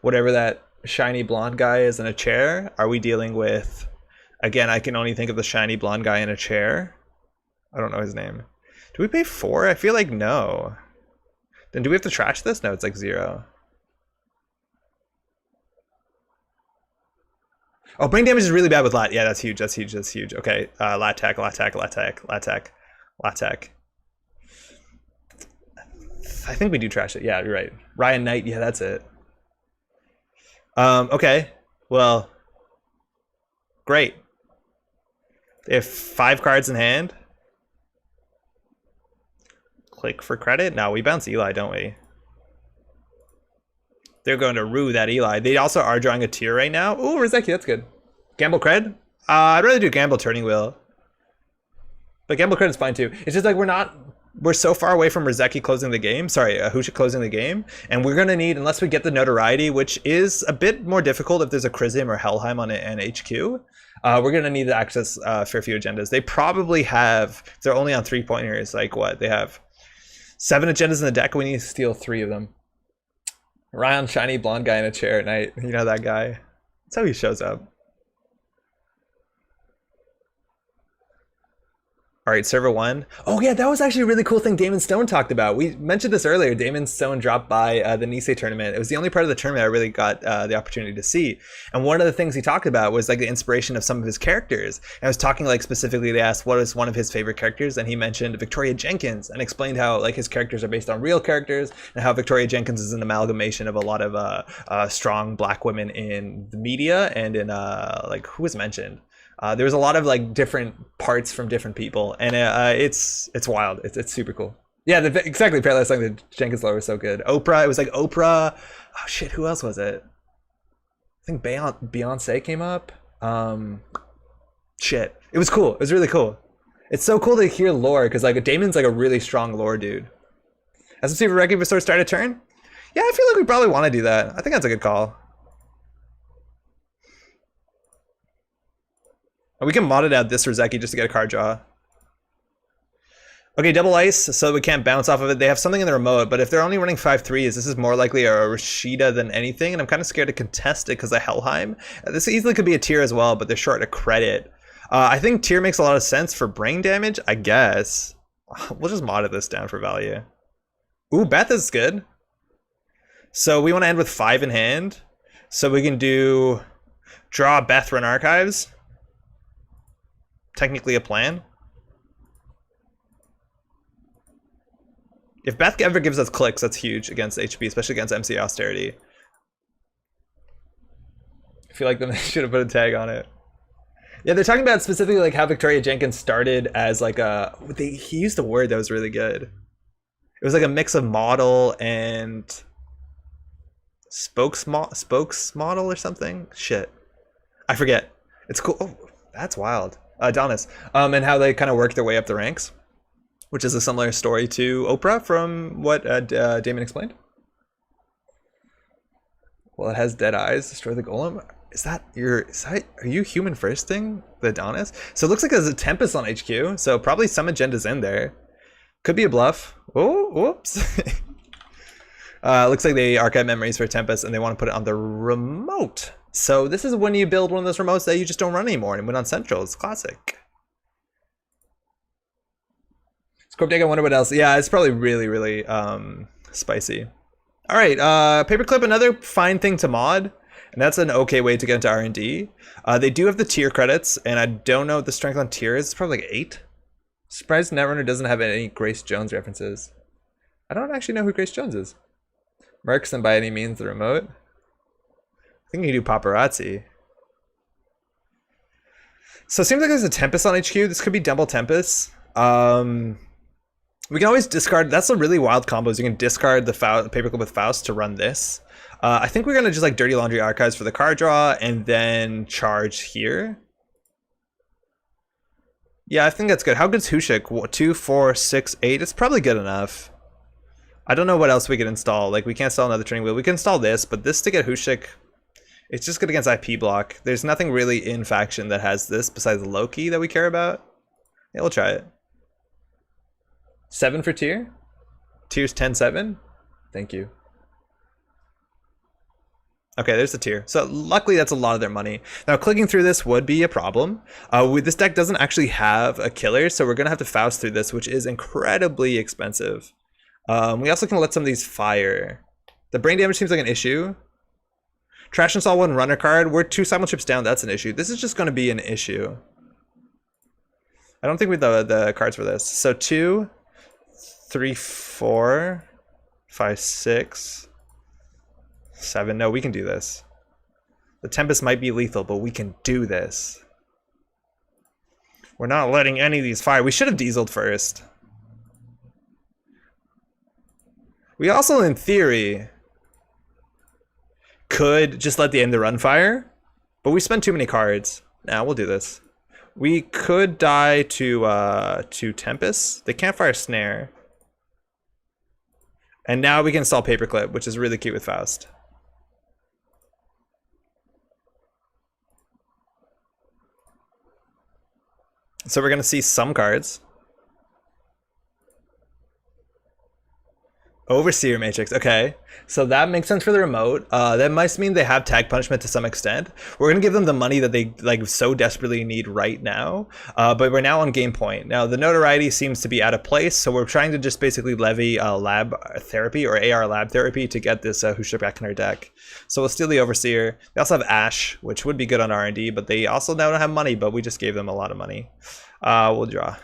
whatever that shiny blonde guy is in a chair? Are we dealing with, again, I can only think of the shiny blonde guy in a chair. I don't know his name. Do we pay 4? I feel like no. Then do we have to trash this? No, it's like 0. Oh, brain damage is really bad with lat. Yeah, that's huge. That's huge. That's huge. Okay, lat tech, lat tech, lat tech, lat tech, lat tech. I think we do trash it. Yeah, you're right. Ryan Knight. Yeah, that's it. Okay. Well, great. They have 5 cards in hand. Click for credit. No, we bounce Eli, don't we? They're going to rue that Eli. They also are drawing a tier right now. Ooh, Rozeki, that's good. Gamble cred? I'd rather do gamble turning wheel. But gamble cred is fine too. It's just like we're so far away from Rozeki closing the game. Sorry, Hushik closing the game. And we're going to need, unless we get the notoriety, which is a bit more difficult if there's a Chrism or Helheim on an HQ, we're going to need to access a fair few agendas. They probably have, they're only on 3-pointers, like what? They have 7 agendas in the deck. We need to steal 3 of them. Round, shiny, blonde guy in a chair at night. You know that guy. That's how he shows up. All right, server 1. Oh yeah, that was actually a really cool thing Damon Stone talked about. We mentioned this earlier. Damon Stone dropped by the Nisei tournament. It was the only part of the tournament I really got the opportunity to see. And one of the things he talked about was like the inspiration of some of his characters. And I was talking like specifically, they asked what is one of his favorite characters, and he mentioned Victoria Jenkins and explained how like his characters are based on real characters and how Victoria Jenkins is an amalgamation of a lot of strong Black women in the media and in like who was mentioned. There was a lot of like different parts from different people, and it's wild. It's super cool. Yeah, exactly. Paradise song, the Jenkins lore was so good. Oprah, it was like Oprah. Oh shit, who else was it? I think Beyonce came up. Shit, it was cool. It was really cool. It's so cool to hear lore because like Damon's like a really strong lore dude. SMC for Reki before start a turn. Yeah, I feel like we probably want to do that. I think that's a good call. We can mod it out this Rozeki just to get a card draw. Okay, double ice, so we can't bounce off of it. They have something in the remote, but if they're only running 5/3s, this is more likely a Rashida than anything, and I'm kind of scared to contest it because of Helheim. This easily could be a tier as well, but they're short a credit. I think tier makes a lot of sense for brain damage, I guess. We'll just mod this down for value. Ooh, Beth is good. So we want to end with 5 in hand. So we can do draw Beth, run archives. Technically a plan. If Beth ever gives us clicks, that's huge against HP, especially against MC Austerity. I feel like they should have put a tag on it. Yeah, they're talking about specifically like how Victoria Jenkins started as like a. He used a word that was really good. It was like a mix of model and spokes model or something. Shit, I forget. It's cool. Oh, that's wild. Adonis. And how they kind of work their way up the ranks, which is a similar story to Oprah from what Damon explained. Well, it has dead eyes. Destroy the golem. Are you human firsting the Adonis? So it looks like there's a Tempest on HQ. So probably some agenda's in there. Could be a bluff. Oh, whoops. Looks like they archive memories for Tempest and they want to put it on the remote. So this is when you build one of those remotes that you just don't run anymore and win on Central. It's classic. Scorpdeck, I wonder what else. Yeah, it's probably really, really spicy. All right, Paperclip, another fine thing to mod. And that's an okay way to get into R&D. They do have the tier credits, and I don't know what the strength on tier is. It's probably like 8. Surprised Netrunner doesn't have any Grace Jones references. I don't actually know who Grace Jones is. Mercs and by any means the remote. I think you do paparazzi. So it seems like there's a Tempest on HQ. This could be double Tempest. We can always discard. That's a really wild combos. You can discard the Paperclip with Faust to run this. I think we're gonna just like Dirty Laundry Archives for the card draw and then charge here. Yeah, I think that's good. How good's Hushik? 2, 4, 6, 8. It's probably good enough. I don't know what else we could install. Like we can't install another training wheel. We can install this, but this to get Hushik, it's just good against IP block. There's nothing really in faction that has this besides Loki that we care about. Yeah, we'll try it. 7 for tier? Tier's 10-7? Thank you. Okay, there's the tier. So luckily that's a lot of their money. Now clicking through this would be a problem. This deck doesn't actually have a killer, so we're gonna have to Faust through this, which is incredibly expensive. We also can let some of these fire. The brain damage seems like an issue. Trash install 1 runner card. We're 2 simul chips down, that's an issue. This is just gonna be an issue. I don't think we have the cards for this. So 2, 3, 4, 5, 6, 7. No, we can do this. The Tempest might be lethal, but we can do this. We're not letting any of these fire. We should have dieseled first. We also, in theory, could just let the end of the run fire, but we spent too many cards. Nah, we'll do this. We could die to Tempest. They can't fire Snare. And now we can install Paperclip, which is really cute with Faust. So we're going to see some cards. Overseer Matrix, okay. So that makes sense for the remote. That might mean they have tag punishment to some extent. We're gonna give them the money that they like so desperately need right now. But we're now on game point. Now the notoriety seems to be out of place, so we're trying to just basically levy lab therapy or AR lab therapy to get this Hushik back in our deck. So we'll steal the Overseer. They also have Ash, which would be good on R&D, but they also now don't have money, but we just gave them a lot of money. We'll draw.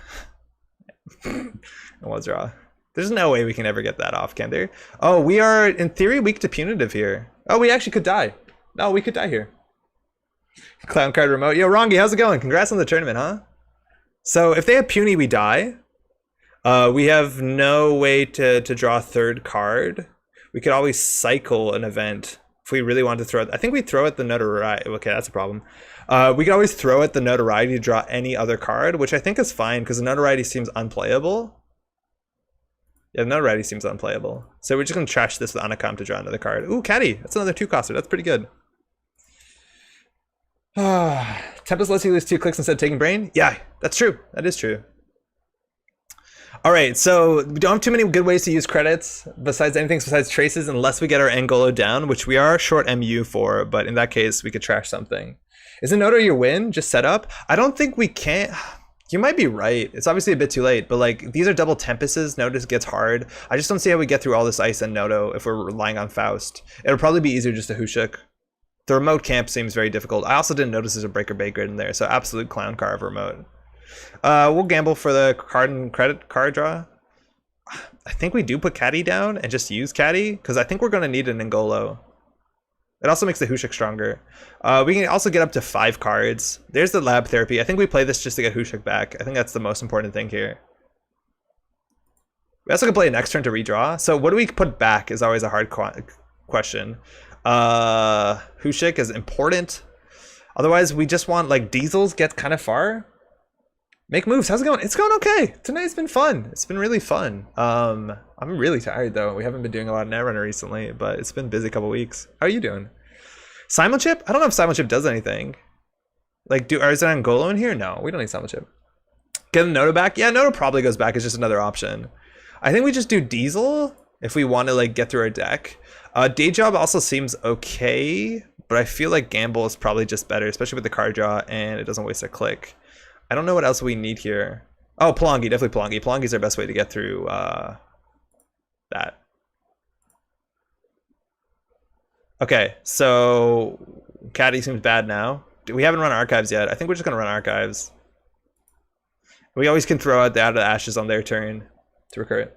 We'll draw. There's no way we can ever get that off, can there? Oh, we are, in theory, weak to punitive here. Oh, we actually could die. No, we could die here. Clown card remote. Yo, Rongi, how's it going? Congrats on the tournament, huh? So if they have puny, we die. We have no way to draw a third card. We could always cycle an event if we really want to throw it. I think we throw at the notoriety. Okay, that's a problem. We could always throw at the notoriety to draw any other card, which I think is fine because the notoriety seems unplayable. Yeah, the notoriety seems unplayable. So we're just going to trash this with Anacom to draw another card. Ooh, Caddy. That's another 2-coster. That's pretty good. Tempest lets you lose 2 clicks instead of taking brain? Yeah, that's true. That is true. All right, so we don't have too many good ways to use credits besides anything besides traces unless we get our Angolo down, which we are short MU for, but in that case, we could trash something. Isn't Noto your win? Just set up? I don't think we can. You might be right. It's obviously a bit too late, but like these are double Tempests. Noto gets hard. I just don't see how we get through all this ice and Noto if we're relying on Faust. It'll probably be easier just to Hushik. The remote camp seems very difficult. I also didn't notice there's a breaker bay grid in there, so absolute clown car of remote. We'll gamble for the card and credit card draw. I think we do put Caddy down and just use Caddy because I think we're going to need an Angolo. It also makes the Hushik stronger. We can also get up to 5 cards. There's the lab therapy. I think we play this just to get Hushik back. I think that's the most important thing here. We also can play next turn to redraw. So what do we put back is always a hard question. Hushik is important. Otherwise, we just want like Diesels get kind of far. Make moves. How's it going? It's going okay. Tonight's been fun. It's been really fun. I'm really tired though. We haven't been doing a lot of Netrunner recently, but it's been a busy couple weeks. How are you doing? Simon Chip? I don't know if Simon Chip does anything. Like, is it Angolo in here? No, we don't need Simon Chip. Get a Noto back? Yeah, Noto probably goes back. It's just another option. I think we just do Diesel if we want to like get through our deck. Day Job also seems okay, but I feel like Gamble is probably just better, especially with the card draw, and it doesn't waste a click. I don't know what else we need here. Oh, Plongi, definitely Plongi. Plongi's our best way to get through that. Okay, so Caddy seems bad now. We haven't run Archives yet. I think we're just gonna run Archives. We always can throw out the Ashes on their turn to recur it.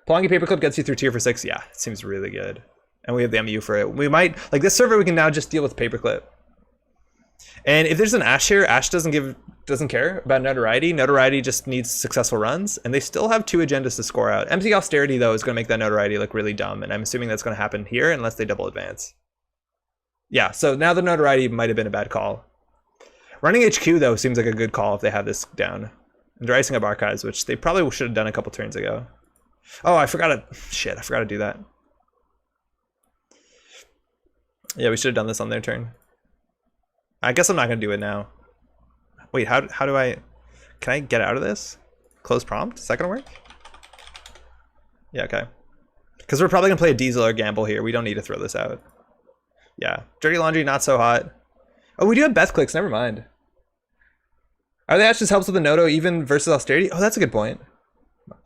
Plongi Paperclip gets you through tier for 6. Yeah, it seems really good. And we have the MU for it. We might, like this server, we can now just deal with Paperclip. And if there's an Ash here, Ash doesn't care about notoriety. Notoriety just needs successful runs, and they still have 2 agendas to score out. MC Austerity, though, is going to make that notoriety look really dumb, and I'm assuming that's going to happen here unless they double advance. Yeah, so now the notoriety might have been a bad call. Running HQ, though, seems like a good call if they have this down. And they're icing up Archives, which they probably should have done a couple turns ago. Oh, I forgot to do that. Yeah, we should have done this on their turn. I guess I'm not going to do it now. Wait, how do I... Can I get out of this? Close prompt? Is that going to work? Yeah, okay. Because we're probably going to play a Diesel or Gamble here. We don't need to throw this out. Yeah. Dirty Laundry, not so hot. Oh, we do have Beth clicks. Never mind. Are the Ashes helps with the Noto even versus Austerity? Oh, that's a good point.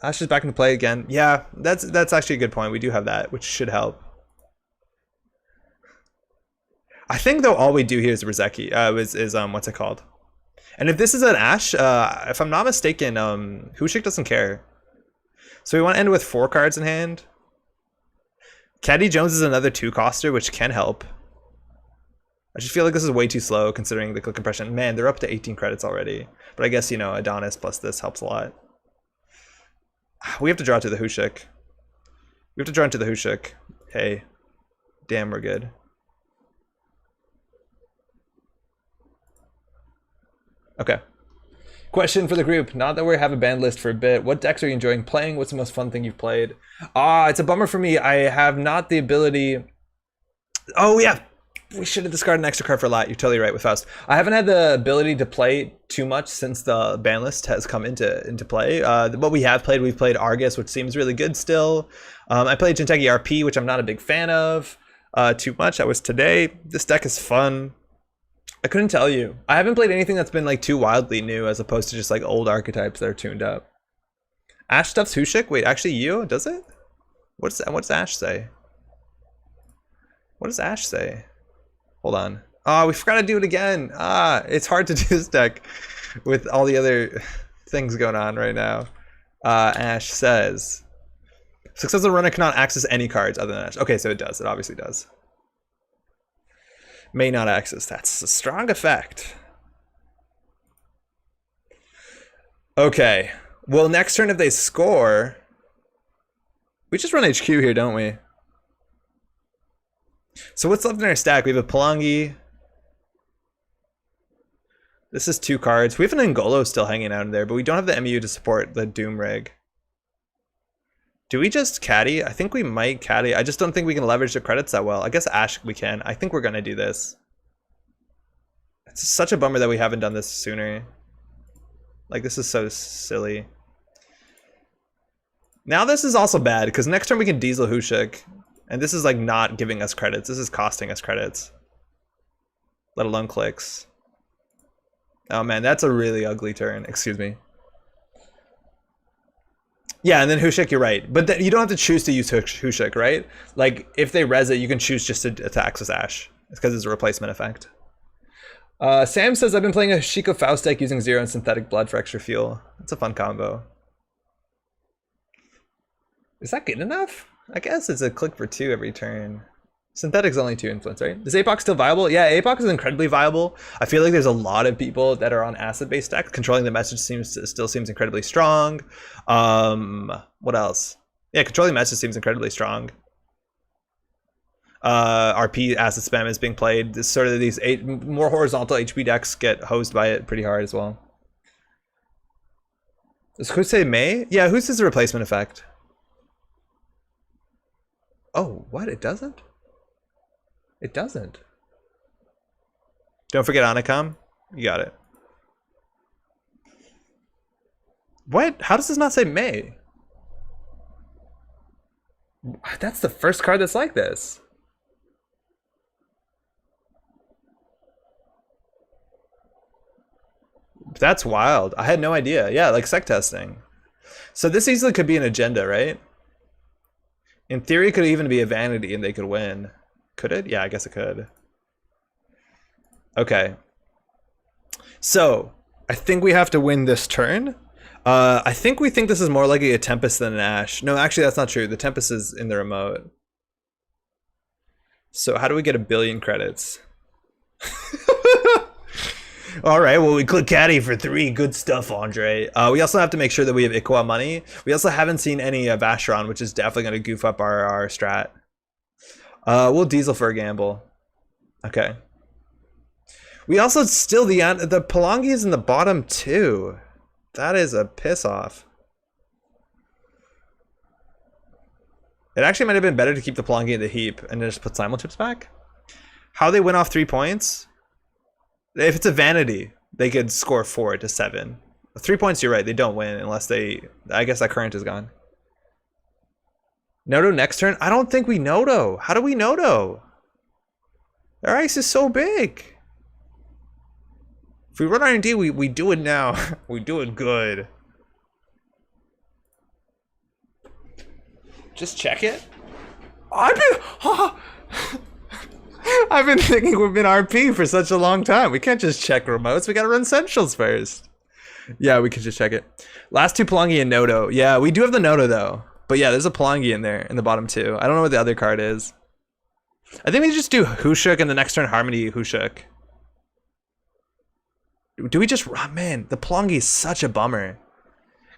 Ashes back into play again. Yeah, that's actually a good point. We do have that, which should help. I think though all we do here is Rizeki. Is what's it called? And if this is an Ash, if I'm not mistaken, Hushik doesn't care. So we want to end with 4 cards in hand. Caddy Jones is another 2-coster, which can help. I just feel like this is way too slow considering the click compression. Man, they're up to 18 credits already. But I guess, you know, Adonis plus this helps a lot. We have to draw to the Hushik. We have to draw into the Hushik. Hey. Damn, we're good. Okay. Question for the group. Not that we have a banned list for a bit. What decks are you enjoying playing? What's the most fun thing you've played? It's a bummer for me. I have not the ability... Oh, yeah. We should have discarded an extra card for a lot. You're totally right with Faust. I haven't had the ability to play too much since the ban list has come into play. What we have played, we've played Argus, which seems really good still. I played Jinteki RP, which I'm not a big fan of too much. That was today. This deck is fun. I couldn't tell you. I haven't played anything that's been like too wildly new as opposed to just like old archetypes that are tuned up. Ash stuffs Hushik? Wait, actually you? Does it? What's Ash say? What does Ash say? Hold on. Oh, we forgot to do it again. It's hard to do this deck with all the other things going on right now. Ash says, successful runner cannot access any cards other than Ash. Okay, so it does. It obviously does. May not access. That's a strong effect. Okay. Well, next turn if they score, we just run HQ here, don't we? So what's left in our stack? We have a Palangi. This is 2 cards. We have an Angolo still hanging out in there, but we don't have the MU to support the Doom rig. Do we just caddy? I think we might caddy. I just don't think we can leverage the credits that well. I guess Ash we can. I think we're going to do this. It's such a bummer that we haven't done this sooner. Like, this is so silly. Now this is also bad, because next turn we can Diesel Hushik. And this is like not giving us credits. This is costing us credits. Let alone clicks. Oh man, that's a really ugly turn. Excuse me. Yeah, and then Hushik, you're right. But you don't have to choose to use Hushik, right? Like, if they res it, you can choose just to access Ash. It's because it's a replacement effect. Sam says, I've been playing a Shiko Faust deck using 0 and Synthetic Blood for extra fuel. That's a fun combo. Is that good enough? I guess it's a click for 2 every turn. Synthetic's only 2 influence, right? Is APOC still viable? Yeah, APOC is incredibly viable. I feel like there's a lot of people that are on acid-based decks. Controlling the message still seems incredibly strong. What else? Yeah, controlling the message seems incredibly strong. RP acid spam is being played. This sort of these more horizontal HP decks get hosed by it pretty hard as well. Does who say May? Yeah, who's the replacement effect? Oh, what? It doesn't? It doesn't. Don't forget Anakam. You got it. What? How does this not say May? That's the first card that's like this. That's wild. I had no idea. Yeah, like sec testing. So this easily could be an agenda, right? In theory, it could even be a vanity and they could win. Could it? Yeah, I guess it could. Okay. So, I think we have to win this turn. I think we think this is more likely a Tempest than an Ash. No, actually, that's not true. The Tempest is in the remote. So, how do we get 1 billion credits? All right, well, we click caddy for 3. Good stuff, Andre. We also have to make sure that we have Ikwa money. We also haven't seen any Vashron, which is definitely going to goof up our strat. We'll diesel for a gamble. Okay. We also still, the Palangi is in the bottom too. That is a piss off. It actually might have been better to keep the Palangi in the heap and just put Simulchips back. How they win off 3 points? If it's a vanity, they could score 4 to 7. 3 points, you're right, they don't win unless they... I guess that current is gone. Noto next turn? I don't think we Noto. How do we Noto? Our ice is so big. If we run R&D, we do it now. We do it good. Just check it. I've been thinking we've been RP for such a long time. We can't just check remotes. We gotta run Centrals first. Yeah, we can just check it. Last 2 Palangi and Noto. Yeah, we do have the Noto though. But yeah, there's a Palangi in there in the bottom 2. I don't know what the other card is. I think we just do Hushuk and the next turn Harmony Hushuk. Do we just... Oh, man, the Palangi is such a bummer.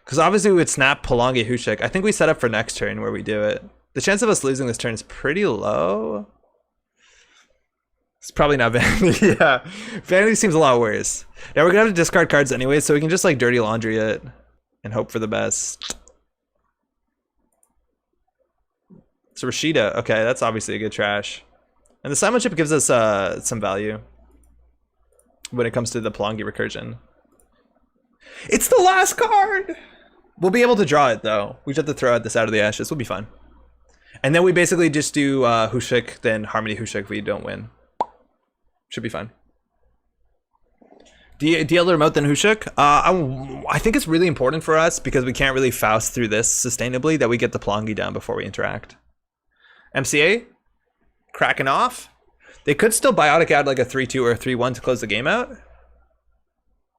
Because obviously we would snap Palangi Hushuk. I think we set up for next turn where we do it. The chance of us losing this turn is pretty low. It's probably not Vanity. Yeah, Vanity seems a lot worse. Now we're gonna have to discard cards anyway, so we can just like dirty laundry it and hope for the best. It's Rashida. Okay, that's obviously a good trash. And the Simon Chip gives us some value when it comes to the Palangi recursion. It's the last card! We'll be able to draw it though. We just have to throw this out of the ashes. We'll be fine. And then we basically just do Hushuk, then Harmony Hushuk if we don't win. Should be fine. DL remote then Hushuk. I think it's really important for us because we can't really Faust through this sustainably that we get the Palangi down before we interact. MCA? Cracking off? They could still biotic add like a 3-2 or a 3-1 to close the game out.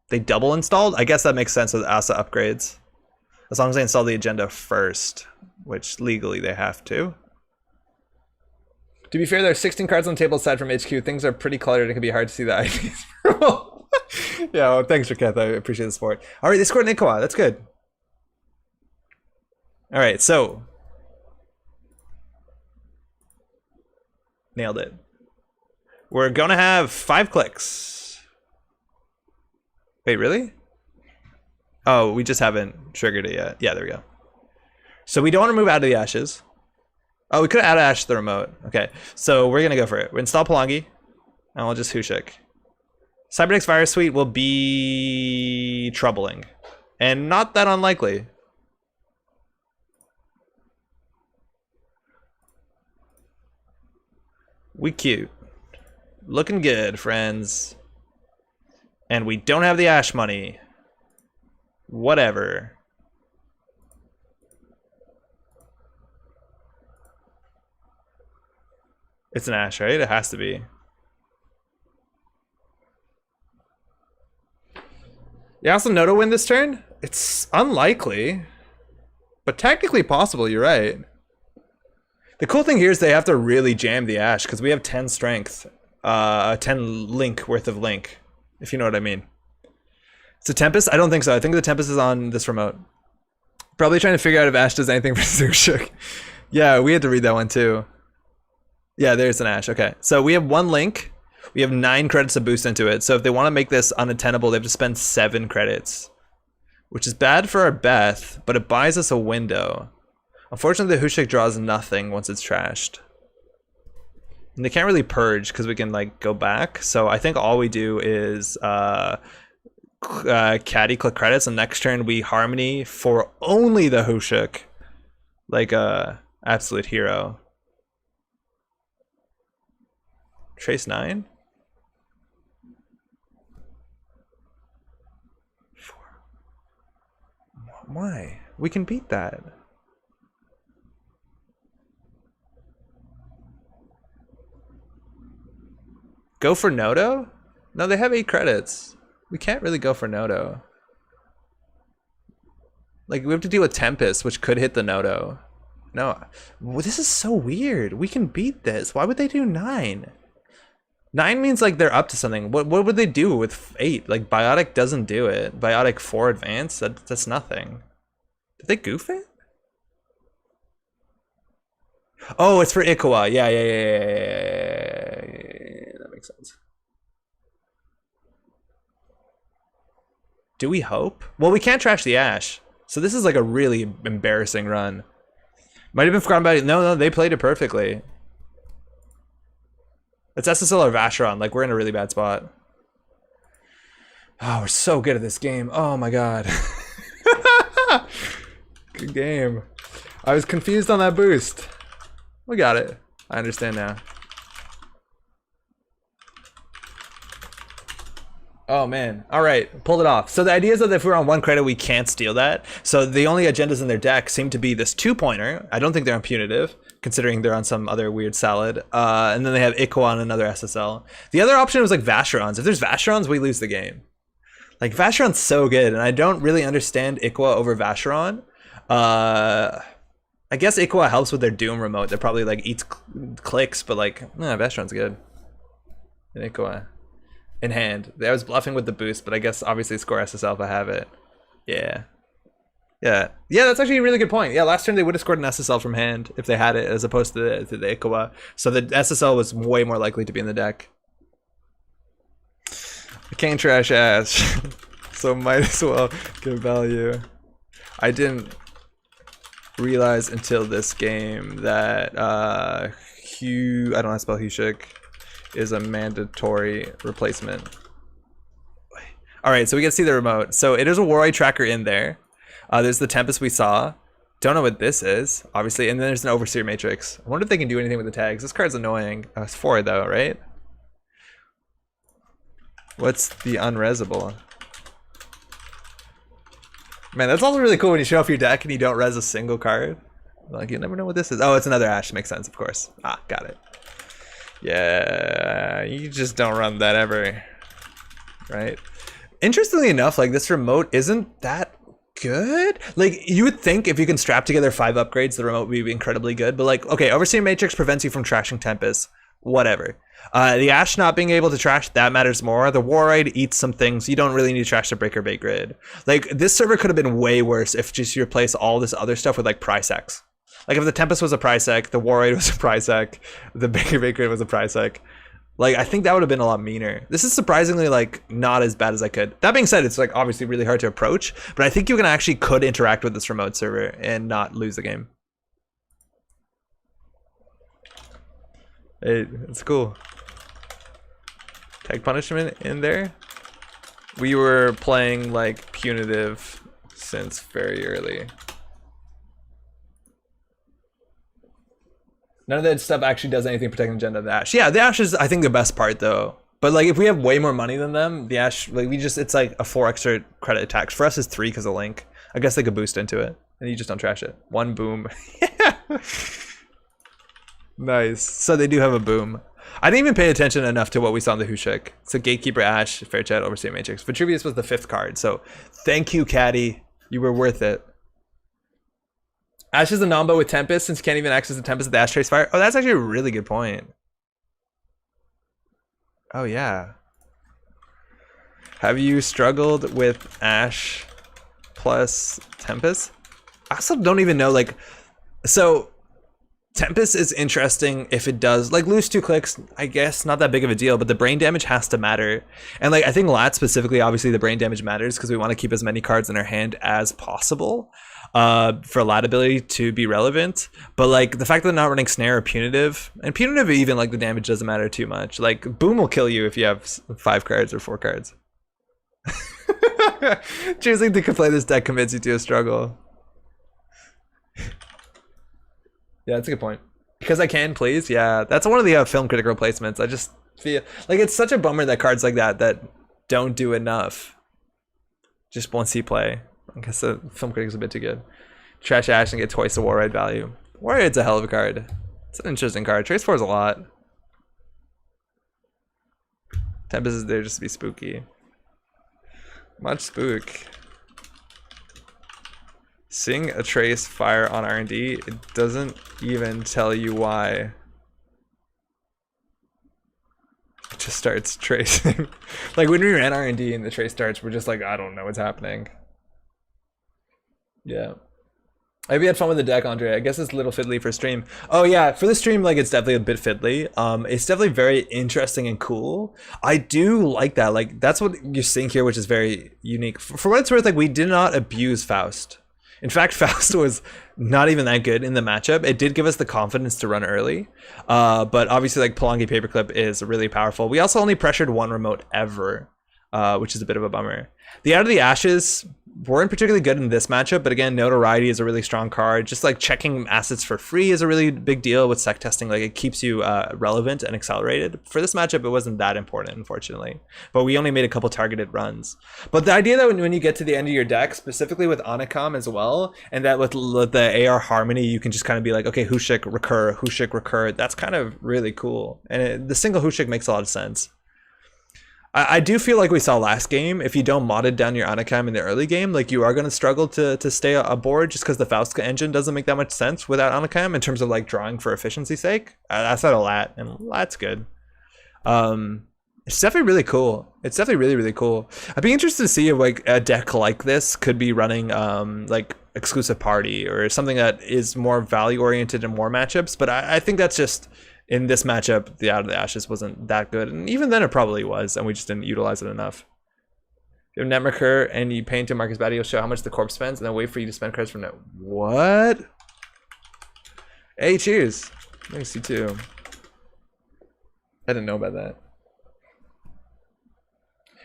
They double installed? I guess that makes sense with ASA upgrades. As long as they install the agenda first, which legally they have to. To be fair, there are 16 cards on the table aside from HQ. Things are pretty cluttered. It can be hard to see the IDs. Yeah, well, thanks, Raketh. I appreciate the support. All right, they scored Nikoa. That's good. All right, so. Nailed it. We're going to have 5 clicks. Wait, really? Oh, we just haven't triggered it yet. Yeah, there we go. So we don't want to move out of the ashes. Oh, we could add Ash to the remote. Okay, so we're going to go for it. We install Palangi, and we'll just Hushuk. Cybernetics Virus Suite will be troubling, and not that unlikely. We cute. Looking good, friends. And we don't have the Ash money. Whatever. It's an Ash, right? It has to be. You also know to win this turn? It's unlikely. But technically possible, you're right. The cool thing here is they have to really jam the Ash because we have 10 strength, 10 link worth of link, if you know what I mean. It's a Tempest? I don't think so. I think the Tempest is on this remote. Probably trying to figure out if Ash does anything for Zushuk. Yeah, we had to read that one too. Yeah, there's an Ash. Okay, so we have 1 link. We have 9 credits to boost into it. So if they want to make this unattainable, they have to spend 7 credits, which is bad for our Beth, but it buys us a window. Unfortunately, the Hushik draws nothing once it's trashed. And they can't really purge because we can like go back. So I think all we do is caddy click credits, and next turn we harmony for only the Hushik, like a absolute hero. Trace 9. 4. Why? We can beat that. Go for Nodo? No, they have 8 credits. We can't really go for Nodo. Like, we have to deal with Tempest, which could hit the Nodo. No, well, this is so weird. We can beat this. Why would they do 9? 9 means like they're up to something. What would they do with 8? Like, Biotic doesn't do it. Biotic 4 advance? That's nothing. Did they goof it? Oh, it's for Ikawa. Yeah. That makes sense. Do we hope? Well, we can't trash the Ash. So this is like a really embarrassing run. Might have been forgotten about it. No, they played it perfectly. It's SSL or Vacheron. Like, we're in a really bad spot. Oh, we're so good at this game. Oh my god. Good game. I was confused on that boost. We got it. I understand now. Oh man. Alright, pulled it off. So the idea is that if we're on 1 credit, we can't steal that. So the only agendas in their deck seem to be this 2-pointer. I don't think they're on punitive, considering they're on some other weird salad. And then they have Ikawa on another SSL. The other option was like Vacherons. If there's Vacherons, we lose the game. Like, Vacheron's so good, and I don't really understand Ikawa over Vacheron. I guess Ikawa helps with their Doom remote. They're probably like eats clicks, but like, nah, Vacheron's good. And Ikawa in hand. I was bluffing with the boost, but I guess obviously score SSL if I have it. Yeah, that's actually a really good point. Yeah, last turn they would have scored an SSL from hand if they had it, as opposed to the Ikawa. So the SSL was way more likely to be in the deck. I can't trash Ash, so might as well get value. I didn't realize until this game that I don't know how to spell Hushik, is a mandatory replacement. Alright, so we can see the remote. So it is a Warrior tracker in there. There's the Tempest we saw. Don't know what this is, obviously. And then there's an Overseer Matrix. I wonder if they can do anything with the tags. This card's annoying. It's 4 though, right? What's the unresable? Man, that's also really cool when you show off your deck and you don't res a single card. Like, you never know what this is. Oh, it's another Ash. Makes sense, of course. Ah, got it. Yeah, you just don't run that ever. Right? Interestingly enough, like, this remote isn't that good. Like, you would think if you can strap together 5 upgrades, the remote would be incredibly good. But like, okay, Overseer Matrix prevents you from trashing Tempest. Whatever. The Ash not being able to trash, that matters more. The Warride eats some things. You don't really need to trash the Breaker Bait grid. Like, this server could have been way worse if just you replace all this other stuff with like Prysecs. Like, if the Tempest was a Prysec, the Warride was a Prysec, the Breaker Bait grid was a Prysec. Like, I think that would have been a lot meaner. This is surprisingly like not as bad as I could. That being said, it's like obviously really hard to approach, but I think you can actually could interact with this remote server and not lose the game. Hey, it's cool. Tag punishment in there. We were playing like punitive since very early. None of that stuff actually does anything protecting the agenda of the Ash. Yeah, the Ash is, I think, the best part though. But like, if we have way more money than them, the Ash, like, it's like a 4 extra credit attacks. For us, it's 3 because of Link. I guess they could boost into it, and you just don't trash it. 1 boom. Yeah. Nice. So they do have a boom. I didn't even pay attention enough to what we saw in the Hushik. So Gatekeeper, Ash, Fairchat, Overseer Matrix. Vitruvius was the 5th card. So thank you, Caddy. You were worth it. Ash is a Nombo with Tempest since you can't even access the Tempest with the Ash Trace Fire. Oh, that's actually a really good point. Oh, yeah. Have you struggled with Ash plus Tempest? I also don't even know, like, so Tempest is interesting if it does, like, lose 2 clicks, I guess not that big of a deal, but the brain damage has to matter. And like, I think Lat specifically, obviously the brain damage matters because we want to keep as many cards in our hand as possible for Lat ability to be relevant. But like the fact that they're not running Snare or Punitive, and Punitive even, like, the damage doesn't matter too much. Like Boom will kill you if you have 5 cards or 4 cards. Choosing to play this deck commits you to a struggle. Yeah, that's a good point. Because I can, please. Yeah, that's one of the film critic replacements. I just feel like it's such a bummer that cards like that don't do enough just once you play. I guess the film critic's a bit too good. Trash Ash and get twice the War Ride value. War Ride's a hell of a card. It's an interesting card. Trace 4 is a lot. Tempest is there just to be spooky. Much spook. Seeing a Trace fire on R&D, it doesn't even tell you why. It just starts tracing. Like when we ran R&D and the Trace starts, we're just like, I don't know what's happening. Yeah. I hope you had fun with the deck, Andre. I guess it's a little fiddly for stream. Oh yeah, for the stream, like, it's definitely a bit fiddly. It's definitely very interesting and cool. I do like that. Like, that's what you're seeing here, which is very unique. For what it's worth, like, we did not abuse Faust. In fact, Faust was not even that good in the matchup. It did give us the confidence to run early, but obviously, like, Pelongi Paperclip is really powerful. We also only pressured 1 remote ever, which is a bit of a bummer. The Out of the Ashes weren't particularly good in this matchup, but again, Notoriety is a really strong card. Just like checking assets for free is a really big deal with sec testing. Like, it keeps you relevant and accelerated. For this matchup, it wasn't that important, unfortunately, but we only made a couple targeted runs. But the idea that when you get to the end of your deck, specifically with Anakam as well, and that with the AR Harmony, you can just kind of be like, okay, Hushik recur, that's kind of really cool. And the single Hushik makes a lot of sense. I do feel like we saw last game, if you don't modded down your Anakam in the early game, like, you are going to struggle to stay aboard just because the Faust engine doesn't make that much sense without Anakam in terms of, like, drawing for efficiency's sake. That's not a Lat, and Lat's good. It's definitely really cool. It's definitely really, really cool. I'd be interested to see if, like, a deck like this could be running like exclusive party or something that is more value oriented in more matchups, but I think that's just, in this matchup, the Out of the Ashes wasn't that good, and even then it probably was, and we just didn't utilize it enough. You have Netmarker and you pay into Marcus Batty, you'll show how much the corpse spends, and then wait for you to spend cards from Net. What? Hey, cheers. Thanks, you too. I didn't know about that.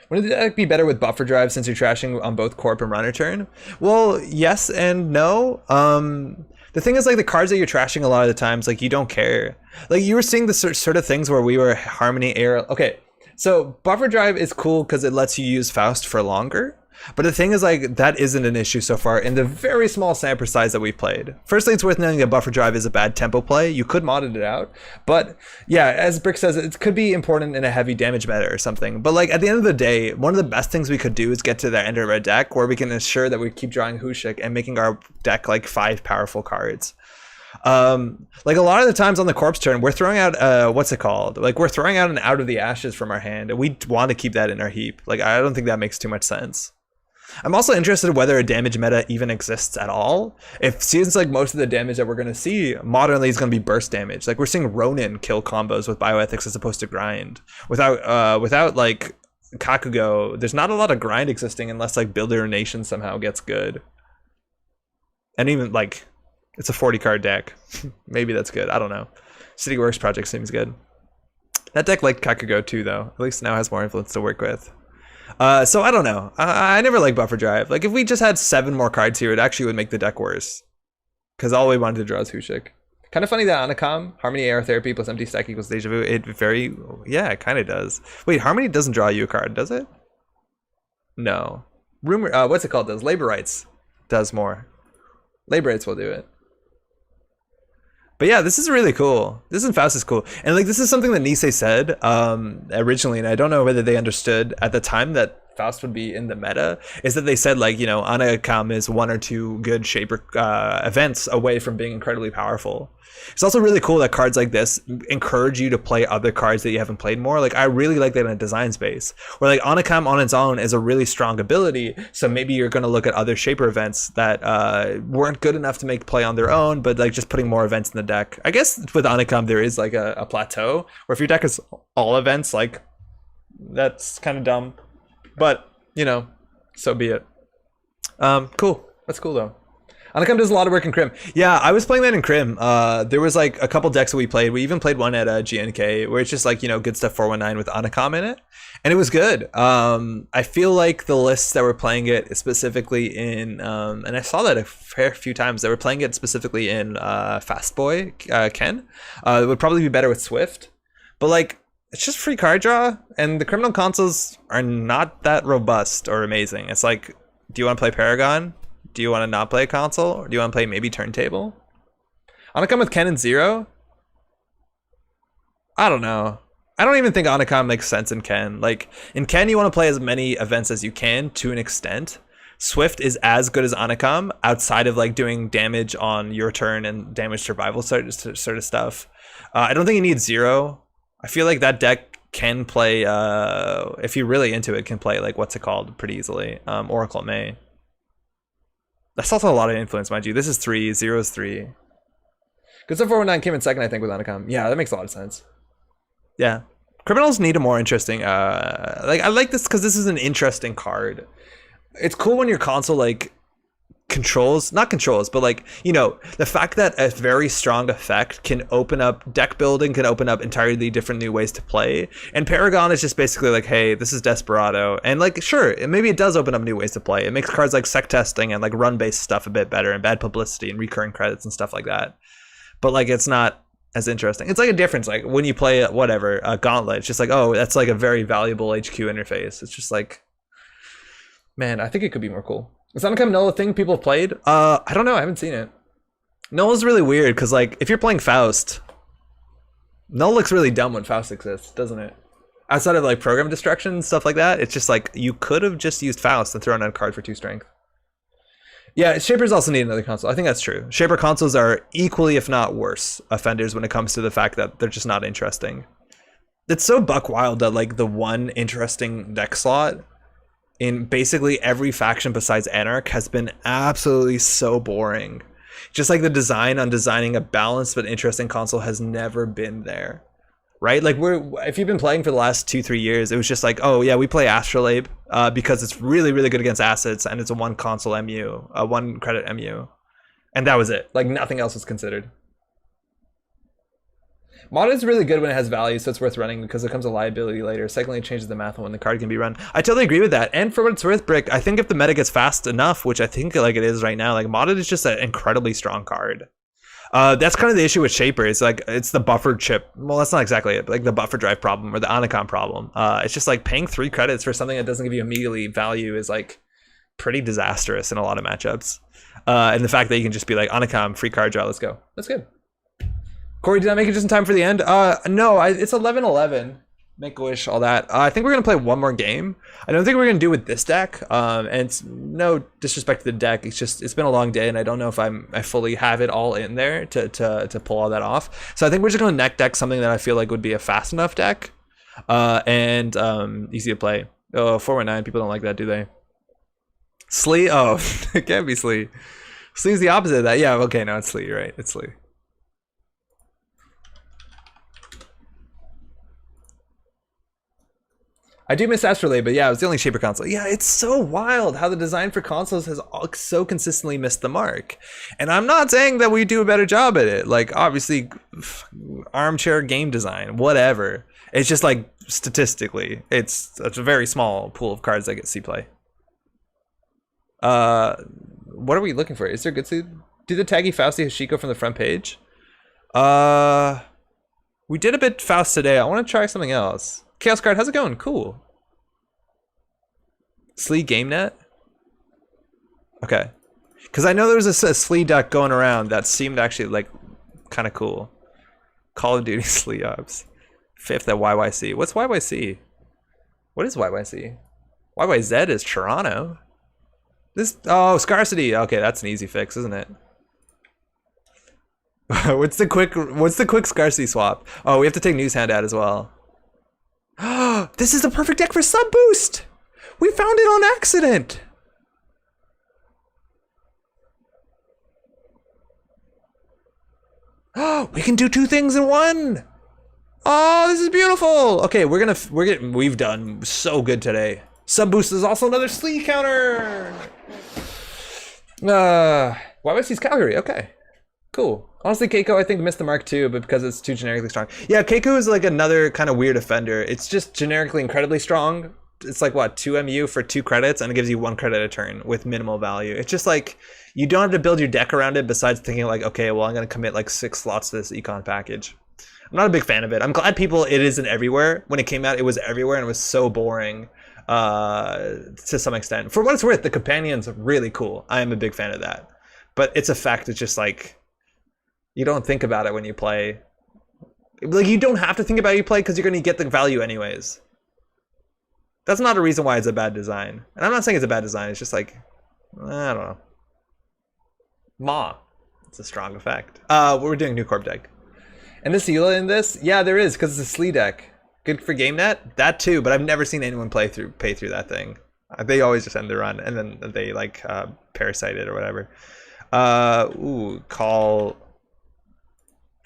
Wouldn't the deck be better with buffer drive since you're trashing on both corp and runner turn? Well, yes and no. The thing is, like, the cards that you're trashing a lot of the times, like, you don't care. Like, you were seeing the sort of things where we were Harmony Air. Okay, so buffer drive is cool because it lets you use Faust for longer. But the thing is, like, that isn't an issue so far in the very small sample size that we've played. Firstly, it's worth noting that buffer drive is a bad tempo play. You could mod it out. But yeah, as Brick says, it could be important in a heavy damage meta or something. But like, at the end of the day, one of the best things we could do is get to the end of our deck where we can ensure that we keep drawing Hushik and making our deck like 5 powerful cards. Like, a lot of the times on the corpse turn, we're throwing out what's it called? Like, we're throwing out an Out of the Ashes from our hand, and we want to keep that in our heap. Like, I don't think that makes too much sense. I'm also interested in whether a damage meta even exists at all. It seems like most of the damage that we're going to see modernly is going to be burst damage. Like, we're seeing Ronin kill combos with bioethics as opposed to grind. Without like Kakugo, there's not a lot of grind existing unless like Builder Nation somehow gets good. And even like, it's a 40 card deck. Maybe that's good. I don't know. City Works Project seems good. That deck liked Kakugo too, though. At least now has more influence to work with. So I don't know. I never liked buffer drive. Like, if we just had 7 more cards here, it actually would make the deck worse. Because all we wanted to draw is Hushik. Kind of funny that Anakam, Harmony AR Therapy plus empty stack equals Deja Vu. Yeah, it kind of does. Wait, Harmony doesn't draw you a card, does it? No. Rumor, what's it called? Does Labor Rights does more. Labor Rights will do it. But yeah, this is really cool. This in Faust is cool. And like, this is something that Nisei said originally, and I don't know whether they understood at the time that Faust would be in the meta is that they said like, you know, Anakam is 1 or 2 good Shaper events away from being incredibly powerful. It's also really cool that cards like this encourage you to play other cards that you haven't played more. Like I really like that in a design space where like Anakam on its own is a really strong ability. So maybe you're going to look at other Shaper events that weren't good enough to make play on their own, but like just putting more events in the deck. I guess with Anakam there is like a plateau where if your deck is all events, like that's kind of dumb, but you know, so be it. Cool. That's cool though. Anakam does a lot of work in Crim. Yeah, I was playing that in Crim. There was like a couple decks that we played. We even played one at GNK where it's just like, you know, good stuff 419 with Anakam in it. And it was good. I feel like the lists that were playing it specifically in, and I saw that a fair few times, they were playing it specifically in Fast Boy, Ken. It would probably be better with Swift. But like, it's just free card draw. And the criminal consoles are not that robust or amazing. It's like, do you want to play Paragon? Do you want to not play console? Or do you want to play maybe turntable? Anakam with Ken and Zero? I don't know. I don't even think Anakam makes sense in Ken. Like, in Ken, you want to play as many events as you can to an extent. Swift is as good as Anakam outside of like doing damage on your turn and damage survival sort of stuff. I don't think you need Zero. I feel like that deck can play, if you're really into it, can play like, what's it called, pretty easily. Oracle May. That's also a lot of influence, mind you. This is 3, 0 is 3. Good stuff 419 came in second, I think, with Anakam. Yeah, that makes a lot of sense. Yeah. Criminals need a more interesting, like, I like this because this is an interesting card. It's cool when your console, like, not controls, but like, you know, the fact that a very strong effect can open up deck building, can open up entirely different new ways to play. And Paragon is just basically like, hey, this is Desperado. And like, sure, maybe it does open up new ways to play. It makes cards like sec testing and like run-based stuff a bit better, and bad publicity and recurring credits and stuff like that. But like, it's not as interesting. It's like a difference, like when you play whatever, a Gauntlet, it's just like, oh, that's like a very valuable HQ interface. It's just like, man, I think it could be more cool. Is Anakam Null a thing people have played? I don't know, I haven't seen it. Null is really weird, because like, if you're playing Faust, Null looks really dumb when Faust exists, doesn't it? Outside of like program destruction and stuff like that, it's just like, you could have just used Faust and thrown out a card for 2 strength. Yeah, Shapers also need another console. I think that's true. Shaper consoles are equally, if not worse, offenders when it comes to the fact that they're just not interesting. It's so buck wild that like the one interesting deck slot in basically every faction besides Anarch has been absolutely so boring. Just like the design on designing a balanced but interesting console has never been there, right? Like if you've been playing for the last 2-3 years, it was just like, oh yeah, we play Astrolabe because it's really, really good against assets and it's a 1 console MU, a 1 credit MU. And that was it. Like nothing else was considered. Mod is really good when it has value, so it's worth running because it becomes a liability later. Secondly, it changes the math on when the card can be run. I totally agree with that. And for what it's worth, Brick, I think if the meta gets fast enough, which I think like it is right now, like Modded is just an incredibly strong card. That's kind of the issue with Shaper. It's like, it's the buffer chip. Well, that's not exactly it, but like the buffer drive problem or the Anakam problem. It's just like paying 3 credits for something that doesn't give you immediately value is like pretty disastrous in a lot of matchups. And the fact that you can just be like, Anakam, free card draw, let's go. That's good. Corey, did I make it just in time for the end? No, it's 11-11. Make a wish, all that. I think we're gonna play one more game. I don't think we're gonna do with this deck. And it's no disrespect to the deck. It's just it's been a long day, and I don't know if I fully have it all in there to pull all that off. So I think we're just gonna neck deck something that I feel like would be a fast enough deck, and easy to play. Oh, 419. People don't like that, do they? Slee? Oh, it can't be Slee. Slee's the opposite of that. Yeah. Okay. No, it's Slee. You're right. It's Slee. I do miss Astrolabe, but yeah, it was the only Shaper console. Yeah, it's so wild how the design for consoles has so consistently missed the mark. And I'm not saying that we do a better job at it. Like, obviously, armchair game design, whatever. It's just like, statistically, it's a very small pool of cards that get C-play. What are we looking for? Is there good seed? Do the taggy Fausti Hashiko from the front page? We did a bit Faust today. I want to try something else. Chaos card, how's it going? Cool. Slee GameNet? Okay. Because I know there was a Slee deck going around that seemed actually like kind of cool. Call of Duty Slee Ops. 5th at YYC. What's YYC? What is YYC? YYZ is Toronto. This, oh, scarcity. Okay, that's an easy fix, isn't it? what's the quick scarcity swap? Oh, we have to take News Hand out as well. This is the perfect deck for sub boost. We found it on accident. We can do two things in one. Oh, this is beautiful. Okay, we've done so good today. Sub boost is also another Slee counter. YYC's Calgary. Okay, cool. Honestly, Keiko I think missed the mark too, but because it's too generically strong. Yeah, Keiko is like another kind of weird offender. It's just generically incredibly strong. It's like what, 2 MU for 2 credits, and it gives you 1 credit a turn with minimal value. It's just like you don't have to build your deck around it besides thinking like, okay, well, I'm gonna commit like 6 slots to this econ package. I'm not a big fan of it. I'm glad it isn't everywhere. When it came out, it was everywhere and it was so boring to some extent. For what it's worth, the companion's really cool. I am a big fan of that. But its effect is just like, you don't think about it when you play. Like, you don't have to think about it when you play because you're going to get the value anyways. That's not a reason why it's a bad design. And I'm not saying it's a bad design. It's just like, I don't know. It's a strong effect. We're doing new corp deck. And this Eula in this? Yeah, there is, because it's a Slee deck. Good for GameNet? That too, but I've never seen anyone pay through that thing. They always just end the run, and then they like parasite it or whatever. Call...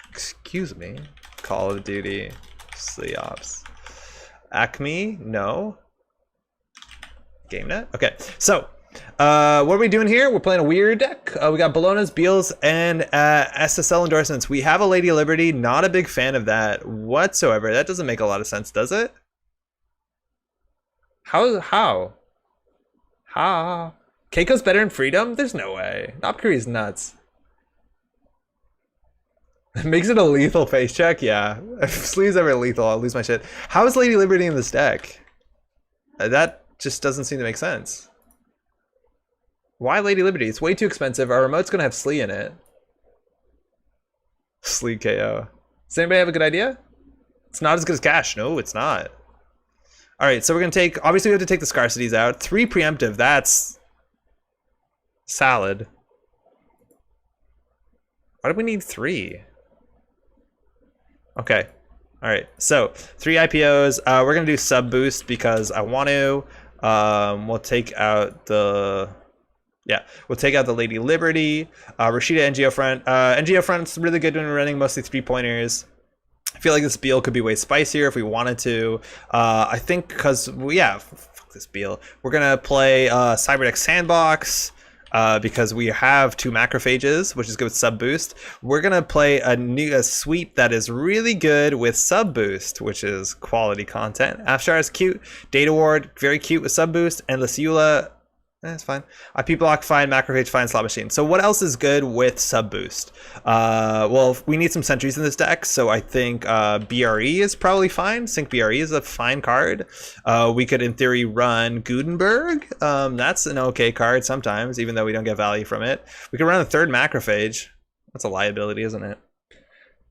Excuse me. Call of Duty. Slee Ops. Acme? No. GameNet? Okay, so... what are we doing here? We're playing a weird deck. We got Bologna's, Beals, and SSL endorsements. We have a Lady Liberty. Not a big fan of that whatsoever. That doesn't make a lot of sense, does it? How? Keiko's better in Freedom? There's no way. Nopkuri's nuts. Makes it a lethal face check? Yeah. If Sleeve's ever lethal, I'll lose my shit. How is Lady Liberty in this deck? That just doesn't seem to make sense. Why Lady Liberty? It's way too expensive. Our remote's gonna have Slee in it. Slee KO. Does anybody have a good idea? It's not as good as Cash. No, it's not. Alright, so we're gonna take... Obviously, we have to take the scarcities out. 3 preemptive. That's... salad. Why do we need 3? Okay. Alright, so 3 IPOs. We're gonna do sub boost because I want to. We'll take out the... Yeah, we'll take out the Lady Liberty, Rashida NGO front. NGO front's really good when we're running mostly 3-pointers. I feel like this Beal could be way spicier if we wanted to. I think because, yeah, fuck this Beal. We're going to play Cyberdeck Sandbox because we have 2 macrophages, which is good with sub boost. We're going to play a suite that is really good with sub boost, which is quality content. Afshar is cute. Data Ward, very cute with sub boost. And Lasiula... That's fine. IP block fine, macrophage fine, slot machine. So what else is good with sub boost? Well, we need some sentries in this deck, so I think BRE is probably fine. Sync BRE is a fine card. We could, in theory, run Gutenberg. That's an okay card sometimes, even though we don't get value from it. We could run a 3rd macrophage. That's a liability, isn't it?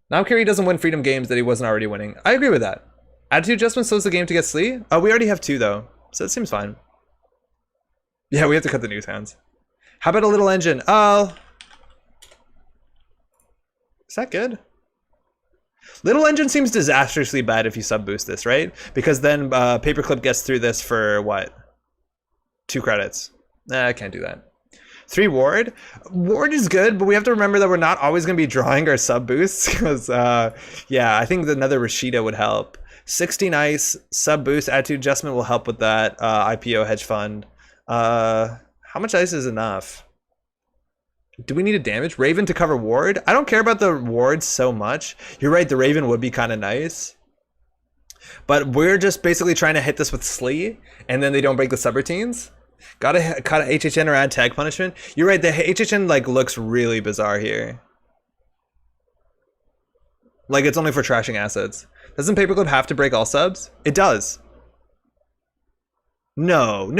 Now Kerry doesn't win freedom games that he wasn't already winning. I agree with that. Attitude adjustment slows the game to get Slee. We already have 2 though, so it seems fine. Yeah, we have to cut the news hands. How about a little engine? Oh. Is that good? Little engine seems disastrously bad if you sub boost this, right? Because then Paperclip gets through this for what? 2 credits. Nah, I can't do that. 3 Ward. Ward is good, but we have to remember that we're not always going to be drawing our sub boosts. Because, yeah, I think another Rashida would help. 16 Ice, sub boost, attitude adjustment will help with that. IPO hedge fund. How much ice is enough? Do we need a damage? Raven to cover Ward? I don't care about the Wards so much. You're right, the Raven would be kind of nice. But we're just basically trying to hit this with Slee, and then they don't break the subroutines. Gotta cut a HHN or add tag punishment. You're right, the HHN like looks really bizarre here. Like it's only for trashing assets. Doesn't Paperclip have to break all subs? It does. No.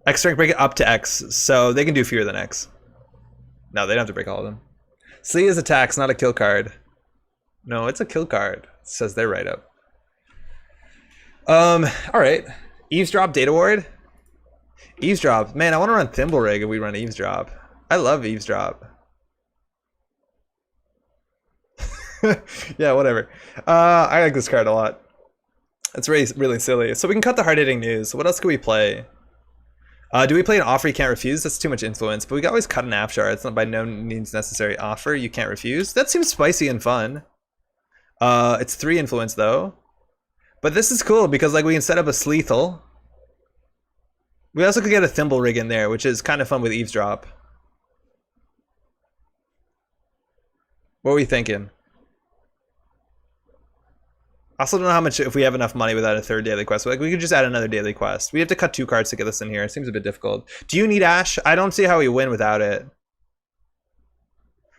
X strength break it up to X, so they can do fewer than X. No, they don't have to break all of them. Slee is attacks, not a kill card. No, it's a kill card. Says they're right up. All right. Eavesdrop data ward. Eavesdrop. Man, I want to run Thimble Rig if we run Eavesdrop. I love Eavesdrop. Yeah, whatever. I like this card a lot. It's really, really silly. So we can cut the hard-hitting news. What else can we play? Do we play an offer you can't refuse? That's too much influence. But we can always cut an Apshar. It's not by no means necessary offer you can't refuse. That seems spicy and fun. It's 3 influence though. But this is cool because like we can set up a Sleethal. We also could get a Thimble Rig in there, which is kind of fun with Eavesdrop. What were we thinking? I also don't know how much, if we have enough money without a 3rd daily quest. Like we could just add another daily quest. We have to cut 2 cards to get this in here. It seems a bit difficult. Do you need Ash? I don't see how we win without it.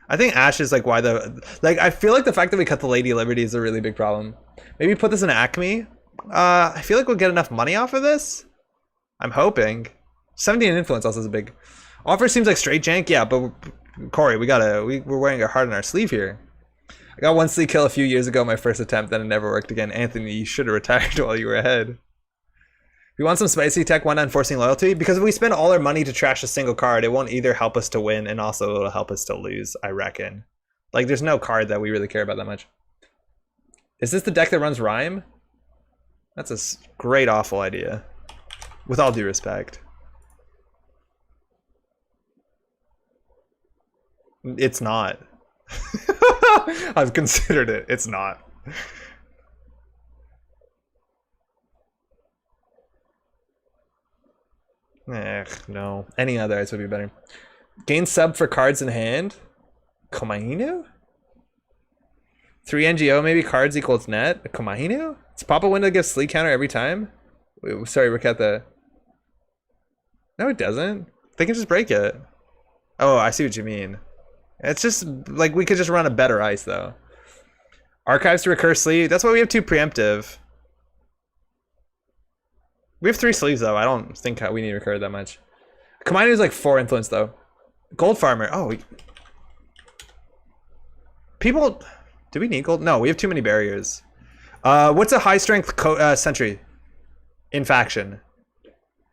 I think Ash is like why I feel like the fact that we cut the Lady Liberty is a really big problem. Maybe put this in Acme. I feel like we'll get enough money off of this. I'm hoping. 17 influence also is a big offer. Seems like straight jank. Yeah, but Corey, we're wearing our heart on our sleeve here. I got 1 sleeve kill a few years ago, my first attempt, then it never worked again. Anthony, you should have retired while you were ahead. We want some spicy tech, why not enforcing loyalty? Because if we spend all our money to trash a single card, it won't either help us to win and also it'll help us to lose, I reckon. Like, there's no card that we really care about that much. Is this the deck that runs Rhyme? That's a great, awful idea. With all due respect. It's not. I've considered it. It's not. No. Any other ice would be better. Gain sub for cards in hand. Komahinu? 3 NGO maybe cards equals net. Komahinu? Does Papa Window give sleep counter every time? Wait, sorry, Raketa. No, it doesn't. They can just break it. Oh, I see what you mean. It's just like we could just run a better ice though. Archives to recur sleeve. That's why we have 2 preemptive. We have 3 sleeves though. I don't think we need to recur that much. Komahinu is like 4 influence though. Gold farmer. Oh, people. Do we need gold? No, we have too many barriers. What's a high strength sentry in faction?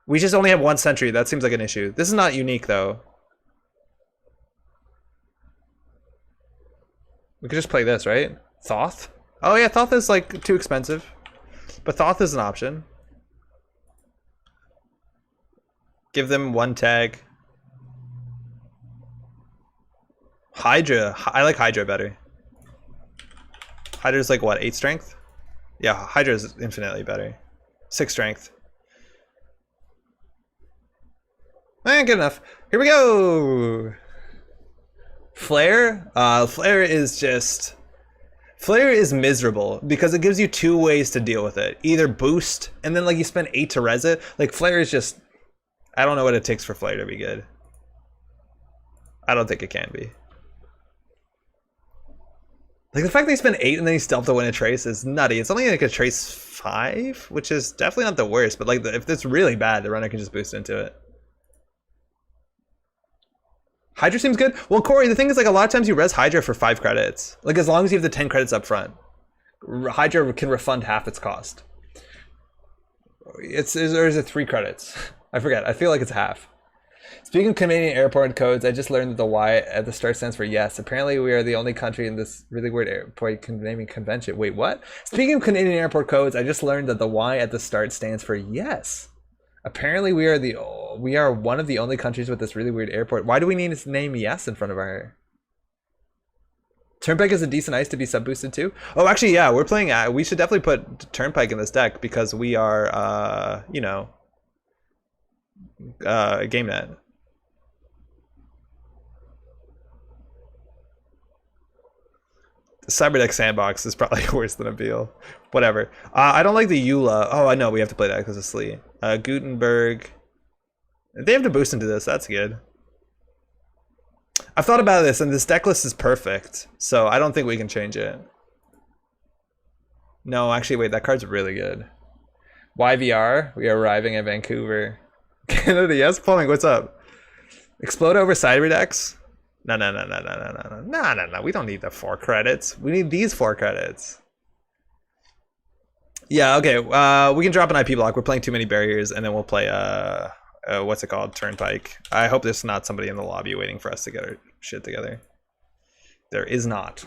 We just only have 1 sentry. That seems like an issue. This is not unique though. We could just play this, right? Thoth? Oh yeah, Thoth is like too expensive. But Thoth is an option. Give them 1 tag. Hydra. I like Hydra better. Hydra's like what, 8 strength? Yeah, Hydra is infinitely better. 6 strength. Good enough. Here we go! Flare? Flare is just... Flare is miserable because it gives you 2 ways to deal with it. Either boost, and then like you spend 8 to res it. Like Flare is just... I don't know what it takes for Flare to be good. I don't think it can be. Like the fact that you spend 8 and then you still have to win a trace is nutty. It's only like a trace 5, which is definitely not the worst. But like if it's really bad, the runner can just boost into it. Hydra seems good. Well, Corey, the thing is like a lot of times you res Hydra for 5 credits. Like as long as you have the 10 credits up front, Hydra can refund half its cost. Or is it 3 credits? I forget. I feel like it's half. Speaking of Canadian airport codes, I just learned that the Y at the start stands for yes. Apparently, we are the only country in this really weird airport naming convention. Wait, what? Speaking of Canadian airport codes, I just learned that the Y at the start stands for yes. Apparently, we are one of the only countries with this really weird airport. Why do we need to name yes in front of our... Turnpike is a decent ice to be sub boosted too. Oh, actually, yeah, we're playing. We should definitely put Turnpike in this deck because we are, you know, game net. Cyberdeck Sandbox is probably worse than Appeal. Whatever. I don't like the Eula. Oh, I know we have to play that because of Slee. Gutenberg. They have to boost into this. That's good. I've thought about this, and this deck list is perfect. So I don't think we can change it. No, actually, wait. That card's really good. YVR. We are arriving at Vancouver. Canada, yes. Plumbing, what's up? Explode over Cyberdecks? No. We don't need the 4 credits. We need these 4 credits. Yeah, okay. We can drop an IP block. We're playing too many barriers, and then we'll play what's it called? Turnpike. I hope there's not somebody in the lobby waiting for us to get our shit together. There is not.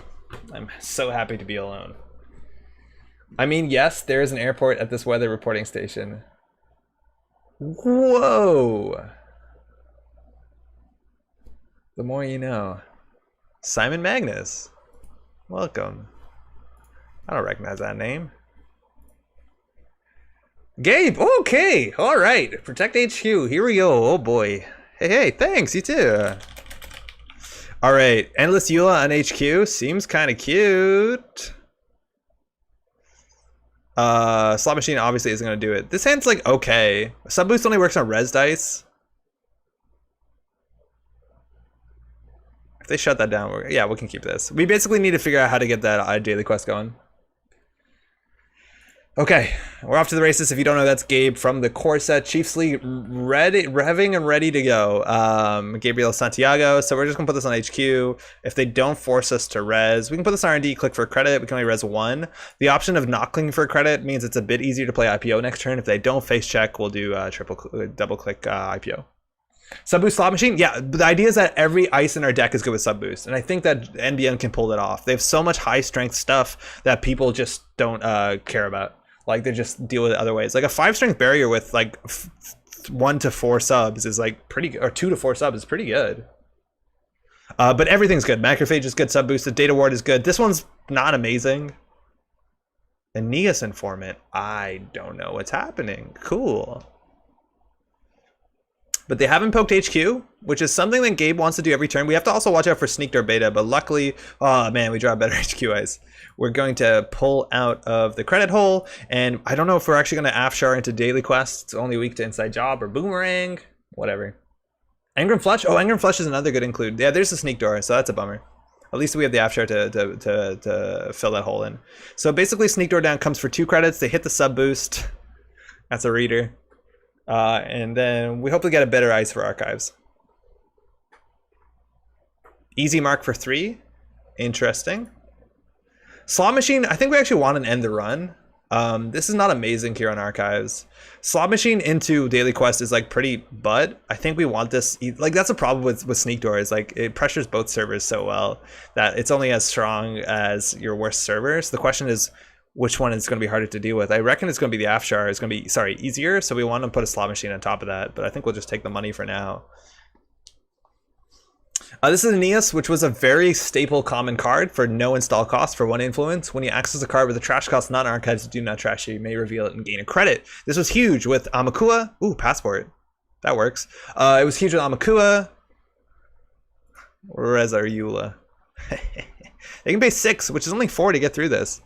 I'm so happy to be alone. I mean, yes, there is an airport at this weather reporting station. Whoa! The more you know. Simon Magnus. Welcome. I don't recognize that name. Gabe, okay, all right. Protect HQ, here we go. Oh boy. Hey, thanks, you too. All right, Endless Eula on HQ seems kind of cute. Slot machine obviously isn't gonna do it. This hand's like okay. Sub boost only works on res dice. If they shut that down, yeah, we can keep this. We basically need to figure out how to get that daily quest going. Okay, we're off to the races. If you don't know, that's Gabe from the core set. Chiefs League revving and ready to go. Gabriel Santiago. So we're just gonna put this on HQ. If they don't force us to res, we can put this on R&D, click for credit. We can only res one. The option of not clicking for credit means it's a bit easier to play IPO next turn. If they don't face check, we'll do double click IPO. Sub boost slot machine, yeah. The idea is that every ice in our deck is good with sub boost, and I think that NBN can pull that off. They have so much high strength stuff that people just don't care about. Like they just deal with it other ways. Like a 5-strength barrier with like 1 to 4 subs is like pretty, or 2 to 4 subs is pretty good. But everything's good. Macrophage is good. Sub boosted. Data ward is good. This one's not amazing. Aeneas Informant. I don't know what's happening. Cool. But they haven't poked HQ, which is something that Gabe wants to do every turn. We have to also watch out for Sneak or Beta, but luckily, oh man, we draw better HQ ice. We're going to pull out of the credit hole, and I don't know if we're actually going to Afshar into daily quests. It's only weak to Inside Job or Boomerang, whatever. Engram Flush? Oh, Engram Flush is another good include. Yeah, there's the Sneak Door, so that's a bummer. At least we have the Afshar to fill that hole in. So basically, Sneak Door down comes for 2 credits. They hit the sub boost. That's a reader. And then we hopefully get a better ice for archives. Easy mark for 3. Interesting. Slot machine, I think we actually want to end the run. This is not amazing here on archives. Slot machine into daily quest is like pretty butt. I think we want this, like that's a problem with Sneak Door, is like it pressures both servers so well that it's only as strong as your worst servers. The question is, which one is going to be harder to deal with? I reckon it's going to be the Afshar. It's going to be, sorry, easier. So we want to put a slot machine on top of that, but I think we'll just take the money for now. This is Aeneas, which was a very staple common card for no install cost for 1 influence. When you access a card with a trash cost not in archives, do not trash it. You may reveal it and gain a credit. This was huge with Amakua. Ooh, passport. That works. It was huge with Amakua. Whereas our Eula. They can pay 6, which is only 4 to get through this.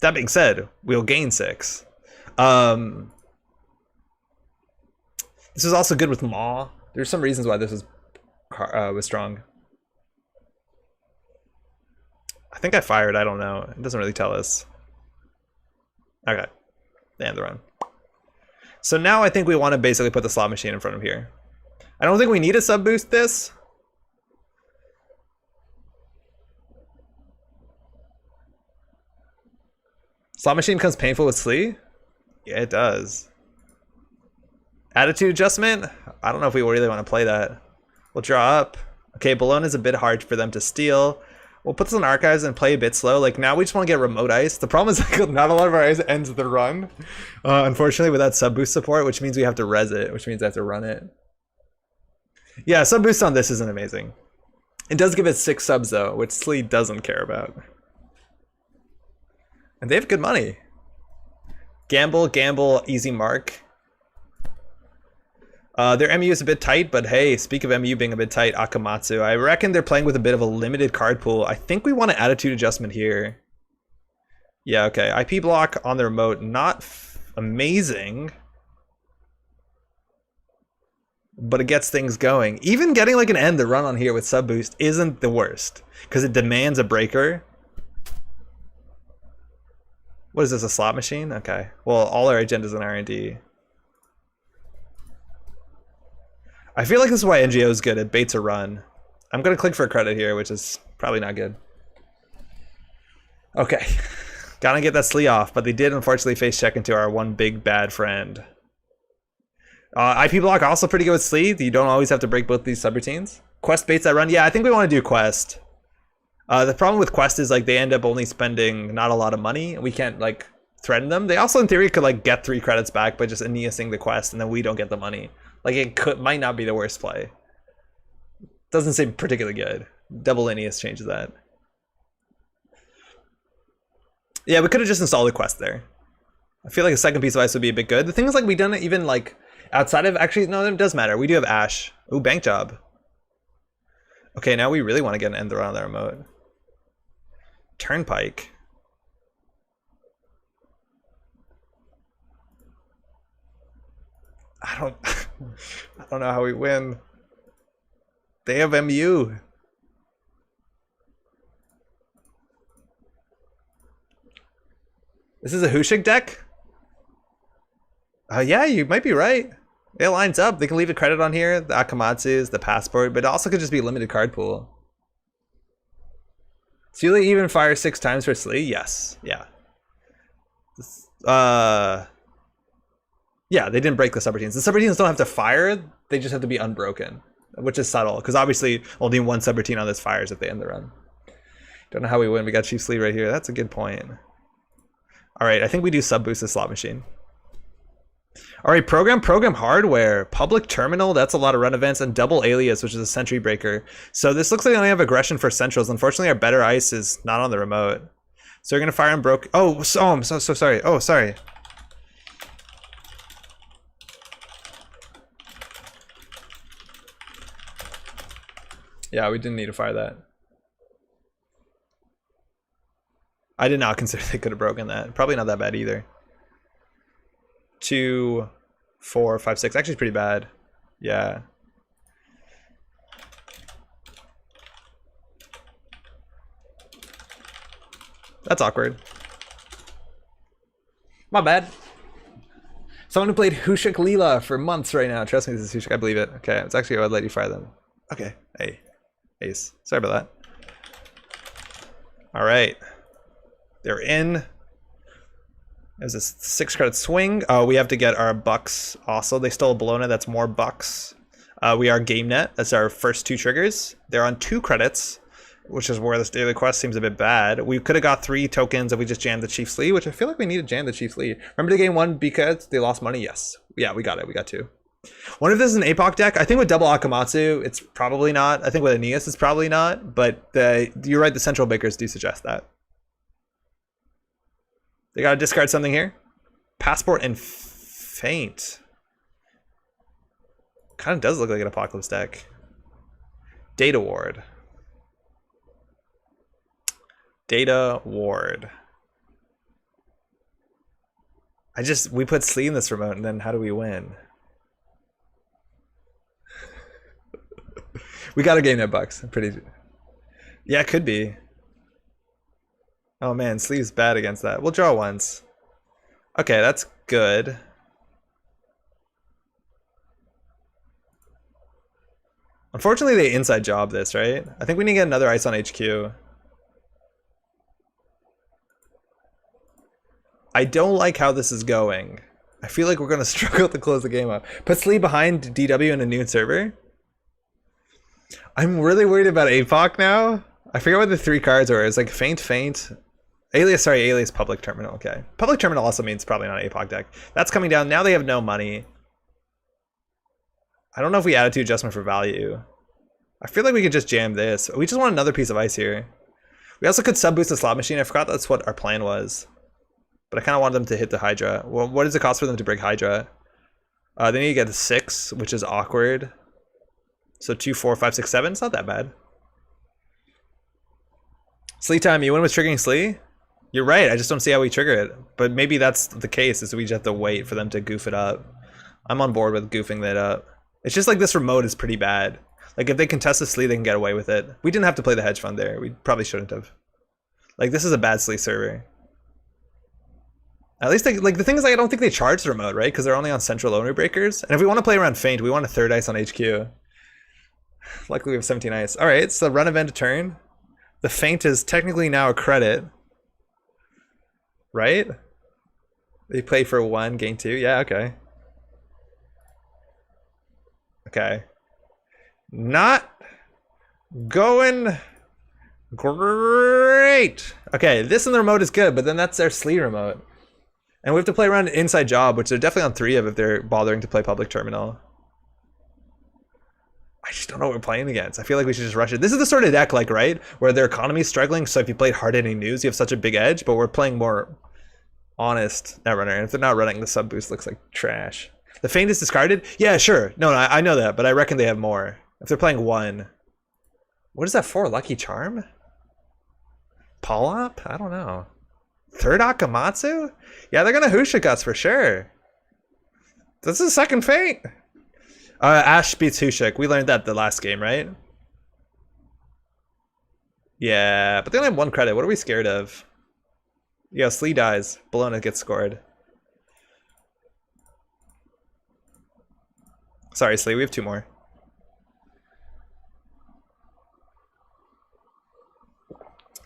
That being said, we'll gain 6. This is also good with Maw. There's some reasons why this was strong. I think I fired, I don't know. It doesn't really tell us. Okay, they end the run. So now I think we want to basically put the slot machine in front of here. I don't think we need to sub boost this. Slot machine becomes painful with Slee? Yeah, it does. Attitude adjustment? I don't know if we really want to play that. We'll draw up. Okay, Bologna is a bit hard for them to steal. We'll put this in archives and play a bit slow. Like now we just want to get remote ice. The problem is like not a lot of our ice ends the run. Unfortunately without sub boost support, which means we have to res it, which means I have to run it. Yeah, sub boost on this isn't amazing. It does give it 6 subs though, which Slee doesn't care about. And they have good money. Gamble, easy mark. Their MU is a bit tight, but hey, speak of MU being a bit tight, Akamatsu. I reckon they're playing with a bit of a limited card pool. I think we want an attitude adjustment here. Yeah, okay. IP block on the remote, not amazing. But it gets things going. Even getting like an end to run on here with sub boost isn't the worst, because it demands a breaker. What is this, a slot machine? Okay. Well, all our agendas in R&D. I feel like this is why NGO is good. It baits a run. I'm going to click for a credit here, which is probably not good. Okay. Gotta get that Slee off, but they did unfortunately face check into our one big bad friend. IP block also pretty good with Slee. You don't always have to break both these subroutines. Quest baits that run. Yeah, I think we want to do Quest. The problem with Quest is like they end up only spending not a lot of money. We can't like threaten them. They also in theory could like get 3 credits back by just Aeneasing the quest and then we don't get the money. Like it might not be the worst play. Doesn't seem particularly good. Double Aeneas changes that. Yeah, we could have just installed a quest there. I feel like a second piece of ice would be a bit good. The thing is like we done it even like outside of, actually no, it does matter. We do have Ash. Ooh, bank job. Okay, now we really want to get an end run on the remote. Turnpike. I don't know how we win. They have MU. This is a Hushik deck? Yeah, you might be right. It lines up. They can leave a credit on here, the Akamatsu's, the passport, but it also could just be a limited card pool. So you even fire 6 times for Slee? Yes. Yeah. Yeah, they didn't break the subroutines. The subroutines don't have to fire, they just have to be unbroken, which is subtle, because obviously only one subroutine on this fires if they end the run. Don't know how we win. We got Chief Slee right here. That's a good point. All right, I think we do sub boost the slot machine. All right, program hardware, public terminal, that's a lot of run events, and double alias, which is a sentry breaker. So this looks like they only have aggression for centrals. Unfortunately, our better ice is not on the remote. So we're gonna fire and broke. Oh, I'm so sorry. Oh, sorry. Yeah, we didn't need to fire that. I did not consider they could have broken that. Probably not that bad either. 2, 4, 5, 6. Actually, pretty bad. Yeah. That's awkward. My bad. Someone who played Hushik Leela for months right now. Trust me, this is Hushik. I believe it. Okay, it's actually I'd let you fire them. Okay. Hey. Ace. Sorry about that. All right. They're in. There's a 6 credit swing. We have to get our bucks also. They stole a Bologna. That's more bucks. We are game net. That's our first 2 triggers. They're on 2 credits, which is where this daily quest seems a bit bad. We could have got 3 tokens if we just jammed the Chief Slee, which I feel like we need to jam the Chief Slee. Remember the game 1 because they lost money? Yes. Yeah, we got it. We got 2. Wonder if this is an APOC deck. I think with double Akamatsu, it's probably not. I think with Aeneas, it's probably not. But you're right, the central bakers do suggest that. They gotta discard something here. Passport and Feint. Kind of does look like an Apocalypse deck. Data Ward. Data Ward. We put Slee in this remote, and then how do we win? We got a game net bucks. Pretty. Yeah, it could be. Oh man, Sleeve's bad against that. We'll draw once. Okay, that's good. Unfortunately, they inside job this, right? I think we need to get another ice on HQ. I don't like how this is going. I feel like we're going to struggle to close the game up. Put Slee behind DW in a new server. I'm really worried about APOC now. I forget what the 3 cards were. It's like Feint. Alias Public Terminal. Okay. Public Terminal also means probably not an APOC deck. That's coming down. Now they have no money. I don't know if we added to adjustment for value. I feel like we could just jam this. We just want another piece of ice here. We also could sub boost the slot machine. I forgot that's what our plan was. But I kind of wanted them to hit the Hydra. Well, what does it cost for them to break Hydra? They need to get a 6, which is awkward. So 2, 4, 5, 6, 7. It's not that bad. Slee time. You win with triggering Slee? You're right. I just don't see how we trigger it. But maybe that's the case, is we just have to wait for them to goof it up. I'm on board with goofing that up. It's just like this remote is pretty bad. Like if they contest the Slee, they can get away with it. We didn't have to play the hedge fund there. We probably shouldn't have. Like this is a bad Slee server. At least like the thing is, like, I don't think they charge the remote, right? Because they're only on central owner breakers. And if we want to play around Feint, we want a 3rd ice on HQ. Luckily we have 17 ice. All right, so run event a turn. The Feint is technically now a credit. right? They play for 1, gain 2. Yeah, okay. Okay. Not going great. Okay, this in the remote is good, but then that's their Slee remote. And we have to play around inside job, which they're definitely on 3 of if they're bothering to play public terminal. I just don't know what we're playing against. I feel like we should just rush it. This is the sort of deck, like, right, where their economy is struggling, so if you played hard-hitting news, you have such a big edge, but we're playing more honest Netrunner. And if they're not running, the sub boost looks like trash. The Feint is discarded? Yeah, sure. No, I know that, but I reckon they have more. If they're playing 1. What is that for? Lucky Charm? Polop? I don't know. Third Akamatsu? Yeah, they're gonna Hushik us for sure. This is a second Feint. Ash beats Hushik. We learned that the last game, right? Yeah, but they only have 1 credit. What are we scared of? Yeah, Slee dies. Bologna gets scored. Sorry, Slee, we have 2 more.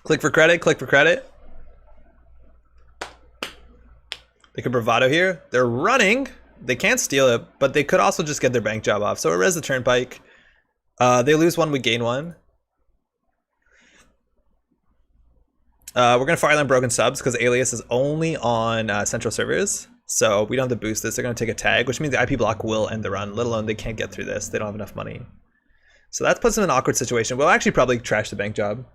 Click for credit, click for credit. They could bravado here. They're running. They can't steal it, but they could also just get their bank job off. So it res the turnpike. They lose 1, we gain 1. We're going to Fireland Broken Subs because Alias is only on central servers. So we don't have to boost this. They're going to take a tag, which means the IP block will end the run, let alone they can't get through this. They don't have enough money. So that puts them in an awkward situation. We'll actually probably trash the bank job.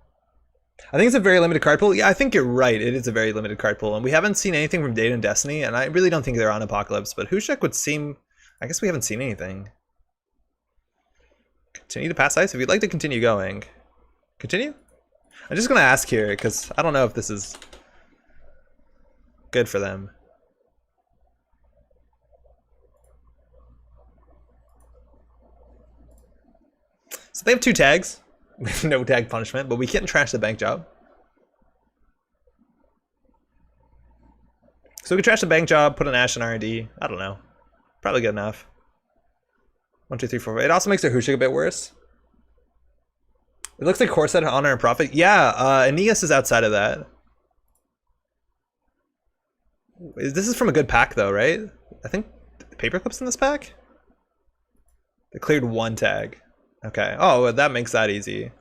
I think it's a very limited card pool. Yeah, I think you're right. It is a very limited card pool. And we haven't seen anything from Data and Destiny, and I really don't think they're on Apocalypse. But Hushik would seem... I guess we haven't seen anything. Continue to pass ice? If you'd like to continue going. Continue? I'm just going to ask here, because I don't know if this is good for them. So they have 2 tags. No tag punishment, but we can't trash the bank job. So we can trash the bank job, put an Ash in R&D. I don't know. Probably good enough. 1, 2, 3, 4, 5. It also makes their Hushik a bit worse. It looks like Corset, Honor, and Profit. Yeah, Aeneas is outside of that. This is from a good pack, though, right? I think Paperclip's in this pack? They cleared 1 tag. Okay. Oh, well, that makes that easy.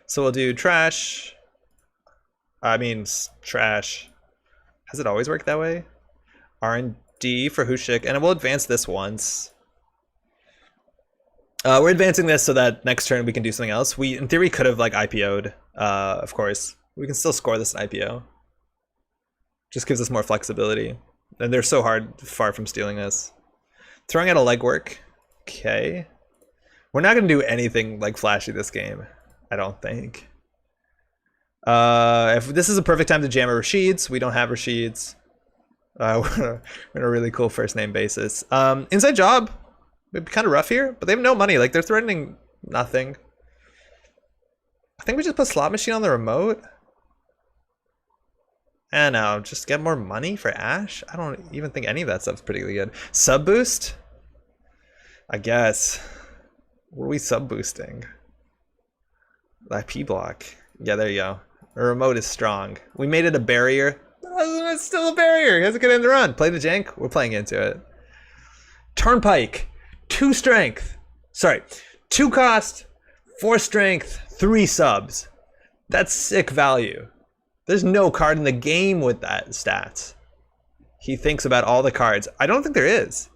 So we'll do trash. Trash. Has it always worked that way? R&D for Hushik, and we'll advance this once. We're advancing this so that next turn we can do something else. We, in theory, could have like IPO'd, of course. We can still score this in IPO. Just gives us more flexibility. And they're so far from stealing this. Throwing out a legwork. Okay. We're not going to do anything like flashy this game, I don't think. If this is a perfect time to jam a Rashids, we don't have Rashids. We're in a really cool first name basis. Inside job, it'd be kind of rough here, but they have no money. Like, they're threatening nothing. I think we just put Slot Machine on the remote. And now just get more money for Ash. I don't even think any of that stuff's particularly good. Sub boost, I guess. What are we sub boosting? IP block. Yeah, there you go. The remote is strong. We made it a barrier. It's still a barrier. He has to get in the run. Play the jank. We're playing into it. Turnpike. 2 strength. Sorry. 2 cost, 4 strength, 3 subs. That's sick value. There's no card in the game with that stats. He thinks about all the cards. I don't think there is.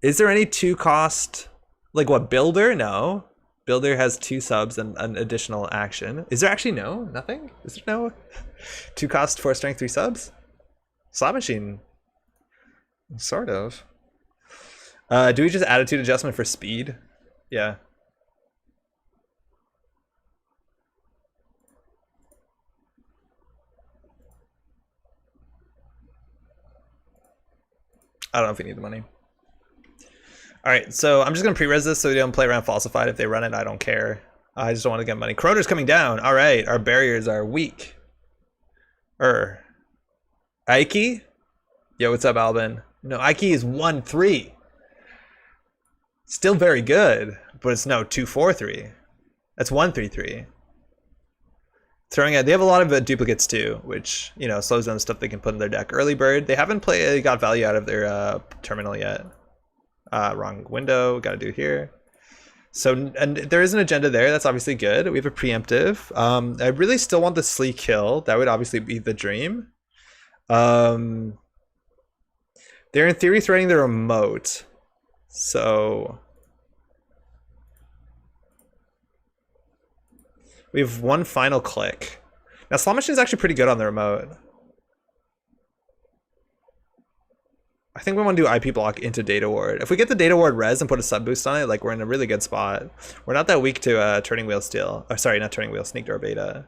Is there any 2 cost? Like what, Builder? No. Builder has 2 subs and an additional action. Is there actually no? Nothing? Is there no 2 cost, 4 strength, 3 subs? Slot Machine. Sort of. Do we just attitude adjustment for speed? Yeah. I don't know if we need the money. All right, so I'm just gonna pre-res this so we don't play around falsified. If they run it, I don't care. I just don't want to get money. Kroner's coming down. All right, our barriers are weak. Ike? Yo, what's up, Albin? No, Ike is 1-3. Still very good, but it's no 2-4-3. That's 1-3-3. Throwing out, they have a lot of duplicates too, which, you know, slows down the stuff they can put in their deck. Early bird, they haven't got value out of their terminal yet. Wrong window, gotta do here. So, and there is an agenda there, that's obviously good. We have a preemptive. I really still want the Slee kill, that would obviously be the dream. They're in theory threatening the remote, so... We have one final click. Now, Slot Machine is actually pretty good on the remote. I think we want to do IP block into Data Ward. If we get the Data Ward res and put a sub boost on it, like we're in a really good spot. We're not that weak to Turning Wheel Steal. Oh, sorry, not Turning Wheel, Sneak Door Beta.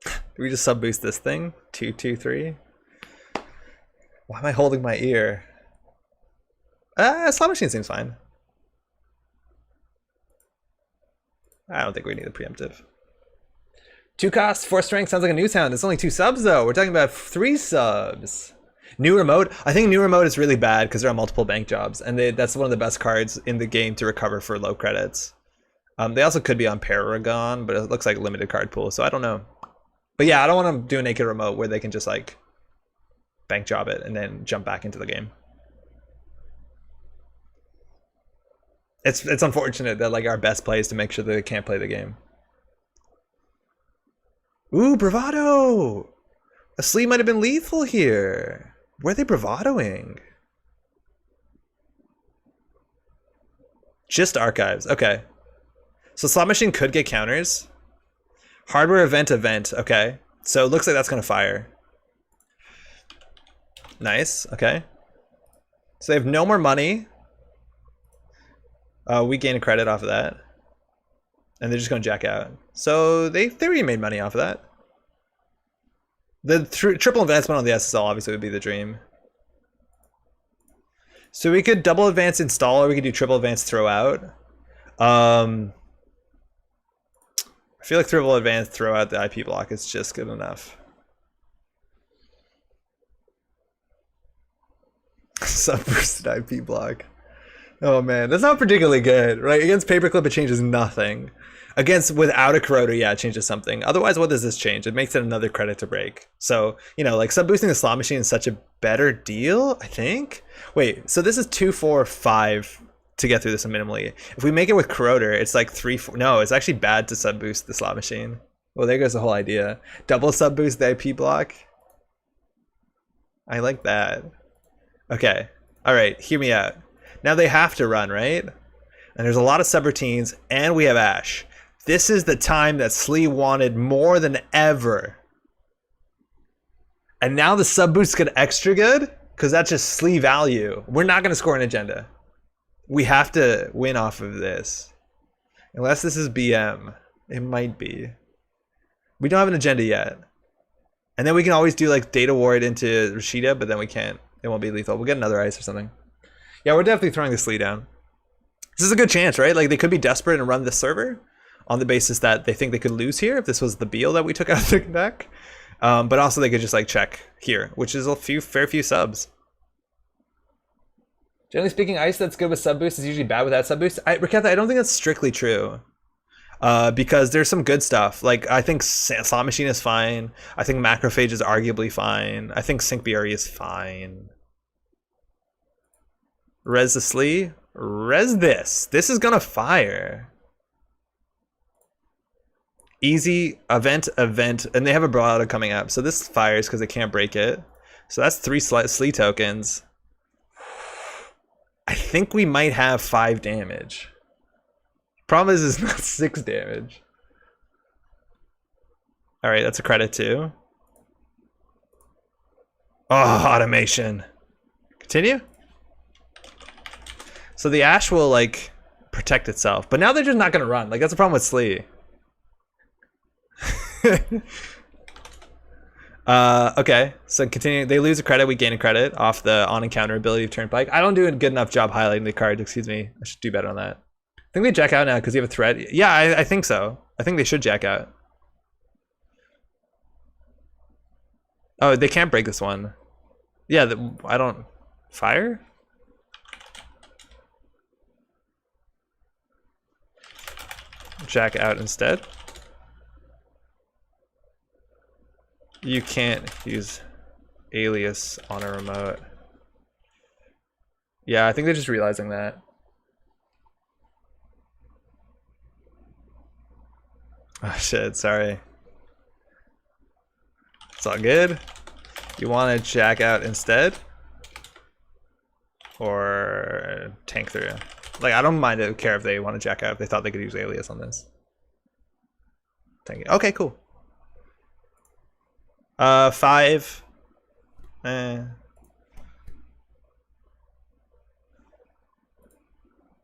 Do we just sub boost this thing? 2, 2, 3. Why am I holding my ear? Slot Machine seems fine. I don't think we need a preemptive. 2 costs, 4 strength, sounds like a new sound. It's only 2 subs though. We're talking about 3 subs. New remote. I think new remote is really bad because there are multiple bank jobs, and that's one of the best cards in the game to recover for low credits. They also could be on Paragon, but it looks like a limited card pool, so I don't know. But yeah, I don't want to do a naked remote where they can just like bank job it and then jump back into the game. It's unfortunate that like our best play is to make sure that they can't play the game. Ooh, bravado! A Slee might have been lethal here. Where are they bravadoing? Just archives. Okay. So Slot Machine could get counters. Hardware event. Okay. So it looks like that's gonna fire. Nice. Okay. So they have no more money. We gain a credit off of that. And they're just gonna jack out. So they already made money off of that. The triple advancement on the SSL obviously would be the dream. So we could double advance install, or we could do triple advance throw out. I feel like triple advance throw out the IP block is just good enough. Sub-boosted IP block. Oh man, that's not particularly good, right? Against Paperclip, it changes nothing. Against without a corroder, yeah, it changes something. Otherwise, what does this change? It makes it another credit to break. So, you know, like sub-boosting the Slot Machine is such a better deal, I think. Wait, so this is 2, 4, 5 to get through this minimally. If we make it with corroder, it's like 3, 4. No, it's actually bad to sub-boost the Slot Machine. Well, there goes the whole idea. Double sub-boost the IP block. I like that. Okay, all right, hear me out. Now they have to run, right? And there's a lot of subroutines, and we have Ash. This is the time that Slee wanted more than ever. And now the sub boosts get extra good because that's just Slee value. We're not going to score an agenda. We have to win off of this. Unless this is BM. It might be. We don't have an agenda yet. And then we can always do like Data Ward into Rashida, but then we can't. It won't be lethal. We'll get another ice or something. Yeah, we're definitely throwing the Slee down. This is a good chance, right? Like they could be desperate and run this server on the basis that they think they could lose here if this was the Beal that we took out of the deck. But also they could just like check here, which is a fair few subs. Generally speaking, ice that's good with sub boost is usually bad without sub boost. Raketha, I don't think that's strictly true. Because there's some good stuff. Like I think Slot Machine is fine. I think Macrophage is arguably fine. I think Sync BRE is fine. Res the Slee. Res this. This is gonna fire. Easy event, and they have a bravado coming up. So this fires because they can't break it. So that's 3 Slee tokens. I think we might have 5 damage. Problem is it's not 6 damage. All right, that's a credit too. Oh, automation. Continue. So the Ash will like protect itself, but now they're just not gonna run. Like that's the problem with Slee. Okay, so continue. They lose a credit, we gain a credit off the on encounter ability of Turnpike. I don't do a good enough job highlighting the cards, excuse me. I should do better on that. I think they jack out now because you have a threat. Yeah, I think so. I think they should jack out. Oh, they can't break this one. Yeah, I don't... Fire? Jack out instead. You can't use alias on a remote. Yeah, I think they're just realizing that. Oh shit, sorry. It's all good. You want to jack out instead? Or tank through? Like, I don't mind, I don't care if they want to jack out if they thought they could use alias on this. Tank it. Okay, cool. 5.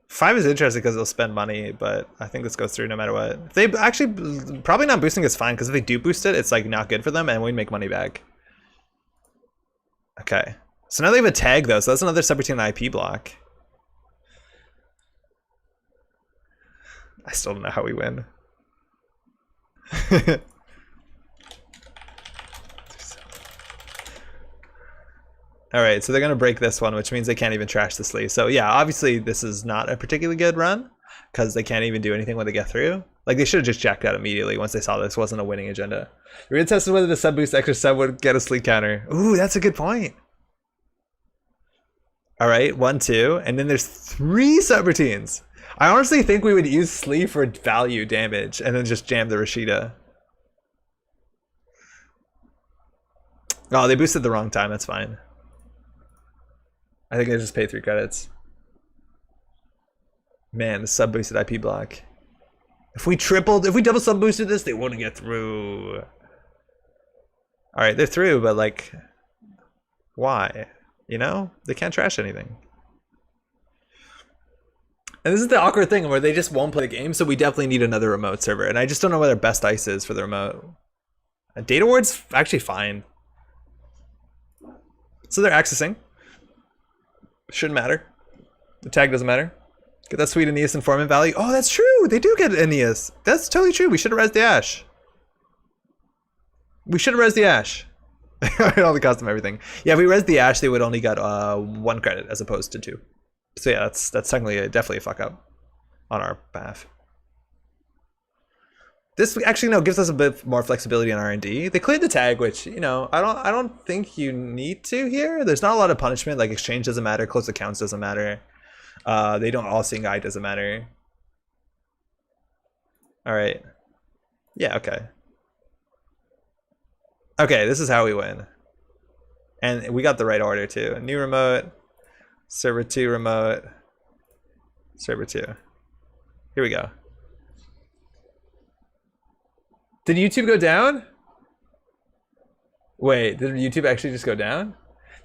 5 is interesting because they'll spend money, but I think this goes through no matter what. They actually, probably not boosting is fine, because if they do boost it, it's like not good for them and we make money back. Okay. So now they have a tag though, so that's another subroutine IP block. I still don't know how we win. Alright, so they're gonna break this one, which means they can't even trash the sleeve. So yeah, obviously this is not a particularly good run, because they can't even do anything when they get through. Like, they should have just jacked out immediately once they saw this wasn't a winning agenda. We're gonna test whether the sub boost extra sub would get a sleeve counter. Ooh, that's a good point. Alright, 1, 2, and then there's 3 subroutines. I honestly think we would use sleeve for value damage and then just jam the Rashida. Oh, they boosted the wrong time, that's fine. I think I just paid 3 credits. Man, the sub boosted IP block. If we double sub boosted this, they wouldn't get through. Alright, they're through, but like, why? You know? They can't trash anything. And this is the awkward thing where they just won't play the game, so we definitely need another remote server. And I just don't know what their best ice is for the remote. Data ward's actually fine. So they're accessing. Shouldn't matter. The tag doesn't matter. Get that sweet Aeneas informant value. Oh, that's true. They do get Aeneas. That's totally true. We should have rezzed the Ash. We should have rezzed the Ash. All the custom everything. Yeah, if we rezzed the Ash, they would only get 1 credit as opposed to 2. So yeah, that's technically definitely a fuck up on our behalf. This actually gives us a bit more flexibility in R&D. They cleared the tag, which, you know, I don't think you need to here. There's not a lot of punishment. Like, exchange doesn't matter, close accounts doesn't matter. They don't all seeing eye doesn't matter. All right. Yeah. Okay. Okay. This is how we win, and we got the right order too. New remote, server 2 remote, server 2. Here we go. Did YouTube go down? Wait, did YouTube actually just go down?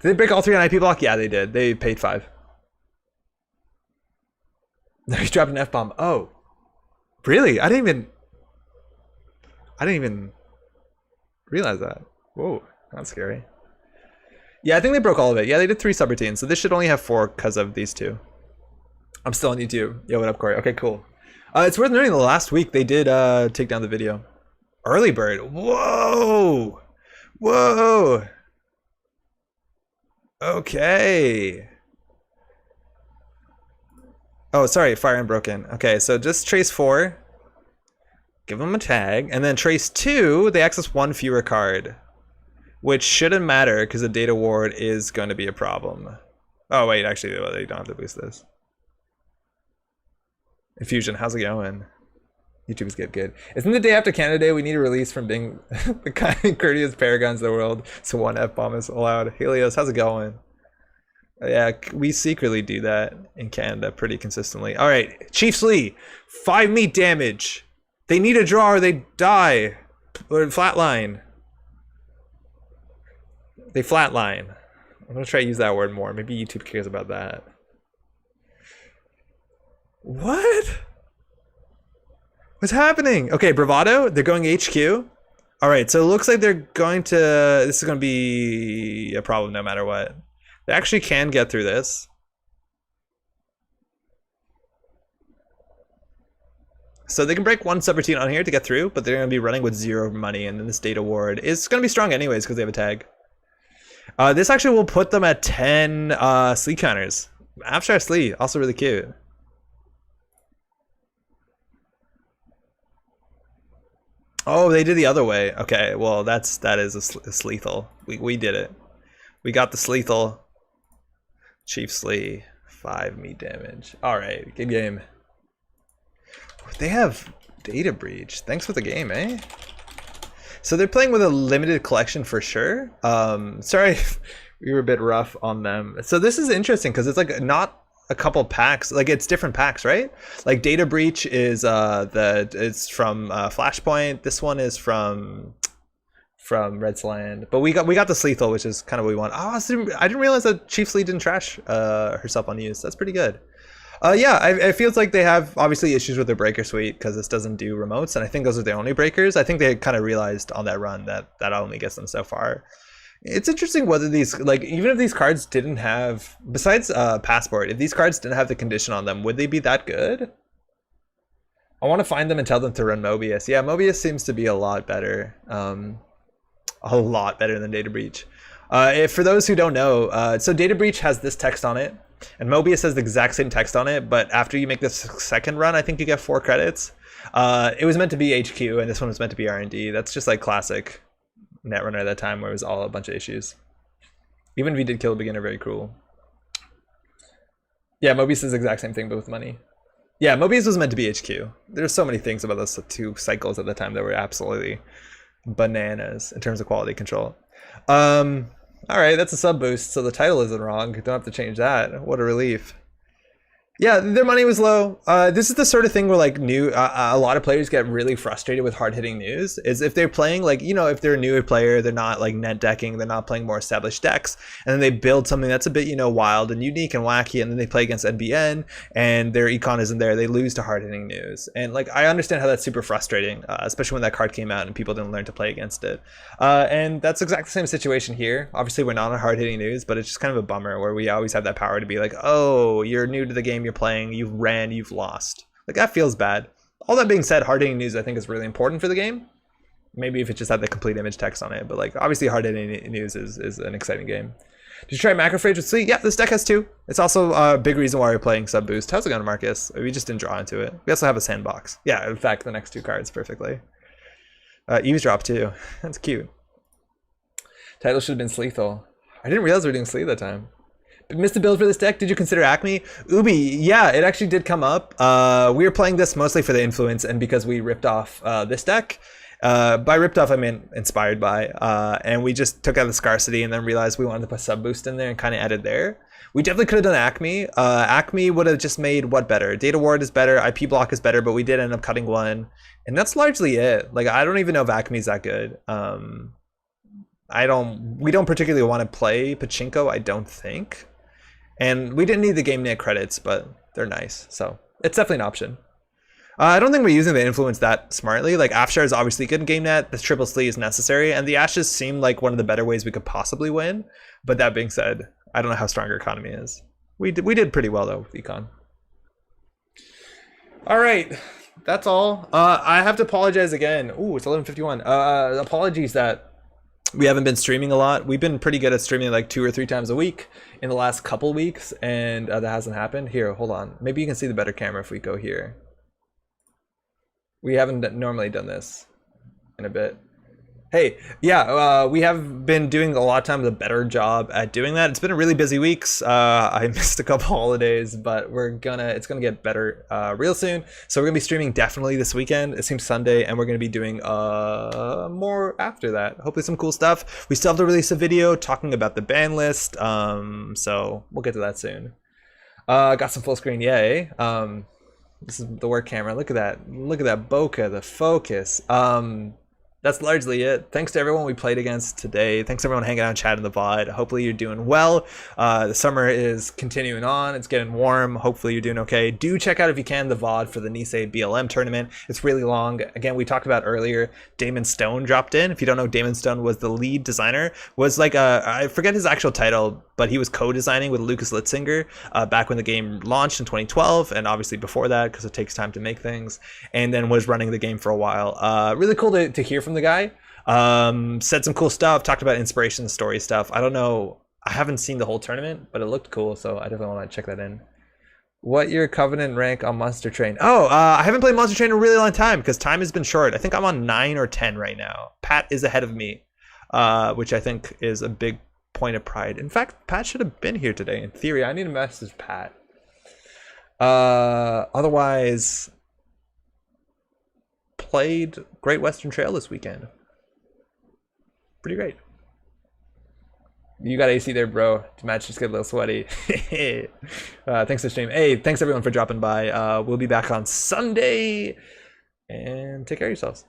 Did they break all 3 on IP block? Yeah, they did. They paid 5. He dropped an F-bomb. Oh. Really? I didn't even realize that. Whoa, that's scary. Yeah, I think they broke all of it. Yeah, they did 3 subroutines, so this should only have 4 because of these 2. I'm still on YouTube. Yo, what up, Corey? Okay, cool. It's worth noting the last week they did take down the video. Early bird. Whoa! Whoa! Okay. Oh, sorry, fire and broken. Okay, so just trace 4. Give them a tag. And then trace 2, they access 1 fewer card. Which shouldn't matter because the data ward is going to be a problem. Oh, wait, actually, they don't have to boost this. Infusion, how's it going? YouTube's good. Isn't the day after Canada Day we need a release from being the kind of courteous paragons of the world, so 1 F-bomb is allowed? Helios, how's it going? Yeah, we secretly do that in Canada pretty consistently. All right, Chiefs Lee, 5 meat damage. They need a draw or they die. Or flatline. They flatline. I'm gonna try to use that word more. Maybe YouTube cares about that. What? What's happening? Okay, Bravado, they're going HQ. All right, so it looks like they're going to, this is going to be a problem no matter what. They actually can get through this. So they can break 1 subroutine on here to get through, but they're going to be running with 0 money, and then this data ward is going to be strong anyways because they have a tag. This actually will put them at 10 sleep counters. Abstract sleep, also really cute. Oh, they did the other way. Okay, well that is a lethal. We did it. We got the lethal. Chief Slee, 5 meat damage. All right, good game. They have data breach. Thanks for the game, eh? So they're playing with a limited collection for sure. Sorry if we were a bit rough on them. So this is interesting because it's like not a couple packs, like it's different packs, right? Like data breach is it's from Flashpoint. This one is from Red's Land, but we got the lethal, which is kind of what we want. Oh, I didn't realize that Chief Slee didn't trash herself on use. That's pretty good. Yeah, it feels like they have obviously issues with their breaker suite because this doesn't do remotes, and I think those are the only breakers. I think they kind of realized on that run that only gets them so far. It's interesting whether these, like, even if these cards didn't have, besides Passport, if these cards didn't have the condition on them, would they be that good? I want to find them and tell them to run Mobius. Yeah, Mobius seems to be a lot better. A lot better than Data Breach. For those who don't know, so Data Breach has this text on it, and Mobius has the exact same text on it, but after you make this second run, I think you get 4 credits. It was meant to be HQ, and this one was meant to be R&D. That's just like classic Netrunner at that time, where it was all a bunch of issues. Even if you did kill a beginner, very cruel. Yeah, Mobius is the exact same thing, but with money. Yeah, Mobius was meant to be HQ. There's so many things about those 2 cycles at the time that were absolutely bananas in terms of quality control. All right, that's a sub boost, so the title isn't wrong. Don't have to change that. What a relief. Yeah, their money was low. This is the sort of thing where like a lot of players get really frustrated with hard-hitting news. Is if they're playing like, you know, if they're a newer player, they're not like net decking, they're not playing more established decks, and then they build something that's a bit, you know, wild and unique and wacky, and then they play against NBN and their econ isn't there, they lose to hard-hitting news. And like, I understand how that's super frustrating, especially when that card came out and people didn't learn to play against it. And that's exactly the same situation here. Obviously, we're not on hard-hitting news, but it's just kind of a bummer where we always have that power to be like, oh, you're new to the game, you're playing, you've ran, you've lost. Like, that feels bad. All that being said, hard hitting news I think is really important for the game. Maybe if it just had the complete image text on it, but like obviously hard hitting news is an exciting game. Did you try Macrophage with Slee? Yeah, this deck has 2. It's also a big reason why we're playing sub boost. How's it going, Marcus? We just didn't draw into it. We also have a sandbox. Yeah, in fact, the next 2 cards perfectly. Eavesdrop too. That's cute. Title should have been Sleethal. I didn't realize we were doing Slee that time. Missed a build for this deck. Did you consider Acme? Ubi, yeah, it actually did come up. We were playing this mostly for the influence and because we ripped off this deck. By ripped off, I mean inspired by. And we just took out the scarcity and then realized we wanted to put sub boost in there and kind of added there. We definitely could have done Acme. Acme would have just made what better? Data Ward is better, IP block is better, but we did end up cutting 1. And that's largely it. Like, I don't even know if Acme is that good. We don't particularly want to play Pachinko, I don't think. And we didn't need the game net credits, but they're nice. So it's definitely an option. I don't think we're using the influence that smartly. Like, Afshar is obviously good in game net. The triple Slee is necessary. And the Ashes seem like one of the better ways we could possibly win. But that being said, I don't know how strong our economy is. We did pretty well, though, with Econ. All right. That's all. I have to apologize again. Ooh, it's 11:51. Apologies that we haven't been streaming a lot. We've been pretty good at streaming like 2 or 3 times a week in the last couple weeks, and that hasn't happened. Here, hold on. Maybe you can see the better camera if we go here. We haven't normally done this in a bit. Hey, yeah, we have been doing a lot of times a better job at doing that. It's been a really busy weeks. I missed a couple holidays, but it's gonna get better real soon. So we're gonna be streaming definitely this weekend. It seems Sunday, and we're gonna be doing more after that. Hopefully some cool stuff. We still have to release a video talking about the ban list. So we'll get to that soon. Got some full screen, yay. This is the work camera. Look at that. Look at that bokeh, the focus. That's largely it. Thanks to everyone we played against today. Thanks to everyone hanging out and chatting in the VOD. Hopefully you're doing well. The summer is continuing on. It's getting warm. Hopefully you're doing okay. Do check out, if you can, the VOD for the Nisei BLM tournament. It's really long. Again, we talked about earlier, Damon Stone dropped in. If you don't know, Damon Stone was the lead designer. Was like I forget his actual title, but he was co-designing with Lucas Litzinger back when the game launched in 2012, and obviously before that, because it takes time to make things, and then was running the game for a while. Really cool to hear from the guy. Said some cool stuff, talked about inspiration story stuff. I don't know, I haven't seen the whole tournament, but it looked cool, so I definitely want to check that in. What your Covenant rank on Monster Train? Oh, I haven't played Monster Train in a really long time because time has been short. I think I'm on 9 or 10 right now. Pat is ahead of me, which I think is a big point of pride. In fact, Pat should have been here today. In theory, I need to message Pat. Otherwise, played Great Western Trail this weekend. Pretty great. You got AC there, bro. The match just get a little sweaty. Thanks for stream. Hey, thanks everyone for dropping by. We'll be back on Sunday. And take care of yourselves.